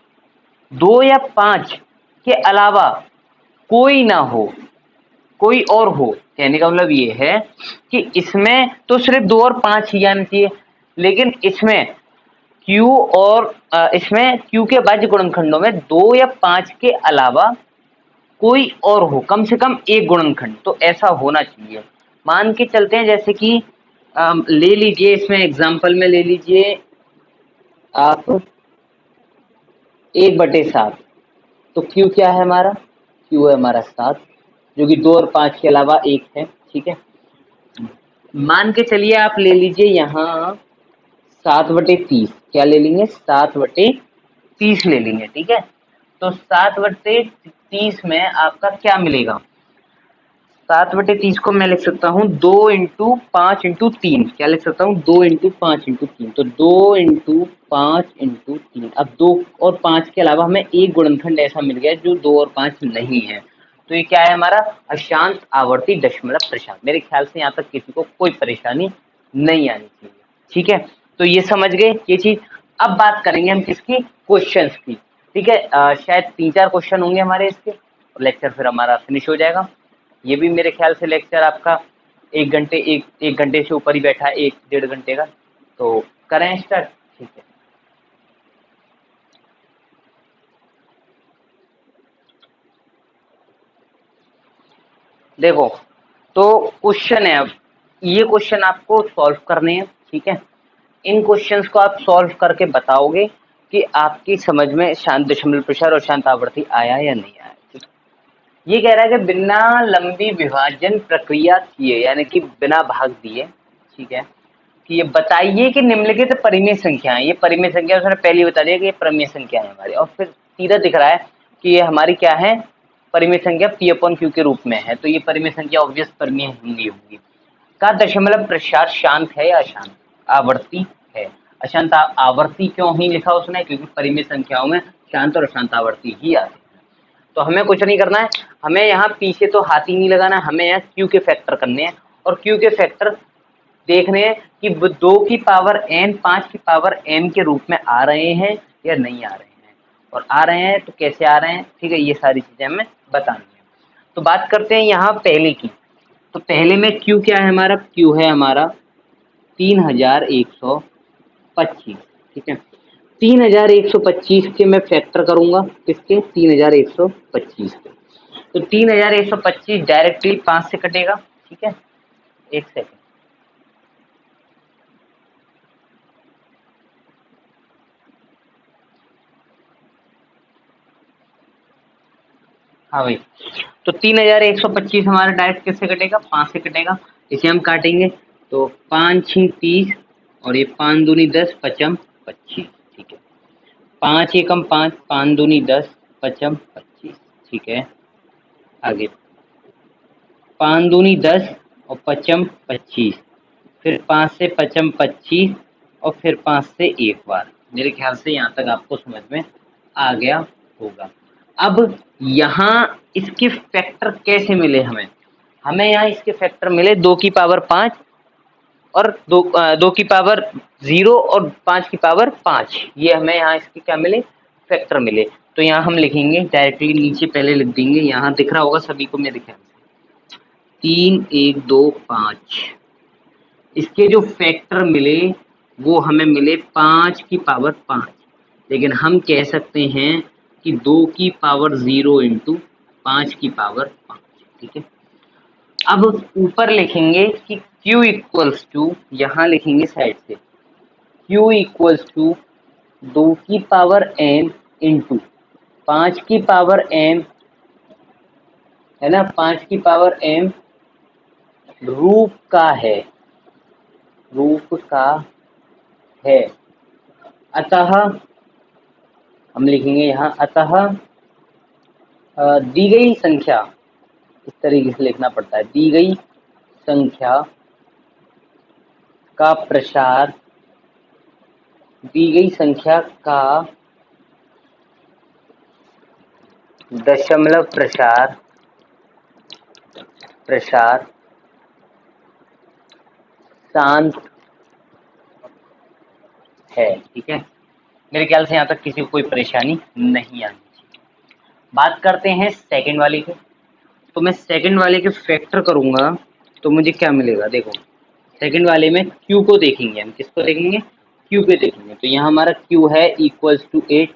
2 या 5 के अलावा कोई ना हो, कोई और हो। कहने का मतलब ये है कि इसमें तो सिर्फ 2 और 5 ही आना चाहिए, लेकिन इसमें Q और इसमें Q के अभाज्य गुणनखंडों में 2 या 5 के अलावा कोई और हो, कम से कम एक गुणनखंड, तो ऐसा होना चाहिए। मान के चलते हैं जैसे कि ले लीजिए, इसमें एग्जाम्पल में ले लीजिए आप 1/7। तो Q क्या है हमारा? Q है हमारा 7, जो कि 2 और 5 के अलावा एक है। ठीक है, मान के चलिए आप ले लीजिए यहाँ 7/30। क्या ले लेंगे? 7/30 ले लेंगे। ठीक है, तो 7/30 में आपका क्या मिलेगा? 7/30 को मैं लिख सकता हूँ 2 इंटू 5 इंटू 3। क्या लिख सकता हूँ? 2 इंटू 5 इंटू 3। तो 2 इंटू 5 इंटू 3। अब 2 और 5 के अलावा हमें एक गुणनखंड ऐसा मिल गया जो 2 और 5 नहीं है। तो ये क्या है हमारा? अशांत आवर्ती दशमलव प्रसार। मेरे ख्याल से यहाँ तक किसी को कोई परेशानी नहीं आनी चाहिए। ठीक है, तो ये समझ गए ये चीज। अब बात करेंगे हम किसकी? क्वेश्चंस की। ठीक है, शायद 3-4 क्वेश्चन होंगे हमारे इसके, और लेक्चर फिर हमारा फिनिश हो जाएगा। ये भी मेरे ख्याल से लेक्चर आपका 1 घंटे से ऊपर ही बैठा है, 1-1.5 घंटे का। तो करें स्टार्ट? ठीक है, देखो तो क्वेश्चन है। अब ये क्वेश्चन आपको सॉल्व करने हैं। ठीक है, इन क्वेश्चंस को आप सॉल्व करके बताओगे कि आपकी समझ में शांत दशमलव प्रसार और शांत आवर्ती आया या नहीं आया। ठीक है, ये कह रहा है कि बिना लंबी विभाजन प्रक्रिया किए, यानी कि बिना भाग दिए, ठीक है, कि ये बताइए कि निम्नलिखित परिमेय संख्या है। ये परिमेय संख्या उसने पहले ही बता दिया कि ये परिमेय संख्या है हमारी, और फिर सीधा दिख रहा है कि ये हमारी क्या है? परिमेय संख्या P/Q के रूप में है। तो ये परिमेय संख्या ऑब्वियस परिमेय होंगी। का दशमलव प्रसार शांत है या अशांत आवर्ती है? अशांत आवर्ती क्यों ही लिखा उसने? क्योंकि परिमेय संख्याओं में शांत और अशांत आवर्ती ही आते हैं। तो हमें कुछ नहीं करना है, हमें यहाँ पीछे तो हाथ ही नहीं लगाना, हमें यहाँ Q के फैक्टर करने हैं, और Q के फैक्टर देख रहे हैं कि 2 की पावर n 5 की पावर m के रूप में आ रहे हैं या नहीं आ रहे हैं, और आ रहे हैं तो कैसे आ रहे हैं, ठीक है, ये सारी चीजें हमें बतानी है। तो बात करते हैं यहाँ पहले की। तो पहले में Q क्या है हमारा, Q है हमारा 3125, ठीक है। 3125 के मैं फैक्टर करूंगा, किसके, 3125 के। तो 3125 डायरेक्टली 5 से कटेगा, ठीक है। एक सेकंड, हाँ भाई, तो 3125 हमारा डायरेक्ट किससे कटेगा, 5 से कटेगा। इसे हम काटेंगे तो 5 6 30 और ये 5 दूनी 10 पचम 25, ठीक है। 5 एकम 5 5 दूनी 10 पचम 25, ठीक है। आगे 5 दूनी 10 और पचम 25, फिर 5 से पचम 25 और फिर 5 से एक बार। मेरे ख्याल से यहाँ तक आपको समझ में आ गया होगा। अब यहाँ इसके फैक्टर कैसे मिले हमें, हमें यहाँ इसके फैक्टर मिले 2 की पावर 5 और 2 की पावर 0 और 5 की पावर 5, ये हमें यहाँ इसके क्या मिले, फैक्टर मिले। तो यहाँ हम लिखेंगे डायरेक्टली, नीचे पहले लिख देंगे, यहाँ दिख रहा होगा सभी को मेरे ख्याल से 3 1 2 5, इसके जो फैक्टर मिले वो हमें मिले 5 की पावर 5, लेकिन हम कह सकते हैं कि 2 की पावर 0 इंटू 5 की पावर 5, ठीक है। अब ऊपर लिखेंगे कि Q इक्वल्स टू, यहाँ लिखेंगे साइड से, Q इक्वल्स टू 2 की पावर n इंटू 5 की पावर m, है ना, 5 की पावर m रूप का है, रूप का है। अतः हम लिखेंगे यहाँ, अतः दी गई संख्या, इस तरीके से लिखना पड़ता है, दी गई संख्या का प्रसार, दी गई संख्या का दशमलव प्रसार शांत है, ठीक है। मेरे ख्याल से यहाँ तक किसी को कोई परेशानी नहीं आनी चाहिए। बात करते हैं सेकंड वाले की। तो मैं सेकंड वाले के फैक्टर करूंगा तो मुझे क्या मिलेगा, देखो सेकंड वाले में Q को देखेंगे, हम किसको देखेंगे, Q को देखेंगे। तो यहाँ हमारा Q है इक्वल्स टू 8,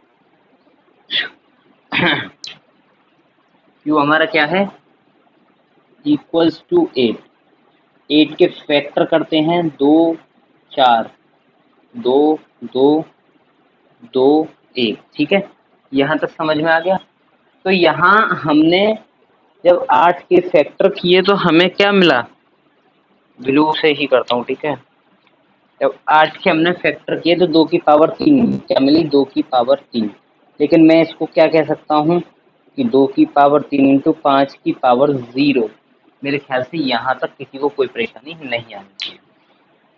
Q हमारा क्या है, इक्वल्स टू 8। 8 के फैक्टर करते हैं 2 4 2 2 2 1, ठीक है। यहाँ तक समझ में आ गया। तो यहाँ हमने जब 8 के फैक्टर किए तो हमें क्या मिला, ब्लू से ही करता हूँ, ठीक है। जब 8 के हमने फैक्टर किए तो 2 की पावर 3 क्या मिली, 2 की पावर 3। लेकिन मैं इसको क्या कह सकता हूँ कि 2 की पावर 3 इंटू 5 की पावर 0। मेरे ख्याल से यहाँ तक किसी को कोई परेशानी नहीं आनी चाहिए।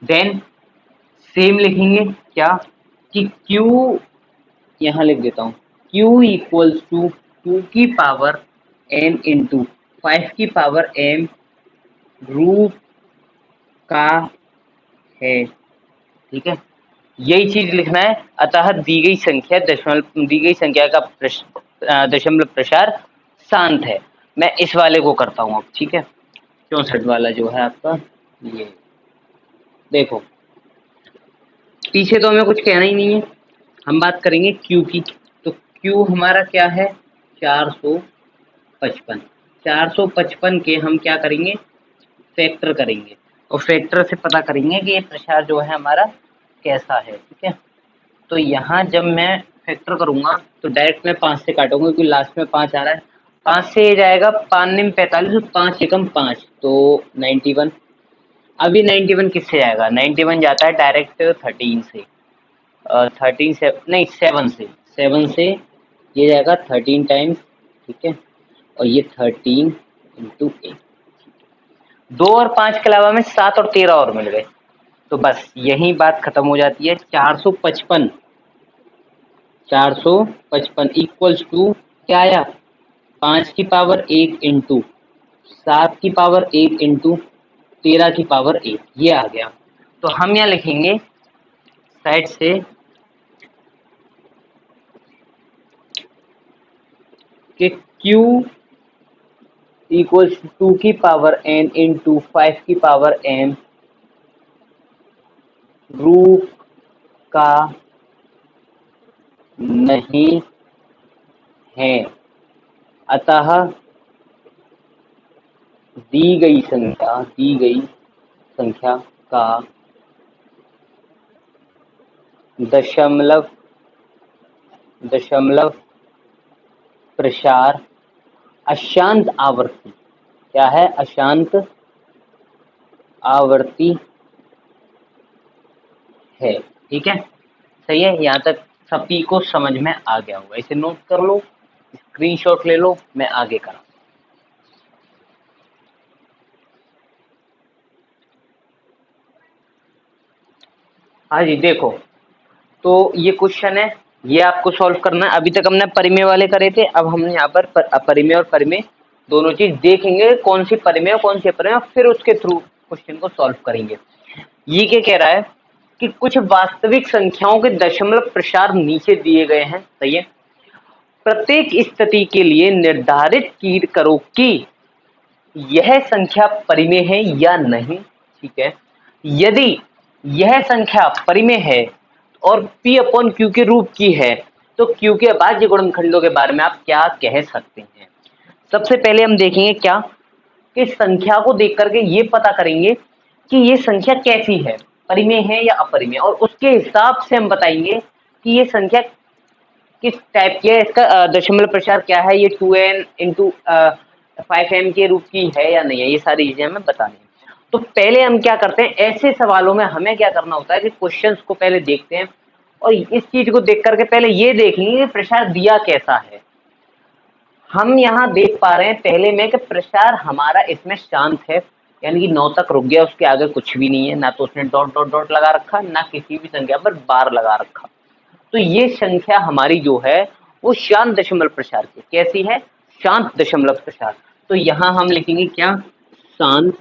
देन सेम लिखेंगे क्या कि Q, यहाँ लिख देता हूँ, Q इक्वल्स टू 2 की पावर n इंटू 5 की पावर m रूट का है, ठीक है। यही चीज लिखना है। अतः दी गई संख्या का दशमलव प्रसार शांत है। मैं इस वाले को करता हूँ अब, ठीक है। 64 वाला जो है आपका, ये देखो, पीछे तो हमें कुछ कहना ही नहीं है, हम बात करेंगे Q की। तो Q हमारा क्या है, 455। 455 के हम क्या करेंगे, फैक्टर करेंगे, और फैक्टर से पता करेंगे कि ये प्रसार जो है हमारा कैसा है, ठीक है। तो यहाँ जब मैं फैक्टर करूंगा तो डायरेक्ट मैं 5 से काटूंगा क्योंकि लास्ट में 5 आ रहा है। 5 से ये जाएगा 5 निम 45, 5 एकम 5 तो 91। अभी 91 किससे जाएगा, 91 जाता है डायरेक्ट 13 से, 13 से नहीं 7 से ये जाएगा 13 टाइम्स, ठीक है। और ये 13 इंटू 8, 2 और 5 के अलावा में 7 और 13 और मिल गए। तो बस यही बात खत्म हो जाती है। 455 इक्वल्स टू क्या आया, 5 की पावर 1 इंटू 7 की पावर 1 इंटू 13 की पावर 1, ये आ गया। तो हम यहाँ लिखेंगे साइड से कि q इक्वल्स 2 की पावर n इंटू 5 की पावर m रूट का नहीं है, अतः दी गई संख्या का दशमलव प्रसार अशांत आवर्ती, क्या है, अशांत आवर्ती है। ठीक है, सही है, यहाँ तक सभी को समझ में आ गया होगा। इसे नोट कर लो, स्क्रीनशॉट ले लो, मैं आगे करा। हाँ जी, देखो, तो ये क्वेश्चन है, ये आपको सॉल्व करना है। अभी तक हमने परिमेय वाले करे थे, अब हम यहाँ पर अपरिमेय और परिमेय दोनों चीज देखेंगे, कौन सी परिमेय और कौन सी अपरिमेय, फिर उसके थ्रू क्वेश्चन को सॉल्व करेंगे। ये क्या कह रहा है कि कुछ वास्तविक संख्याओं के दशमलव प्रसार नीचे दिए गए हैं, सही है। प्रत्येक स्थिति के लिए निर्धारित करो कि यह संख्या परिमेय है या नहीं। ठीक है, यदि यह संख्या परिमेय है और P अपॉन Q के रूप की है, तो Q के अभाज्य गुणनखंडों के बारे में आप क्या कह सकते हैं। सबसे पहले हम देखेंगे क्या कि संख्या को देख करके ये पता करेंगे कि ये संख्या कैसी है, परिमेय है या अपरिमेय, और उसके हिसाब से हम बताएंगे कि ये संख्या किस टाइप की है, इसका दशमलव प्रसार क्या है, ये 2n इंटू 5m के रूप की है या नहीं है, ये सारी चीजें हमें बतानी है। तो पहले हम क्या करते हैं, ऐसे सवालों में हमें क्या करना होता है कि क्वेश्चंस को पहले देखते हैं और इस चीज को देख करके पहले ये देखेंगे कि प्रसार दिया कैसा है। हम यहाँ देख पा रहे हैं पहले में कि प्रसार हमारा इसमें शांत है, यानी कि 9 तक रुक गया, उसके आगे कुछ भी नहीं है, ना तो उसने डॉट डॉट डॉट लगा रखा, ना किसी भी संख्या पर बार लगा रखा। तो ये संख्या हमारी जो है वो शांत दशमलव प्रसार की, कैसी है, शांत दशमलव प्रसार। तो यहाँ हम लिखेंगे क्या, शांत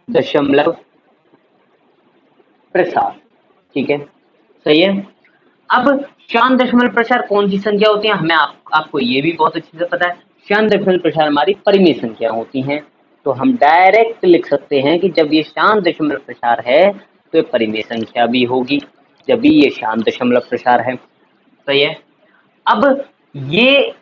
दशमलव प्रसार। ठीक है, सही है। अब शांत दशमलव प्रसार कौन सी संख्या होती है, हमें आपको ये भी बहुत अच्छे से पता है, शांत दशमलव प्रसार हमारी परिमेय संख्या होती हैं। तो हम डायरेक्ट लिख सकते हैं कि जब ये शांत दशमलव प्रसार है तो ये परिमेय संख्या भी होगी, जब भी ये शांत दशमलव प्रसार है। सही है। अब ये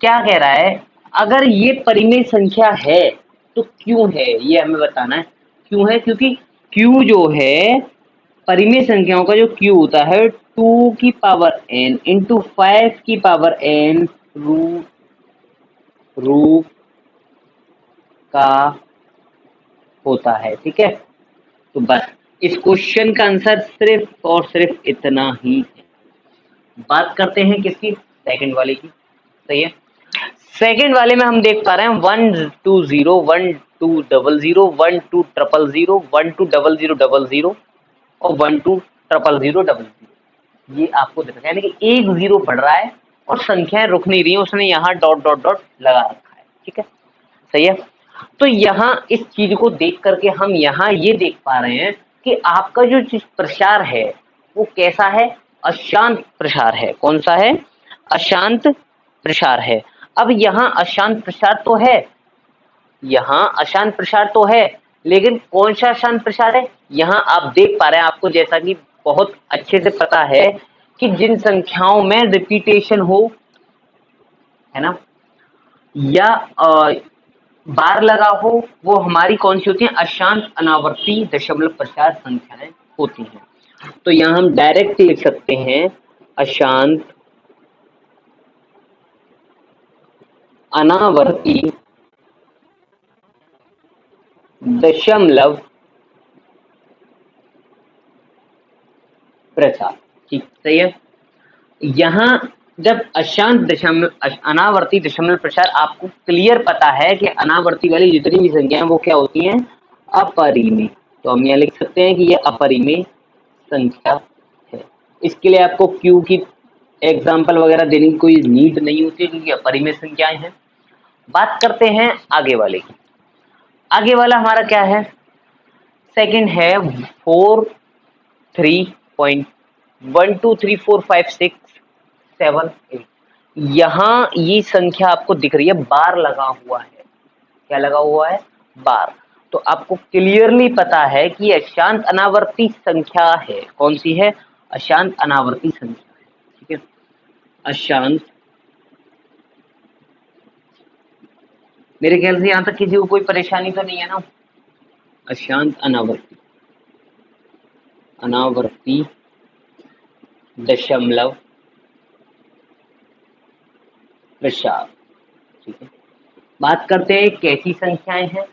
क्या कह रहा है, अगर ये परिमेय संख्या है तो क्यों है, ये हमें बताना है। क्यों है, क्योंकि Q जो है परिमेय संख्याओं का जो Q होता है 2 की पावर n इंटू 5 की पावर n रूट का होता है। ठीक है, तो बस इस क्वेश्चन का आंसर सिर्फ और सिर्फ इतना ही है। बात करते हैं किसकी, सेकंड वाले की। सही है, सेकंड वाले में हम देख पा रहे हैं 1 2 0 1 2 0 0 1 2 0 0 1 2 0 0 0 0 और 1 2 0 0 0 0। ये आपको दिख रहा है, यानी कि एक जीरो बढ़ रहा है और संख्याएं रुक नहीं रही, उसने यहाँ डॉट डॉट डॉट लगा रखा है। ठीक है, सही है। तो यहाँ इस चीज को देख करके हम यहाँ ये देख पा रहे हैं कि आपका जो प्रसार है वो कैसा है, अशांत प्रसार है। कौन सा है, अशांत प्रसार है। अब यहाँ अशांत प्रसार तो है, यहाँ अशांत प्रसार तो है, लेकिन कौन सा अशांत प्रसार है, यहाँ आप देख पा रहे हैं, आपको जैसा कि बहुत अच्छे से पता है कि जिन संख्याओं में रिपीटेशन हो, है ना, या बार लगा हो, वो हमारी कौन सी होती है, अशांत अनावर्ती दशमलव प्रसार संख्याएं होती हैं। तो यहाँ हम डायरेक्ट लिख सकते हैं अशांत अनावर्ती दशमलव प्रसार। ठीक, सही है। यहाँ जब अशांत दशमलव अनावर्ती दशमलव प्रसार, आपको क्लियर पता है कि अनावर्ती वाली जितनी भी संख्या है वो क्या होती हैं, अपरिमेय। तो हम यहाँ लिख सकते हैं कि ये अपरिमेय संख्या है। इसके लिए आपको Q की एग्जाम्पल वगैरह देने की कोई नीड नहीं होती, क्योंकि अपरिमेय संख्याएं हैं। बात करते हैं आगे वाले की। आगे वाला हमारा क्या है, सेकंड है 4 3.1 2 3 4 5 6 7 8। यहाँ ये संख्या आपको दिख रही है, बार लगा हुआ है। क्या लगा हुआ है, बार। तो आपको क्लियरली पता है कि अशांत अनावर्ती संख्या है। कौन सी है, अशांत अनावर्ती संख्या है। ठीक है, अशांत, मेरे ख्याल से यहां तक किसी को कोई परेशानी तो नहीं है ना। अशांत अनावर्ती, अनावर्ती दशमलव प्रसार। ठीक है, बात करते हैं कैसी संख्याएं हैं।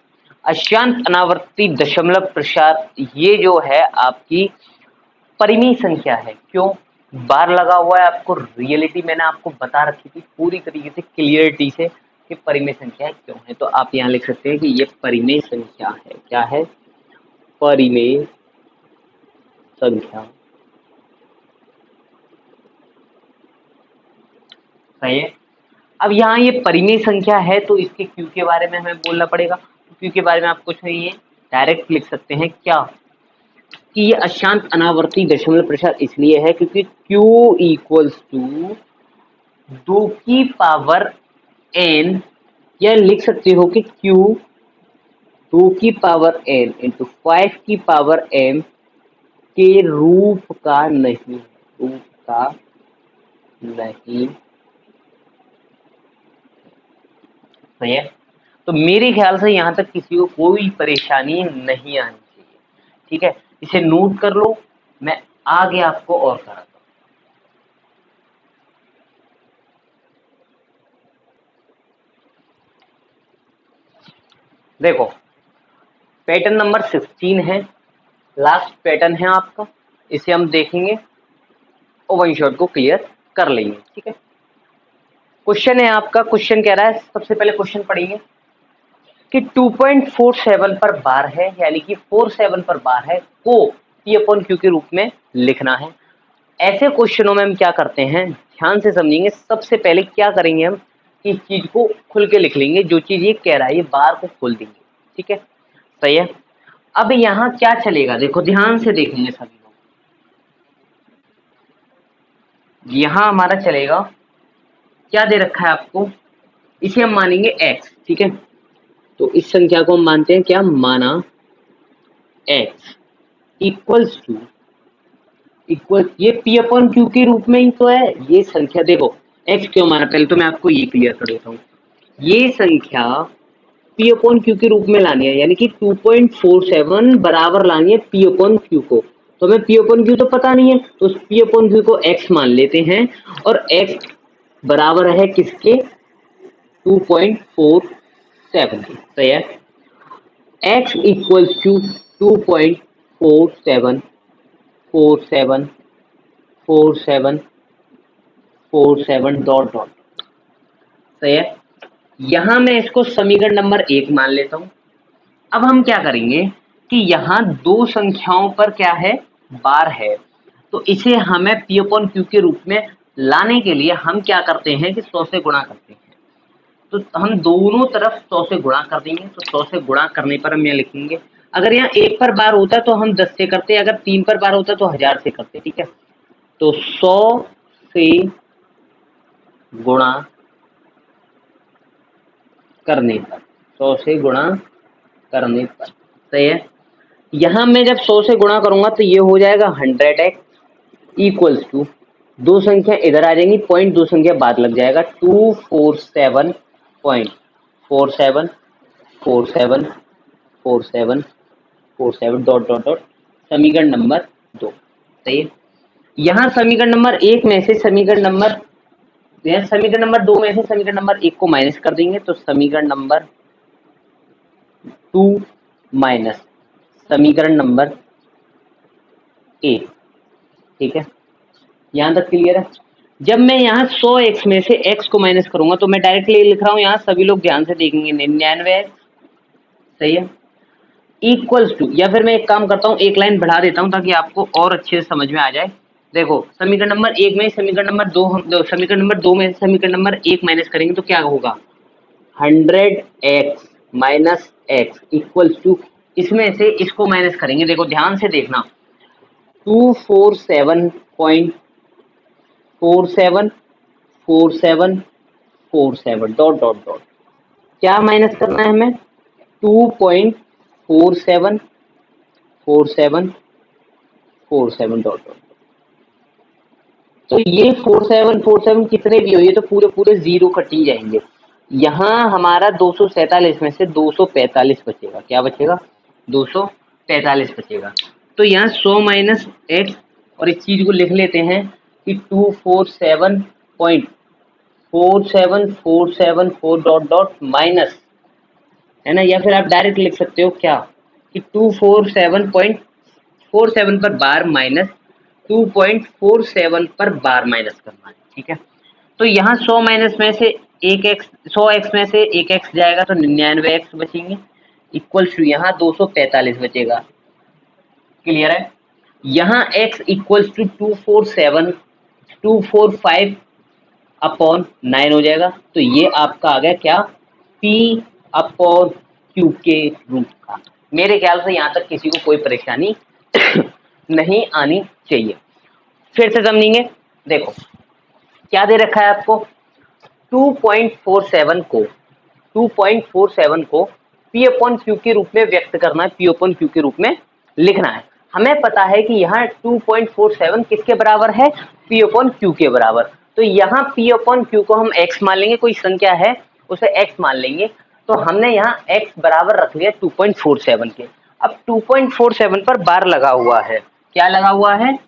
अशांत अनावर्ती दशमलव प्रसार, ये जो है आपकी परिमेय संख्या है। क्यों बार लगा हुआ है, आपको रियलिटी मैंने आपको बता रखी थी पूरी तरीके से क्लियरिटी से कि परिमेय संख्या क्यों है। तो आप यहाँ लिख सकते हैं कि ये परिमेय संख्या है। क्या है, परिमेय संख्या। सही है। अब यहाँ ये परिमेय संख्या है तो इसके क्यू के बारे में हमें बोलना पड़ेगा। क्यू के बारे में आप कुछ नहीं है, डायरेक्ट लिख सकते हैं क्या, कि ये अशांत अनावर्ती दशमलव प्रसार इसलिए है क्योंकि Q इक्वल्स टू 2 की पावर n, या लिख सकते हो कि Q 2 की पावर n इंटू 5 की पावर m के रूप का नहीं, रूप का नहीं। सही है। तो मेरे ख्याल से यहां तक किसी को कोई परेशानी नहीं आनी चाहिए। ठीक है, इसे नोट कर लो, मैं आगे आपको और कराता हूं। देखो पैटर्न नंबर 16 है, लास्ट पैटर्न है आपका, इसे हम देखेंगे और वन शॉट को क्लियर कर लेंगे। ठीक है, क्वेश्चन है आपका, क्वेश्चन कह रहा है, सबसे पहले क्वेश्चन पढ़ेंगे कि 2.47 पर बार है, यानी कि 47 पर बार है, को P/Q के रूप में लिखना है। ऐसे क्वेश्चनों में हम क्या करते हैं, ध्यान से समझेंगे। सबसे पहले क्या करेंगे हम, इस चीज को खुल के लिख लेंगे, जो चीज ये कह रहा है, ये बार को खोल देंगे। ठीक है, सही है। अब यहाँ क्या चलेगा, देखो ध्यान से देखेंगे सभी लोग। यहाँ हमारा चलेगा, क्या दे रखा है आपको, इसे हम मानेंगे x। ठीक है, तो इस संख्या को हम मानते हैं क्या, माना x इक्वल्स टू, इक्वल, ये P/Q के रूप में ही तो है ये संख्या। देखो x क्यों माना, पहले तो मैं आपको ये क्लियर कर देता हूँ। ये संख्या P/Q के रूप में लानी है, यानी कि 2.47 बराबर लानी है P/Q को। तो हमें P/Q तो पता नहीं है, तो P/Q को x मान लेते हैं, और x बराबर है किसके, 2.47 के। सही है, x equals to 2.47 47 47 47 dot dot. सही है, यहां मैं इसको समीकरण नंबर 1 मान लेता हूं। अब हम क्या करेंगे कि यहाँ दो संख्याओं पर क्या है, बार है, तो इसे हमें P/Q के रूप में लाने के लिए हम क्या करते हैं कि 100 से गुणा करते हैं। तो हम दोनों तरफ 100 से गुणा कर देंगे। तो 100 से गुणा करने पर हम यहाँ लिखेंगे, अगर यहाँ 1 पर बार होता तो हम 10 से करते, अगर 3 पर बार होता तो 1000 से करते। ठीक है, तो 100 से गुणा करने पर, 100 से गुणा करने पर। सही है, यहां मैं जब 100 से गुणा करूंगा तो ये हो जाएगा 100x इक्वल्स टू, दो संख्या इधर आ जाएंगी, पॉइंट दो संख्या बाद लग जाएगा, 247.474747 डॉट डॉट डॉट, समीकरण नंबर 2। सही है, यहाँ समीकरण नंबर 1 में से समीकरण नंबर 2 में से समीकरण नंबर 1 को माइनस कर देंगे, तो समीकरण नंबर 2 माइनस समीकरण नंबर 1। ठीक है, यहां तक क्लियर है। जब मैं यहाँ 100x में से x को माइनस करूंगा तो मैं डायरेक्टली लिख रहा हूँ, यहाँ सभी लोग ध्यान से देखेंगे, 99। सही है, इक्वल्स टू, या फिर मैं एक काम करता हूँ, एक लाइन बढ़ा देता हूँ ताकि आपको और अच्छे से समझ में आ जाए। देखो समीकरण नंबर 1 में समीकरण नंबर 2, समीकरण नंबर 2 में समीकरण नंबर 1 माइनस करेंगे तो क्या होगा, 100x minus x equals to, इसमें से इसको माइनस करेंगे, देखो ध्यान से देखना, 247.474747 डॉट डॉट डॉट, क्या माइनस करना है हमें, 2.474747 डॉट डॉट। तो ये 4747 कितने भी हो, ये तो पूरे पूरे जीरो कट ही जाएंगे। यहाँ हमारा 247 में से 245 बचेगा, क्या बचेगा, 245 बचेगा। तो यहाँ 100 माइनस एक्स, और इस चीज को लिख लेते हैं कि 247.47474 डॉट डॉट माइनस, है ना, या फिर आप डायरेक्ट लिख सकते हो क्या कि 247.47 पर बार माइनस 2.47 पर बार माइनस करना है, ठीक है। तो यहाँ 100 माइनस में से एक एक्स, 100 एक्स में से एक एक्स जाएगा तो 99 एक्स बचेंगे, इक्वल टू यहाँ 245 बचेगा, क्लियर है। यहाँ x इक्वल्स टू 245 अपॉन 9 हो जाएगा, तो ये आपका आ गया क्या, p अपॉन क्यू के रूट का। मेरे ख्याल से यहाँ तक किसी को कोई परेशानी नहीं आनी चाहिए। फिर से समझेंगे, देखो क्या दे रखा है आपको, 2.47 को P अपॉन Q के रूप में व्यक्त करना है, P अपॉन Q के रूप में लिखना है। हमें पता है कि यहाँ 2.47 किसके बराबर है, P अपॉन Q के बराबर। तो यहाँ P अपॉन Q को हम x मान लेंगे, कोई संख्या है उसे x मान लेंगे। तो हमने यहाँ x बराबर रख लिया 2.47 के। अब 2.47 पर बार लगा हुआ है, क्या लगा हुआ है,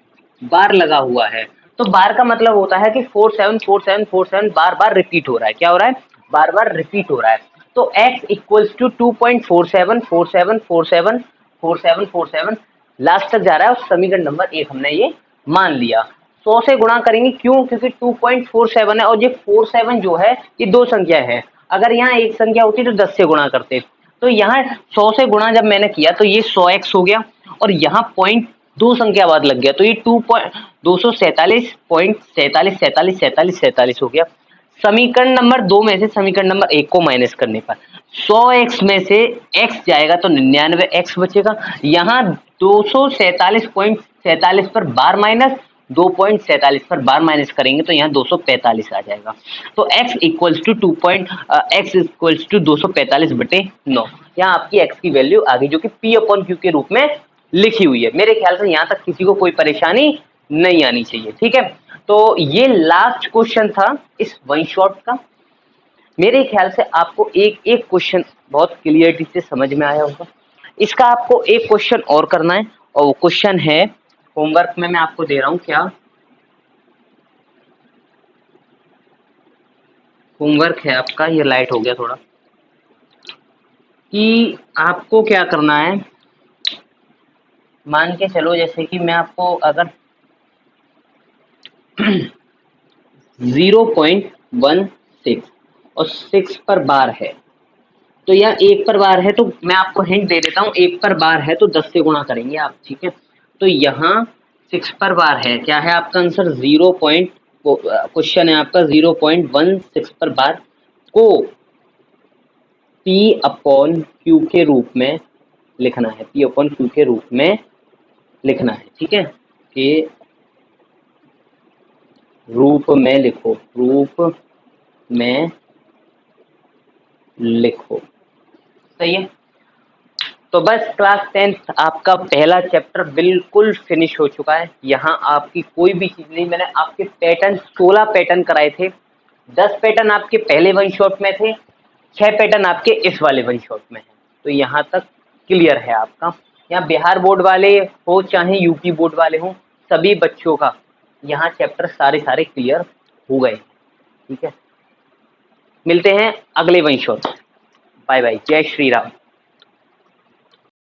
बार लगा हुआ है। तो बार का मतलब होता है कि 474747 बार बार रिपीट हो रहा है, क्या हो रहा है, बार बार रिपीट हो रहा है। तो x इक्वल्स टू 2.4747474747 लास्ट तक जा रहा है, और समीकरण नंबर 1 हमने ये मान लिया। 100 से गुणा करेंगे, क्यों, क्योंकि 2.47 है, और ये 47 जो है ये दो संख्या है, अगर यहाँ एक संख्या होती तो 10 से गुणा करते। तो यहाँ 100 से गुणा जब मैंने किया तो ये 100x हो गया, और यहाँ पॉइंट दो संख्या बाद लग गया, तो ये 247.47474747 हो गया। समीकरण नंबर 2 में से समीकरण नंबर 1 को माइनस करने पर 100x में से x जाएगा तो 99x बचेगा। यहाँ 247.47 पर बार माइनस 2.47 पर बार माइनस करेंगे तो यहाँ 245 आ जाएगा। तो x इक्वल्स टू 245/9, यहाँ आपकी x की वैल्यू आ गई, जो कि P अपॉन Q के रूप में लिखी हुई है। मेरे ख्याल से यहाँ तक किसी को कोई परेशानी नहीं आनी चाहिए, ठीक है। तो ये लास्ट क्वेश्चन था इस वन शॉट का। मेरे ख्याल से आपको एक एक क्वेश्चन बहुत क्लियरिटी से समझ में आया होगा। इसका आपको एक क्वेश्चन और करना है, और वो क्वेश्चन है, होमवर्क में मैं आपको दे रहा हूं, क्या होमवर्क है आपका, ये लाइट हो गया थोड़ा, कि आपको क्या करना है, मान के चलो जैसे कि मैं आपको अगर 0.16 और 6 पर बार है, तो यह 1 पर बार है, तो मैं आपको हिंट दे देता हूँ, 1 पर बार है तो 10 से गुणा करेंगे आप, ठीक है। तो यहाँ 6 पर बार है, क्या है आपका आंसर, क्वेश्चन है आपका 0.16 पर बार को P अपॉन Q के रूप में लिखना है, P अपॉन Q के रूप में लिखना है, ठीक है, के रूप में लिखो, रूप में लिखो, सही है। तो बस क्लास 10th आपका पहला चैप्टर बिल्कुल फिनिश हो चुका है। यहाँ आपकी कोई भी चीज नहीं, मैंने आपके पैटर्न 16 पैटर्न कराए थे, 10 पैटर्न आपके पहले वन शॉट में थे, 6 पैटर्न आपके इस वाले वन शॉट में है। तो यहाँ तक क्लियर है आपका। यहाँ बिहार बोर्ड वाले हो चाहे यूपी बोर्ड वाले हो, सभी बच्चों का यहाँ चैप्टर सारे क्लियर हो गए, ठीक है। मिलते हैं अगले वन शॉट, बाय बाय, जय श्री राम।